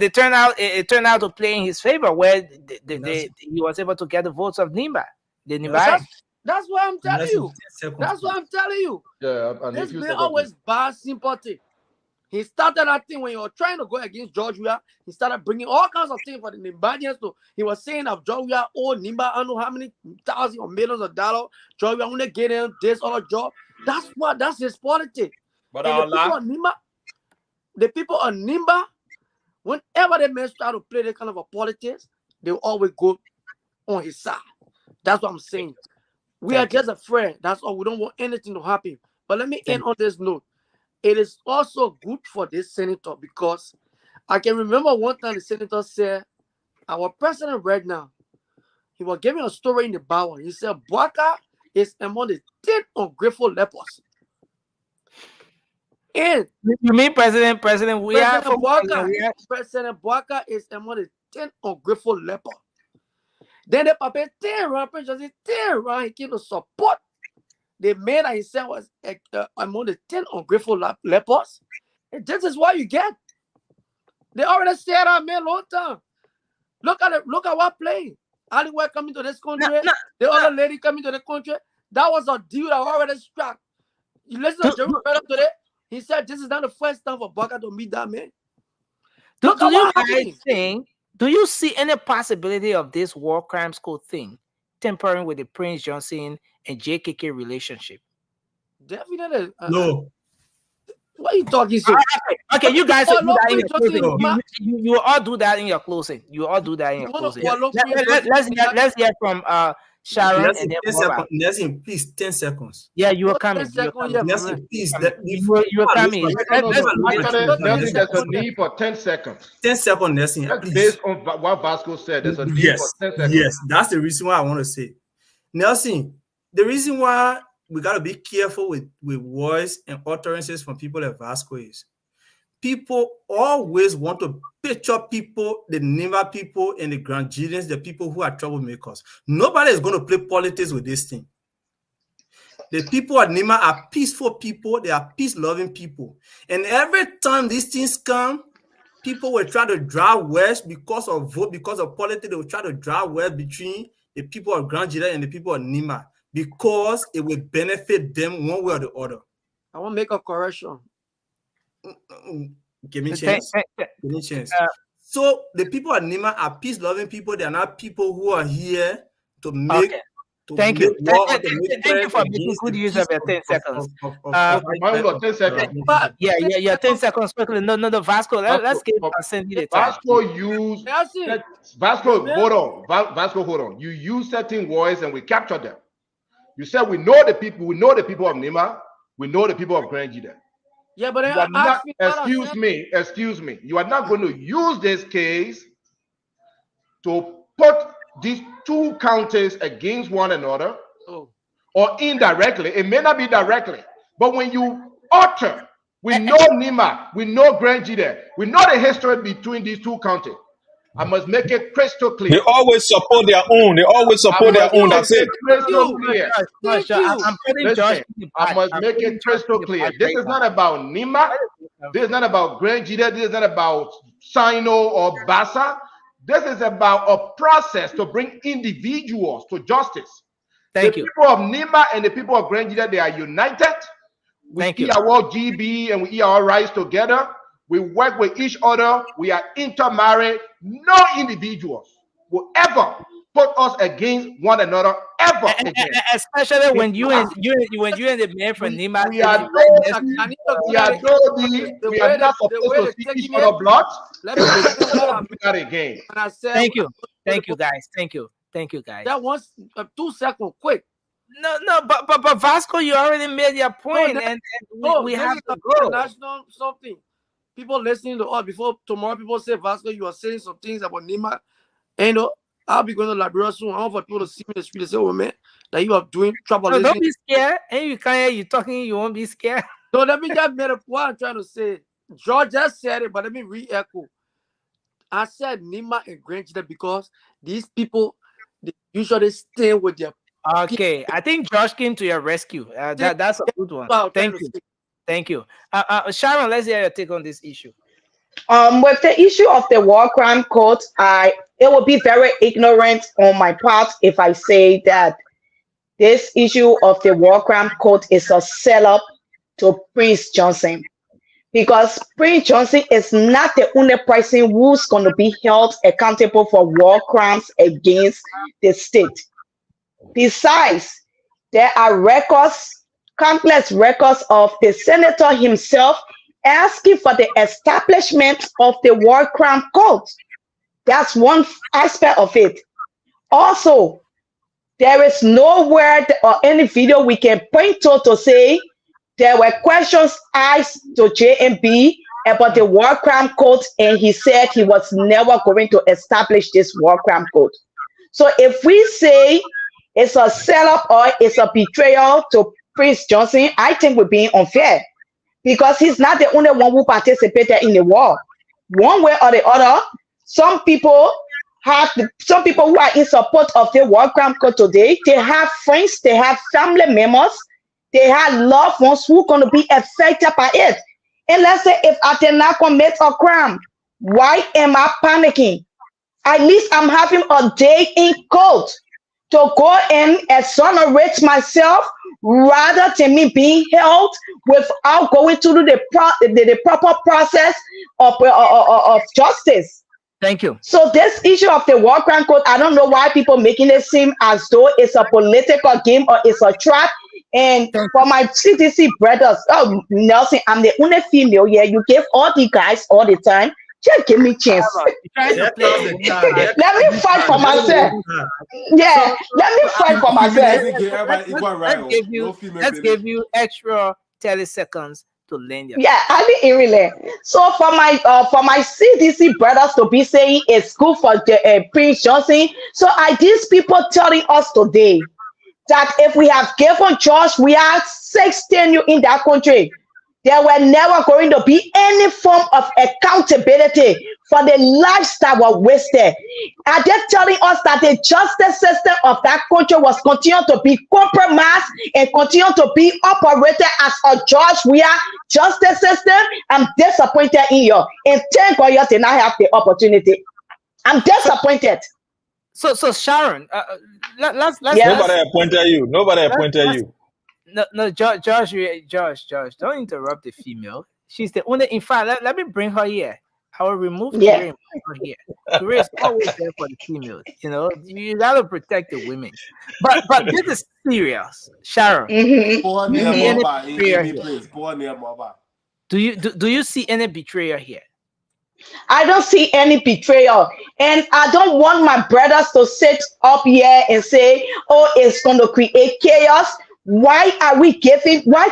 it turned out to play in his favor where he was able to get the votes of Nimba. That's what I'm telling you. That's what I'm telling you. Yeah, and this man always buy sympathy. He started that thing when he was trying to go against Georgia. He started bringing all kinds of things for the Nimbadians. He was saying that Georgia owed Nimba, I don't know how many thousands or millions of dollars. Georgia only get him this other job. That's his politics. But the people of Nimba, whenever they men start to play that kind of a politics, they will always go on his side. That's what I'm saying. We are just afraid. That's all. We don't want anything to happen. But let me end on this note. It is also good for this senator because I can remember one time the senator said, our president right now, he was giving a story in the Bible. He said, Bwaka is among the 10 ungrateful lepers. And You mean President we are President Boakai, we are President Boakai is among the 10 ungrateful leper. Then the papa 10 round, President 10 round, he came to support the man that he said was among the 10 ungrateful lepers. And this is what you get. They already said that man long time. Look at what plane. Alleyway coming to this country, the other lady coming to the country. That was a deal that already struck. You listen to Jerry today. He said this is not the first time for Boakai to meet that man. Do you guys think? Do you see any possibility of this war crimes code thing tampering with the Prince Johnson and JKK relationship? Definitely. No. What are you talking so? Okay, you guys will do that in your closing. You all do that in your closing. You all do that in your closing. Let's hear from Sharon and then Bora. Nelson, please, 10 seconds. Yeah, you are coming. Nelson, please. You are coming. Nelson, there's a need for 10 seconds. 10 seconds, Nelson. That's based on what Vasco said. There's a need for 10 seconds. Yes, that's the reason why I want to say. Nelson, the reason why we got to be careful with words and utterances from people like Vasco is people always want to picture people, the Nima people and the Grandians, the people who are troublemakers. Nobody is going to play politics with this thing. The people at Nima are peaceful people. They are peace-loving people. And every time these things come, people will try to drive wedge because of vote, because of politics. They will try to drive wedge between the people of Grandian and the people of Nima, because it will benefit them one way or the other. I want to make a correction. Give me a chance. Give me a chance. So the people at Nima are peace-loving people. They are not people who are here to make. Okay. Thank you. Thank you for making good use of your 10 seconds. 10 seconds. Yeah, 10 seconds quickly. No, Vasco. Let's give Cindy the time. Vasco, hold on. Vasco, hold on. You use certain words and we capture them. You said we know the people of Nima, we know the people of Grand Jida. Yeah, but excuse me. You are not going to use this case to put these two counties against one another, or indirectly. It may not be directly, but when you utter, we know Nima, we know Grand Jida, we know the history between these two counties. I must make it crystal clear. They always support their own. That's it. I must make it crystal clear. This is not about Nima. This is not about Grand Jida. This is not about Sino or Bassa. This is about a process to bring individuals to justice. The people of Nima and the people of Grand Jida, they are united. We eat our GB and we eat our rice together. We work with each other. We are intermarried. No individuals will ever put us against one another ever again. Especially when you and the man from Nima. We are not supposed to see each other blood. Let's do that again. Thank you, guys. Thank you, guys. That was 2 seconds, quick. No, but Vasco, you already made your point, and we have to go. National something. People listening to us before tomorrow, people say, Vasco, you are saying some things about Nima. And I'll be going to Liberia soon. I want for people to see me in the street and say, oh man, that you are doing trouble. No, don't be scared. And you can't hear you talking, you won't be scared. So let me just make a point I'm trying to say. George just said it, but let me re-echo. I said Nima and Grand Jida because these people, they usually stay with their Okay, I think Josh came to your rescue. That's a good one. Thank you. Sharon, let's hear your take on this issue. With the issue of the war crime code, it would be very ignorant on my part if I say that this issue of the war crime code is a sell-up to Prince Johnson, because Prince Johnson is not the only person who's going to be held accountable for war crimes against the state. Besides, there are countless records of the senator himself asking for the establishment of the war crime code. That's one aspect of it. Also, there is nowhere or any video we can point to say there were questions asked to JMB about the war crime code, and he said he was never going to establish this war crime code. So if we say it's a sell-up or it's a betrayal to Prince Johnson, I think we're being unfair, because he's not the only one who participated in the war. One way or the other, some people some people who are in support of the war crime code today, they have friends, they have family members, they have loved ones who are going to be affected by it. And let's say if I did not commit a crime, why am I panicking? At least I'm having a day in court to go and exonerate myself rather than me being held without going through the proper process of justice. Thank you. So this issue of the war crime code, I don't know why people making it seem as though it's a political game or it's a trap. And for my CTC brothers, oh Nelson, I'm the only female here. You give all the guys all the time. Just give me chance. Let me fight for myself. Yeah, let me fight for myself. Let's give you extra 30 seconds to lend your. Yeah, I mean, really. So for my CDC brothers to be saying it's good for Prince Johnson, so are these people telling us today that if we have given George, we are 6 tenure in that country, there were never going to be any form of accountability for the lives that were wasted. Are they telling us that the justice system of that country was continuing to be compromised and continue to be operated as a George Weah justice system? I'm disappointed in you. And thank God you did not have the opportunity. I'm disappointed. So Sharon, let's nobody appointed you. Nobody appointed you. No, Josh, don't interrupt the female. She's the only. In fact, let me bring her here. I will remove her and bring her here. Korea is always there for the females. You know, you gotta protect the women. But this is serious, Sharon. Do you see any betrayal here? I don't see any betrayal, and I don't want my brothers to sit up here and say, "Oh, it's going to create chaos." Why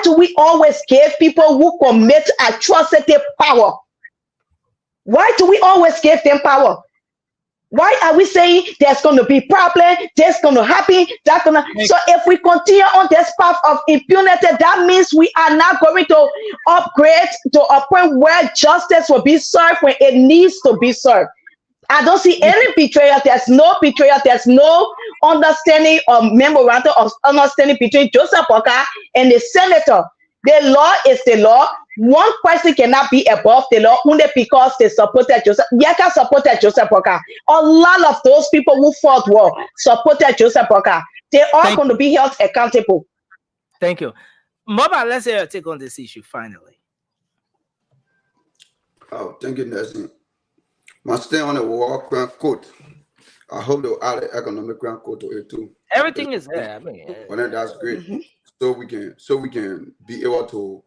do we always give people who commit atrocity power? Why do we always give them power? Why are we saying there's going to be problem, there's going to happen, that's going to... So if we continue on this path of impunity, that means we are not going to upgrade to a point where justice will be served when it needs to be served. I don't see any betrayal. There's no betrayal. There's no understanding or memorandum of understanding between Joseph Boakai and the senator. The law is the law. One person cannot be above the law only because they supported Joseph. Yeka supported Joseph Boakai. A lot of those people who fought war supported Joseph Boakai. They are going to be held accountable. Thank you. Moba, let's hear your take on this issue finally. Oh, thank you, Nelson. My stand on the war crime code. I hope they'll add an economic crime code to it too. Everything is there. I mean, well, then that's great. So we can be able to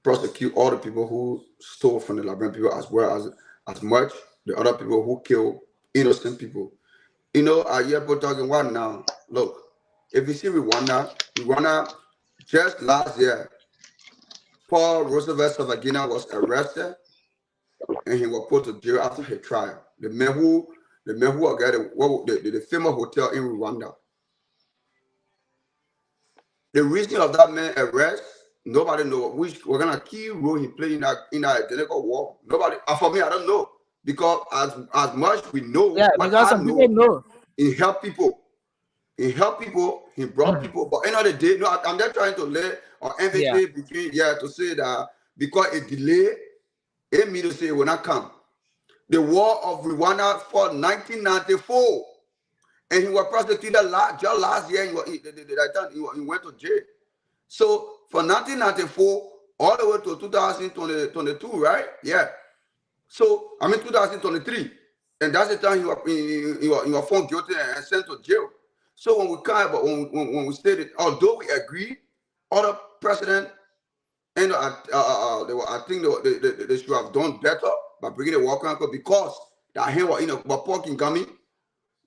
prosecute all the people who stole from the Liberian people, as well as much the other people who kill innocent people. You know, I hear people talking what now. Look, if you see Rwanda just last year, Paul Roosevelt Savagina was arrested and he was put to jail after his trial. The man who got the famous hotel in Rwanda. The reason of that man arrest, nobody knows which we're gonna key role he played in that identical war. Nobody, for me, I don't know, because as much we know, because I know. He helped people. He brought people. But end of the day, no, I'm just trying to lay an emphasis between to say that because it delay, it means to say it will not come. The war of Rwanda fought 1994, and he was prosecuted just last year. He went to jail. So from 1994 all the way to 2022, right? Yeah. So I mean 2023, and that's the time he was found guilty and sent to jail. So when we come, but when we stated, although we agree, other president, and I think they should have done better by bringing the war crime because that hand was in a Paul Kingami.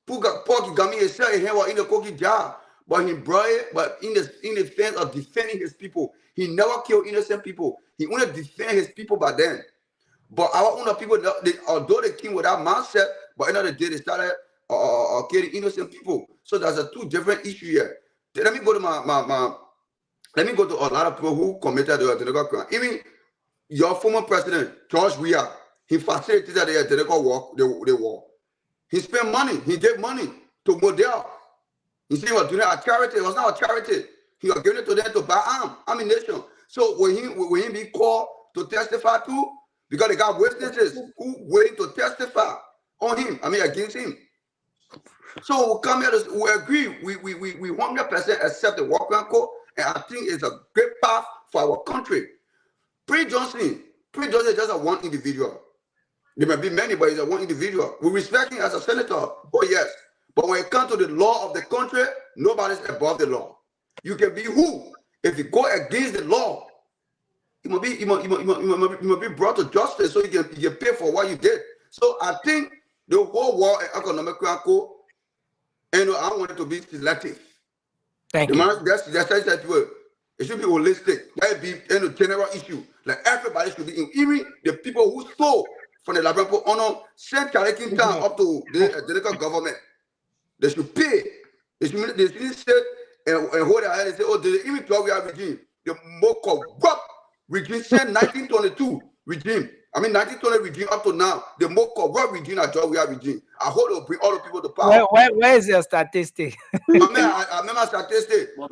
Paul Kingami himself, his hand was in a cookie jar, but he brought it, but in the defense of defending his people. He never killed innocent people. He only defended his people by then. But our own people, although they came with that mindset, but another day they started killing innocent people. So there's a two different issues here. Let me go to let me go to a lot of people who committed the identical crime. Even your former president, George Weah, he facilitated the identical war, the war. He spent money, he gave money to Model. He said he was doing it at charity. It was not a charity. He was giving it to them to buy ammunition. So when he be called to testify too, because they got witnesses who waiting to testify on him, against him. So we come here, we agree, we 100% accept the war crime code, and I think it's a great path for our country. Prince Johnson is just a one individual. There may be many, but he's a one individual. We respect him as a senator, oh yes. But when it comes to the law of the country, nobody's above the law. You can be who? If you go against the law, you must be brought to justice so you can pay for what you did. So I think the whole war and economic crime code, and I want it to be selective. Thank you. That's it should be holistic. That be a general issue. Like everybody should be in. Even the people who stole from the Labrador honor, send Calican town up to the local government. They should pay. They should sit and hold their head and say, oh, the even 12-year regime, the more corrupt regime, since 1922 regime. 1920 regime up to now, the more corrupt regime at 12-year regime. I hope they'll bring all the people to power. Where is your statistic? I remember statistic. We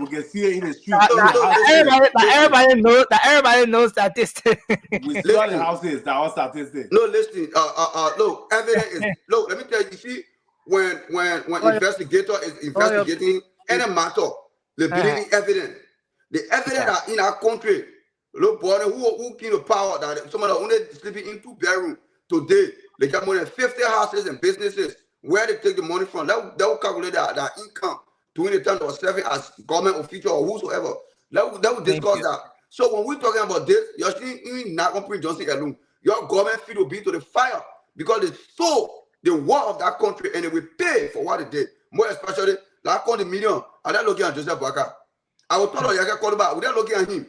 can see it in the street. Everybody knows statistics. We still in houses. That was statistics. No, listen. Look, evidence is. Look, let me tell you. You see, when investigator is investigating any matter, they believe evidence. The evidence are in our country. Look, boy, who came to power that some of the only sleeping in 2 bedrooms today. They got more than 50 houses and businesses. Where they take the money from? They will calculate their income during the time they were serving as government official or whosoever. They will discuss that. So when we're talking about this, you're even not on Prince Johnson alone. Your government feet will be to the fire because they stole the war of that country and they will pay for what they did. More especially, like condominium. I'm not looking at Joseph Baka. I was told you call back. We're not looking at him.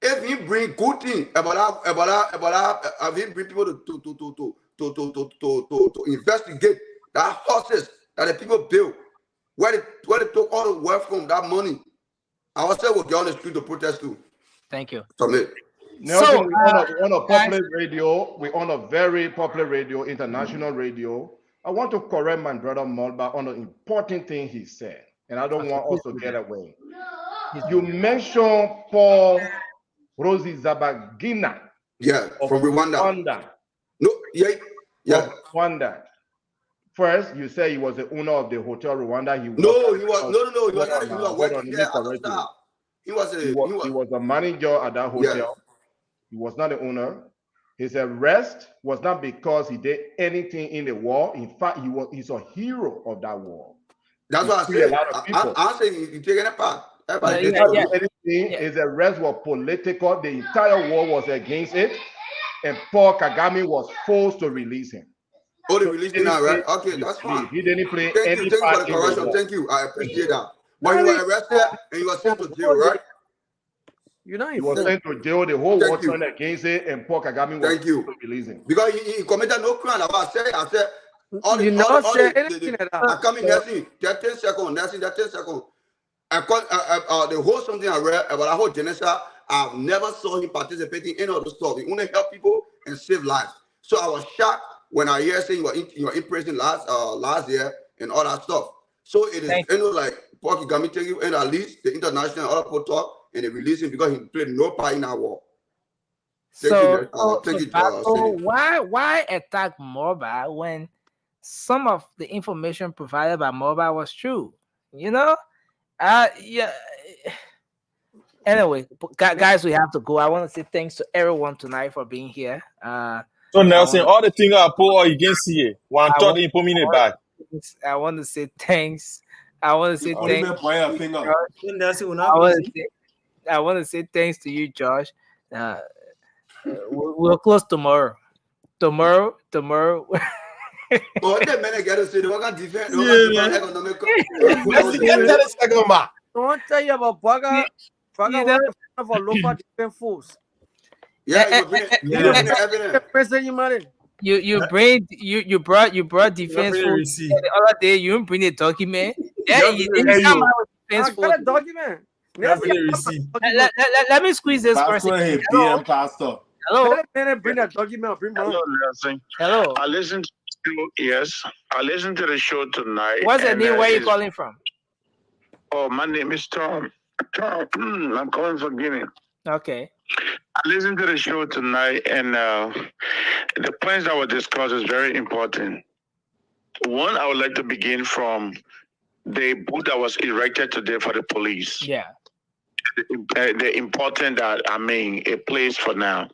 If he bring good thing about him bring people to investigate that horses that the people built, where they took all the wealth from that money, I was saying we'll get on the street to protest too. Thank you. Submit. Nelson, on a popular radio, we're on a very popular radio, international radio. I want to correct my brother Mulba on an important thing he said, and I don't want us to get away. You mentioned Paul Rosie Zabagina. Yeah, from Rwanda. No, yeah. Rwanda. First, you say he was the owner of the Hotel Rwanda. He was a manager at that hotel. Yeah. He was not the owner. His arrest was not because he did anything in the war. In fact, he's a hero of that war. That's what I said. I'm saying you take any part. His arrest was political. The entire war was against it, and Paul Kagame was forced to release him. Oh, they released him now, right? Okay, that's fine. He didn't play any part for the correction. Thank you. I appreciate that. But you were arrested and you were sent to jail, right? He was sent to jail. The whole war turned against it, and Paul Kagame was forced to release him because he committed no crime. I said. I come in nursing. 10 seconds. Nursing. 10 seconds. The whole something I read about that whole Genesis, I never saw him participating in any of the stuff. He only helped people and save lives. So I was shocked when I hear saying you were in prison last year and all that stuff. So it is like Paul Kagame taking and at least the international other people talk and they release him because he played no part in that war. Why attack mobile when some of the information provided by mobile was true? Anyway, guys, we have to go. I want to say thanks to everyone tonight for being here. So Nelson, all the things I put you can see it. One thought you put me in the back. I want to say thanks. I want to say thanks. I want to say thanks to you, Josh. We'll close tomorrow. Tomorrow. Oh, the men get to say we're gonna defend. Don't tell you about Baga for local defense force. Yeah, you brought defense force the other day. You didn't bring a document. Pins I full. got a document. That's Nelson, the receipt. Let me squeeze this person. Pastor, hey, Hello. BM Pastor. Hello. let a man bring that document. Bring mine. Hello, Nelson. Hello. I listened to I listened to the show tonight. What's the and, name? Where are you it's- calling from? Oh, my name is Tom. Tom, I'm calling from Guinea. Okay. I listened to the show tonight, and the points that were discussed is very important. One, I would like to begin from the booth that was erected today for the police. Yeah. The important that a place for now.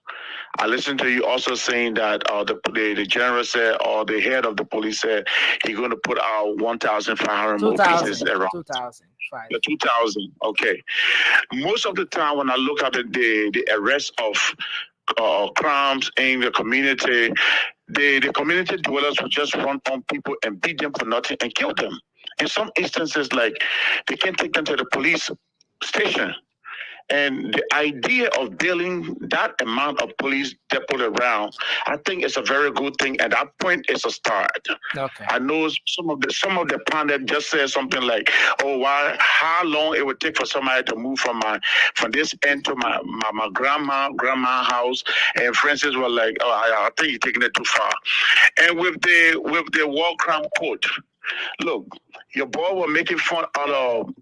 I listened to you also saying that the general said, or the head of the police said, he's going to put out 1,500 more pieces around. 2,000. 2,000. Okay. Most of the time, when I look at the arrest of crimes in the community, the community dwellers will just run on people and beat them for nothing and kill them. In some instances, like they can't take them to the police station. And the idea of building that amount of police depot around, I think it's a very good thing. At that point, it's a start. Okay. I know some of the panel just said something like, "Oh, how long it would take for somebody to move from this end to my grandma house?" And Francis was like, "Oh, I think you're taking it too far." And with the war crime court, look, your boy was making fun out of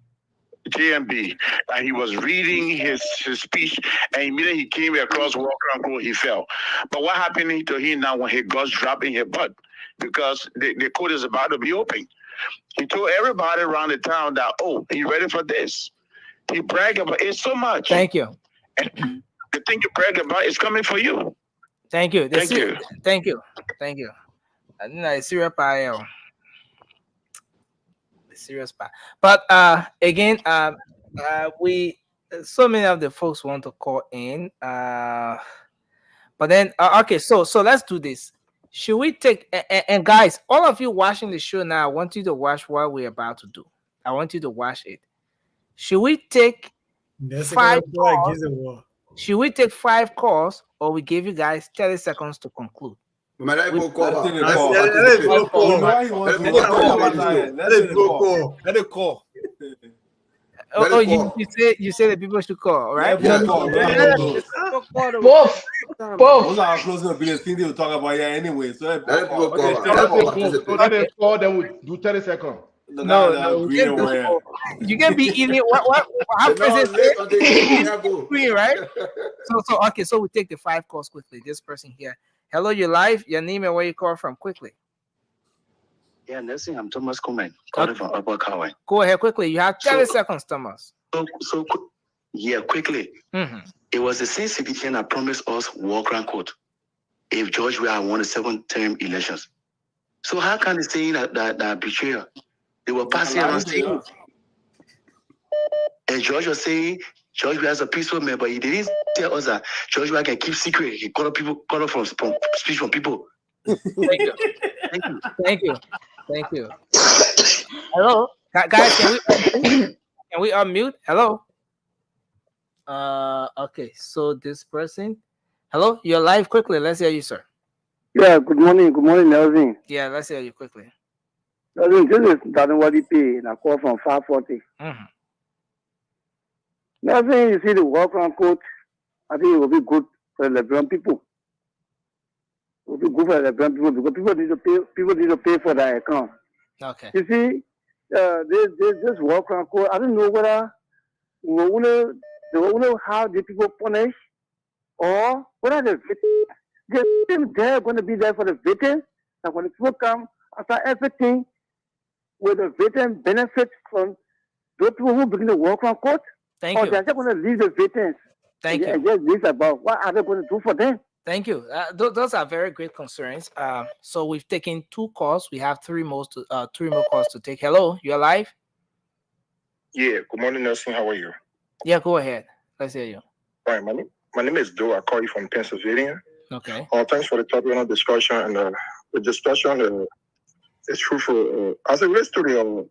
JMB, and he was reading his speech, and immediately he came across Walker and Cole, he fell. But what happened to him now when he got dropped in his butt? Because the court is about to be open. He told everybody around the town that, oh, you ready for this? He bragged about it so much. Thank you. And the thing you brag about is coming for you. Thank you. Thank you. Thank you. Thank you. I think I serious pile. Serious part. But again, we so many of the folks want to call in. But then okay, so let's do this. Should we take and guys, all of you watching the show now, I want you to watch what we're about to do. I want you to watch it. Should we take 5 calls? Should we take 5 calls, or we give you guys 30 seconds to conclude? Let it call. Oh, you say the people should call, right? Both. Those are closing opinions. Things they will talk about here anyway. So let it call. Then we do 30 seconds. No, you can be eating what green, right? So okay, so we take the 5 calls quickly. This person here. Hello, you're live. Your name and where you call from quickly. Yeah, Nelson, I'm Thomas Coleman, calling from Upper Kawaii. Go ahead quickly. You have 30 seconds, Thomas. Quickly. Mm-hmm. It was the same citizen that promised us war crime court if George Weah won the 2nd-term elections. So how can they say that betrayal? They were passing around saying, and George was saying George Weah is a peaceful man, but he didn't tell us that George Weah can keep secret. He cut off from speech from people. Thank you. Thank you. Hello, guys. Can we unmute? Hello. Okay. So this person. Hello, you're live. Quickly, let's hear you, sir. Yeah. Good morning, Nelson. Yeah, let's hear you quickly. Nelson, this is Danwadi P. And I call from 540. Mm-hmm. Nelson, you see the work on court. I think it will be good for the Liberian people. It will be good for the Liberian people because people need to pay for their account. Okay. You see, this work on court. I don't know whether they will how the people punish or whether they're going to be there for the victims. And when the people come after everything, will the victim benefit from those people who begin to work on court? Thank or you. they're just going to leave the victims. Thank you. And just this about what are they going to do for them? Thank you. Those are very great concerns. So we've taken 2 calls. We have 3 more calls to take. Hello, you're live. Yeah. Good morning, Nelson. How are you? Yeah, go ahead. Let's hear you. All right. My name is Joe. I call you from Pennsylvania. Okay. Thanks for the topic on discussion, and the discussion is fruitful. As it relates to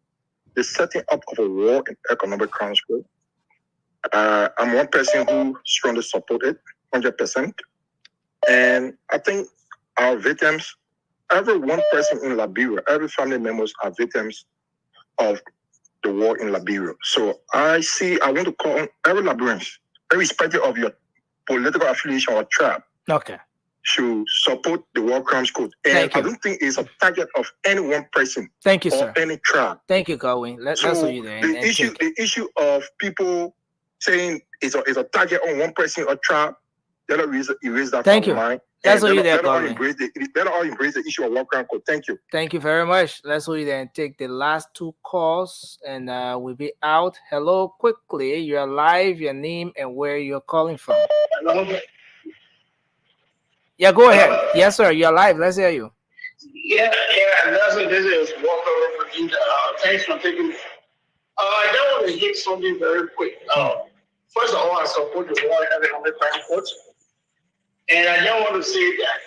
the setting up of a war in economic crimes, I'm one person who strongly support it, 100%. And I think our victims, every one person in Liberia, every family members are victims of the war in Liberia. So I want to call on every Liberians, irrespective of your political affiliation or tribe, okay, to support the War Crimes Code. And I don't think it's a target of any one person. Thank you, or sir. any tribe. Thank you, Godwin. Let's So you there. the issue of people saying it's a target on one person or tribe, let us erase that Thank from you. mind. Let's And you there, let all Godwin. embrace the issue of War Crime Code. Thank you. Thank you very much. Let's you there and take the last two calls, and we'll be out. Hello, quickly. You're live. Your name and where you're calling from. Hello. Yeah, go ahead. Yes, sir. You're live. Let's hear you. Yeah, Nelson, this is Walker from India. Thanks for taking me. I don't want to hit something very quick. First of all, I support the War Economic Crime Court. And I don't want to say that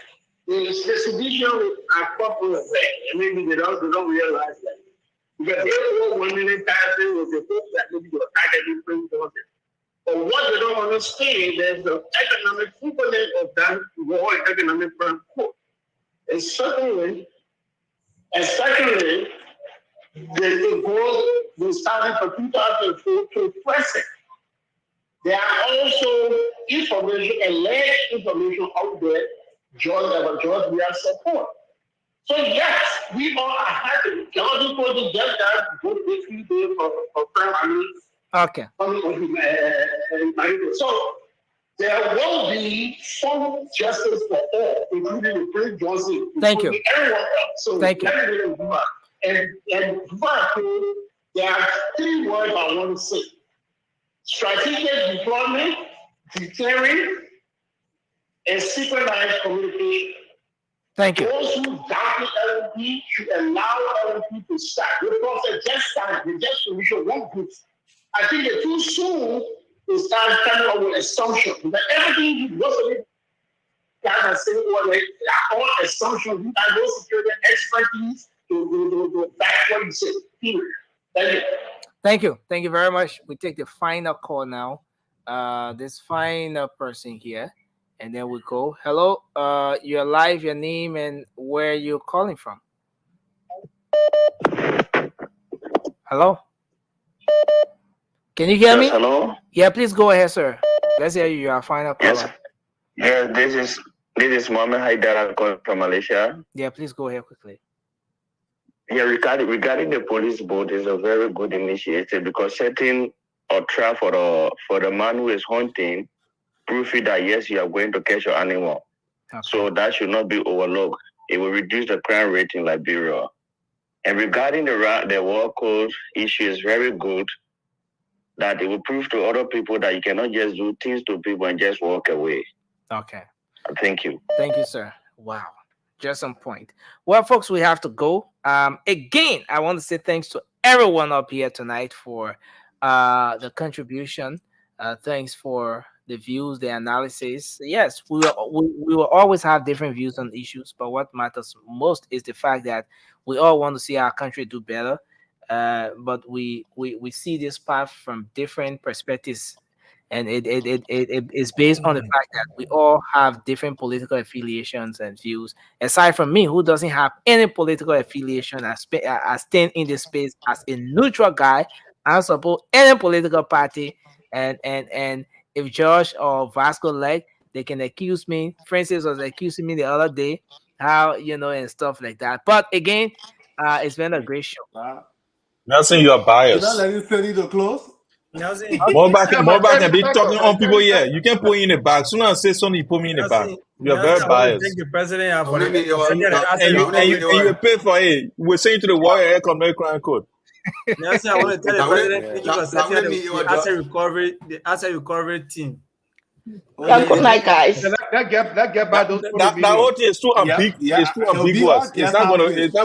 the distribution are popular there. And maybe they don't realize that. Because they were 1 million times with the hope that maybe you're targeting things. But what they don't understand is the economic component of that war and economic crime court. And secondly, the goals they started from 2004 to present. There are also information, alleged information out there, George, we are support. So yes, we all are happy. George for the judge that good victory day for crime. Okay. So there will be full justice for all, including the Prince Johnson, Thank you. Everyone else. So thank you. And there are 3 words I want to say: strategic deployment, deterring, and synchronized communication. Thank you. Those who doubt the LNP should allow LNP to start. The process just started. The just solution won't good. I think it's too soon to start coming up with assumptions. But everything most of it guys are saying, well, they are all assumptions. You got no security expertise to back what you say. Period. Thank you. Thank you. Thank you very much. We take the final call now. This final person here. And then we go. Hello, you're live, your name and where you're calling from. Hello? Can you hear me? Hello? Yeah, please go ahead, sir. Let's hear you. You are final caller. Yes, this is Mohammed Haidar calling from Malaysia. Yeah, please go ahead quickly. Yeah, regarding the police boat is a very good initiative because setting a trap for the man who is hunting, prove it that yes, you are going to catch your animal. Okay. So that should not be overlooked. It will reduce the crime rate in Liberia. And regarding the war code issue is very good, that it will prove to other people that you cannot just do things to people and just walk away. Okay. Thank you. Thank you, sir. Wow. Just on point. Well, folks, we have to go. Again, I want to say thanks to everyone up here tonight for the contribution. Thanks for the views, the analysis. Yes, we will always have different views on issues, but what matters most is the fact that we all want to see our country do better. But we see this path from different perspectives, and it is based on the fact that we all have different political affiliations and views. Aside from me, who doesn't have any political affiliation, I stand in this space as a neutral guy. I support any political party, and if Josh or Vasco like, they can accuse me. Francis was accusing me the other day, how and stuff like that. But again, it's been a great show. Nelson, you are biased. Did I let you say to close? Nelson, more back can be talking on people here. You can put me in the back. Soon as I say something, you put me in the back. You are very biased. Thank the president for and you pay for it. We're saying to the warrior economic crime code. Nelson, I want to tell the president thank you for setting the asset recovery team. Yeah, good night, guys. Let's get back those. That whole thing is too ambiguous. It's not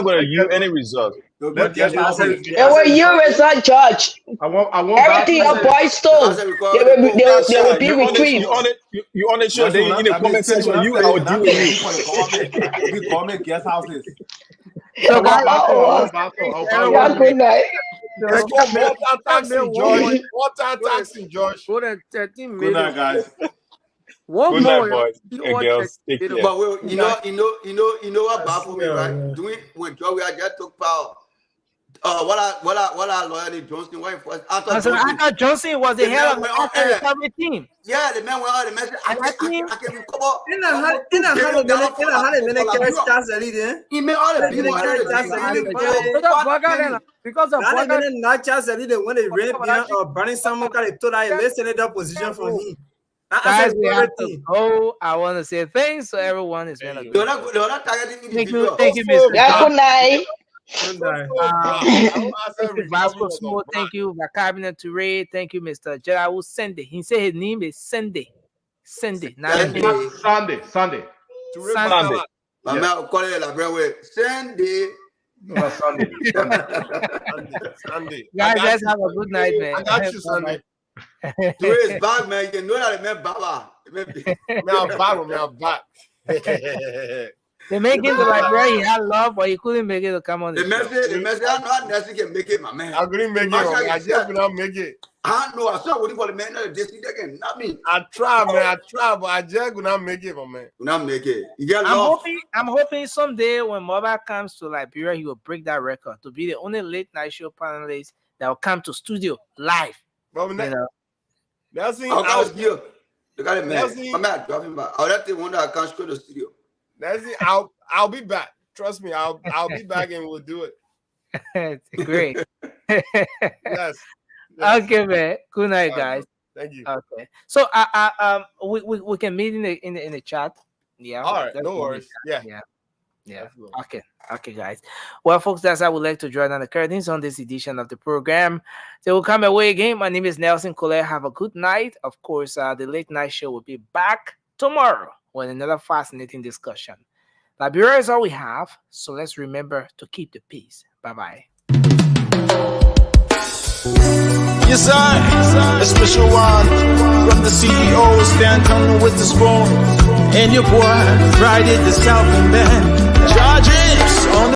going to yield any results. They will yield result, Judge. Everything your boys stole, they will be retrieved. You on the show, then in the comment section, I will deal with you. We comment guest houses. So guys, good night. Taxi, George. Good night, guys. Good night, boys and girls. Take care. But you know what baffled me, right? Doing when George we just took power. what our lawyer named Johnson, I thought Johnson was the head of the after recovery team. Yeah, the man went out and mentioned I can recover. In a because of not just when they rape or burning someone, they told I listen that position for him. Guys, we have to go. I want to say thanks to everyone. It's been a good. Thank you, Mr. Yeah, good night. Thank you, Cabinet Toure. Thank you, Mr. Gerald Sunday. He said his name is Sunday. Sunday. Sunday. Sunday. Guys, let's have a good night, man. I got you, Sunday. Toure is back, man. You know that man Baba. I'm back. They make it like where he had love, but he couldn't make it to come on the message, I'm not necessarily can make it, my man. I couldn't make it. I just cannot make it. I know. I saw what you call the man that this again. Not me. I try, man. But I just could not make it, my man. Could not make it. You got love. I'm hoping someday when Mobile comes to Liberia, he will break that record to be the only late night show panelist that will come to studio live. But that's it. I'll you. Look at it, man. I'm not dropping back. I'll have to wonder I can't go to the studio. That's it. I'll be back. Trust me. I'll be back and we'll do it. Great. Yes. Okay, man. Good night, guys. Thank you. Okay. So we can meet in the chat. Yeah. All right. No worries. Yeah. Okay, guys. Well, folks, that's how I would like to draw down the curtains on this edition of the program. They will come away again. My name is Nelson Colette. Have a good night. Of course, the late night show will be back tomorrow with another fascinating discussion. Liberia is all we have, so let's remember to keep the peace. Bye-bye. Yes, sir. A special one from the CEO, Stanton with the spoon. And your boy, Friday the Southern Band. Charges on the